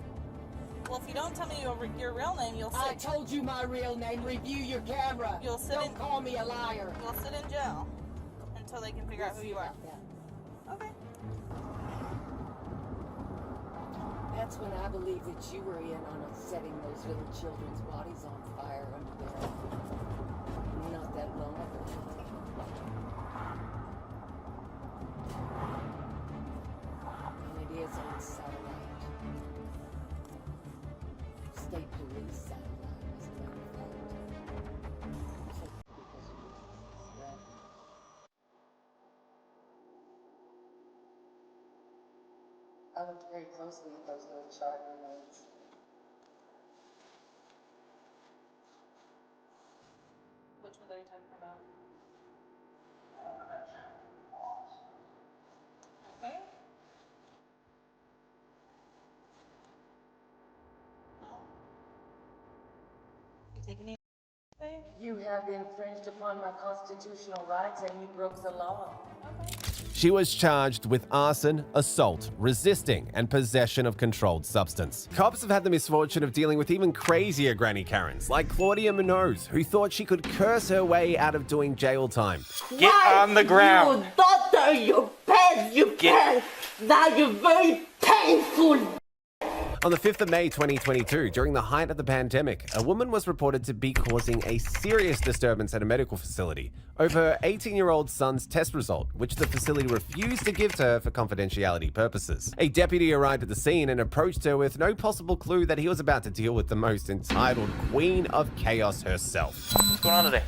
Well, if you don't tell me your real name, you'll sit. I told you my real name. Review your camera. You'll sit Don't call me a liar. You'll sit in jail until they can figure out who you are. Okay. That's when I believe that you were in on setting those little children's bodies on fire under there. Not that long ago. And it is on satellite. State police satellite, as a matter of fact. I looked very closely at those little child remains. Which ones are you talking about? Okay. You taking any? You have infringed upon my constitutional rights and you broke the law. She was charged with arson, assault, resisting, and possession of controlled substance. Cops have had the misfortune of dealing with even crazier granny Karens, like Claudia Munoz, who thought she could curse her way out of doing jail time. Get on the ground. You daughter, you pet, you pet. Now you're very painful. On the 5th of May 2022, during the height of the pandemic, a woman was reported to be causing a serious disturbance at a medical facility over her 18-year-old son's test result, which the facility refused to give to her for confidentiality purposes. A deputy arrived at the scene and approached her with no possible clue that he was about to deal with the most entitled queen of chaos herself. What's going on today?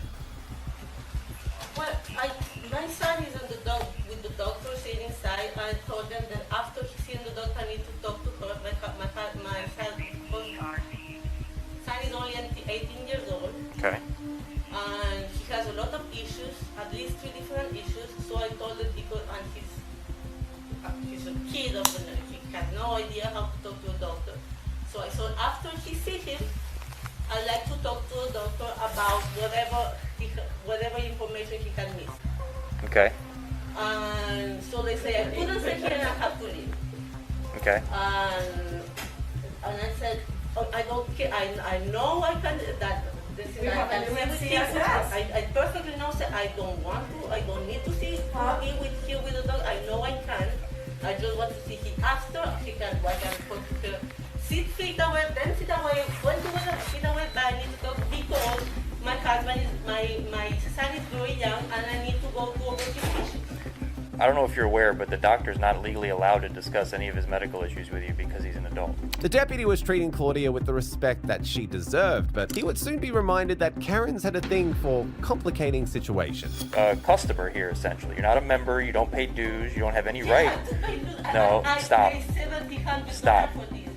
Well, my son is on the with the doctor sitting inside. I told them that after he's seen the doctor, I need to talk to her. My son is only 18 years old. Okay. And he has a lot of issues, at least 3 different issues. So I told the people, and he's a kid, he has no idea how to talk to a doctor. So I thought after he sees him, I'd like to talk to a doctor about whatever information he can miss. Okay. And so they say I couldn't stay here and I have to leave. Okay. And I said, oh, I don't care. I know I can. That this is I can see with him. I perfectly know that I don't want to. I don't need to see me with him with the dog. I know I can. I just want to see him after he can. I can put her sit feet away, then sit away. When to sit away, but I need to talk because my husband is my son is very young and I need to go to over his issues. I don't know if you're aware, but the doctor's not legally allowed to discuss any of his medical issues with you because he's an adult. The deputy was treating Claudia with the respect that she deserved, but he would soon be reminded that Karens had a thing for complicating situations. A customer here, essentially. You're not a member, you don't pay dues, you don't have any right. No, stop. Stop.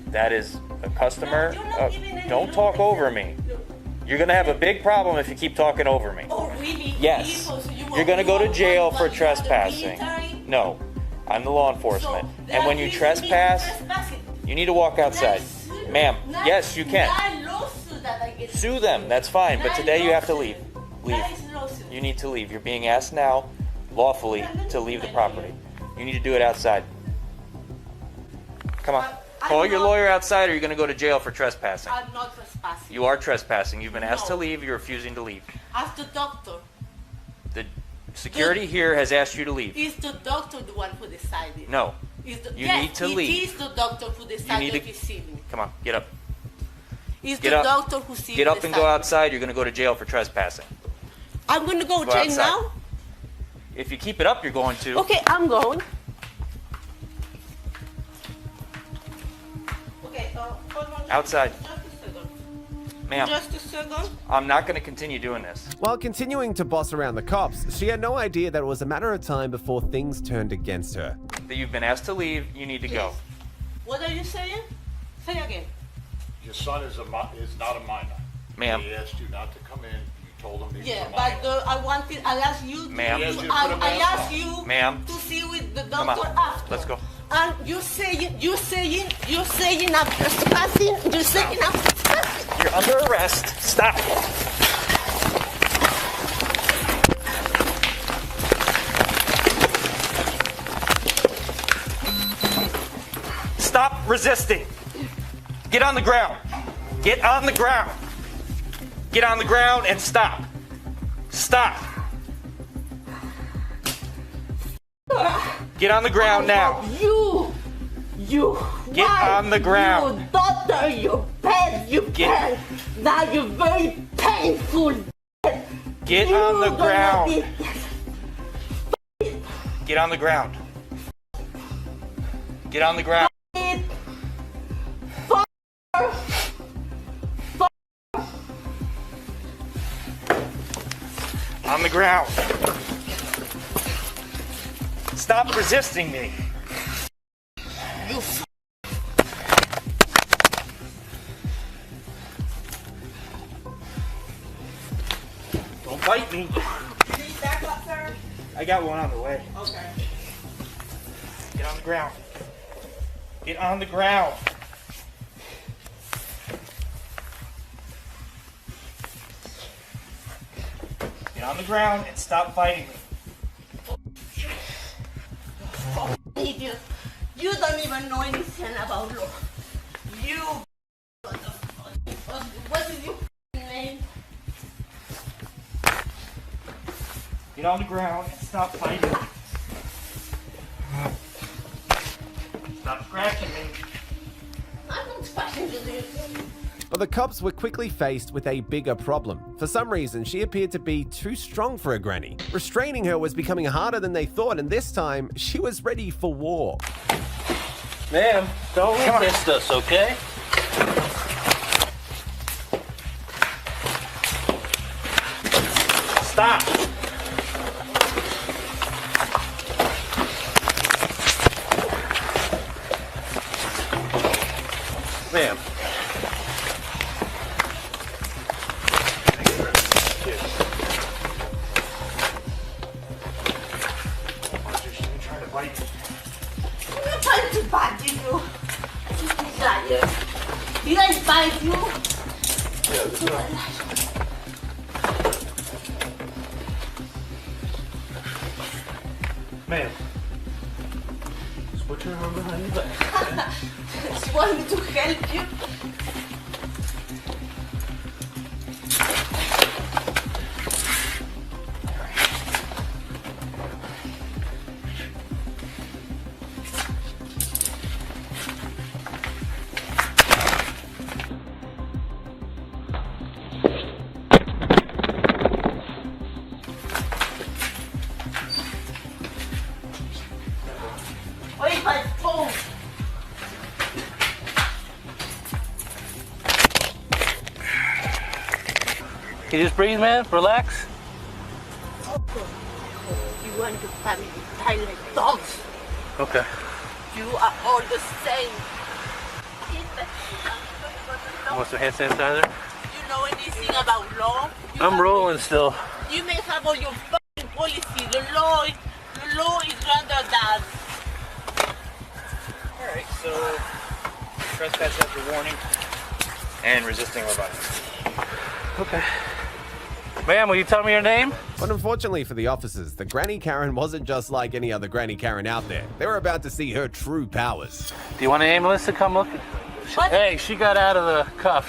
That is a customer. Don't talk over me. You're gonna have a big problem if you keep talking over me. Oh, really? Yes. You're gonna go to jail for trespassing. No, I'm the law enforcement. And when you trespass, you need to walk outside. Ma'am, yes, you can. Sue them, that's fine, but today you have to leave. Leave. You need to leave. You're being asked now, lawfully, to leave the property. You need to do it outside. Come on. Call your lawyer outside or you're gonna go to jail for trespassing. I'm not trespassing. You are trespassing. You've been asked to leave, you're refusing to leave. Ask the doctor. The security here has asked you to leave. Is the doctor the one who decided? No. You need to leave. It is the doctor who decided if he's seeing me. Come on, get up. It's Get the up. doctor who sees Get up and go outside. You're going to go to jail for trespassing. I'm going to go Go jail outside. now? If you keep it up, you're going to. Okay, I'm going. Okay, hold on. Outside. Ma'am, Just a second. I'm not going to continue doing this. While continuing to boss around the cops, she had no idea that it was a matter of time before things turned against her. That you've been asked to leave, you need to go. What are you saying? Say again. Your son is not a minor. Ma'am. He asked you not to come in. You told him he Yeah, was a minor. but I asked you. Ma'am. I asked you Ma'am. to see with the Come on. doctor after. Let's go. And you're saying I'm trespassing. You're saying I'm trespassing. You're under arrest. Stop. Stop resisting. Get on the ground. Get on the ground. Get on the ground and stop. Stop. Get on the ground now. You. You. Get on the ground. You daughter, you bad, you bad. Now you're very painful. Get on the ground. Get on the ground. Get on the ground. On the ground. Stop resisting me. You. Don't bite me. Please back up, sir. I got one on the way. Okay. Get on the ground. Get on the ground. Get on the ground and stop fighting me. Idiot. You don't even know anything about law. You. What is your name? Get on the ground and stop fighting me. Stop scratching me. I'm not scratching you. But the cops were quickly faced with a bigger problem. For some reason, she appeared to be too strong for a granny. Restraining her was becoming harder than they thought, and this time, she was ready for war. Ma'am, don't resist us, okay? Stop! Ma'am. I'm not trying to bite you. She's liar. Did I bite you? Ma'am. Just put your arm behind your back. She wants me to help you. Wait, my phone. Can you just breathe, man? Relax. You want to family tie like dogs. Okay. You are all the same. Want some hand sanitizer? You know anything about law? I'm rolling still. You may have all your fucking policy. The law is rather than. Alright, so trespass after warning and resisting or violence. Okay. Ma'am, will you tell me your name? But unfortunately for the officers, the Granny Karen wasn't just like any other Granny Karen out there. They were about to see her true powers. Do you want an ambulance to come look? Hey, she got out of the cuff.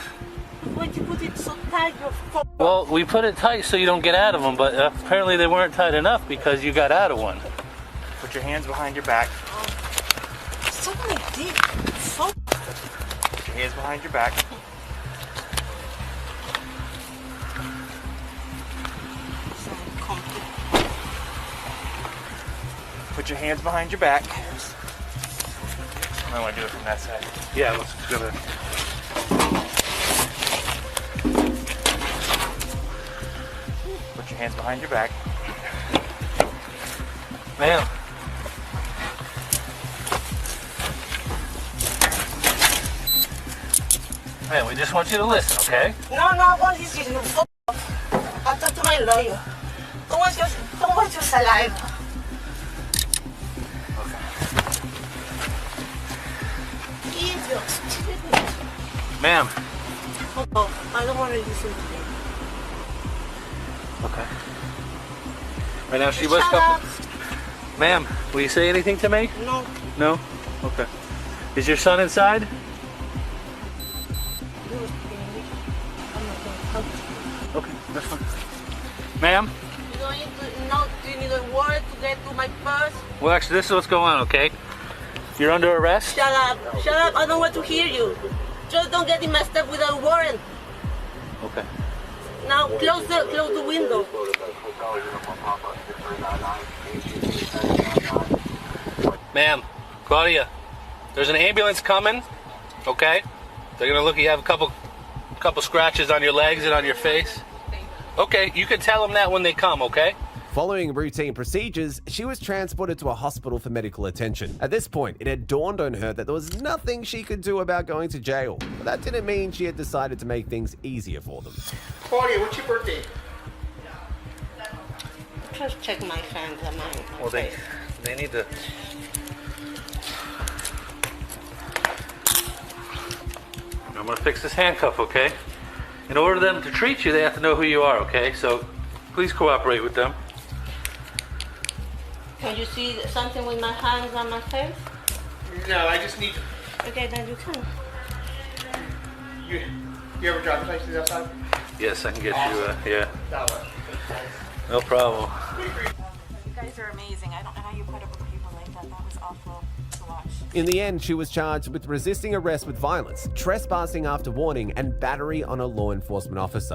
Why'd you put it so tight? Your phone. Well, we put it tight so you don't get out of them, but apparently they weren't tight enough because you got out of one. Put your hands behind your back. Something deep. So. Put your hands behind your back. Put your hands behind your back. I want to do it from that side. Yeah, let's go there. Put your hands behind your back. Ma'am. Man, we just want you to listen, okay? No, I want this to fuck off. I'll talk to my lawyer. Don't waste your saliva. Idiot. Ma'am. Oh, I don't want to listen to you. Okay. Right now, she was Shut up. Ma'am, will you say anything to me? No. No? Okay. Is your son inside? Okay, that's fine. Ma'am? You don't need to, no, do you need a word to get to my purse? Well, actually, this is what's going on, okay? You're under arrest? Shut up. Shut up. I don't want to hear you. Just don't get messed up with a warrant. Okay. Now close the window. Ma'am, Claudia, there's an ambulance coming, okay? They're gonna look, you have a couple scratches on your legs and on your face. Okay, you can tell them that when they come, okay? Following routine procedures, she was transported to a hospital for medical attention. At this point, it had dawned on her that there was nothing she could do about going to jail. But that didn't mean she had decided to make things easier for them. Claudia, what's your birthday? Just check my hands and my Well, face. they need to... I'm gonna fix this handcuff, okay? In order for them to treat you, they have to know who you are, okay? So please cooperate with them. Can you see something with my hands and my face? No, I just need. Okay, then you can. You ever driver's license outside? Yes, I can get you, yeah. That way. No problem. You guys are amazing. I don't know how you put up with people like that. That was awful to watch. In the end, she was charged with resisting arrest with violence, trespassing after warning, and battery on a law enforcement officer.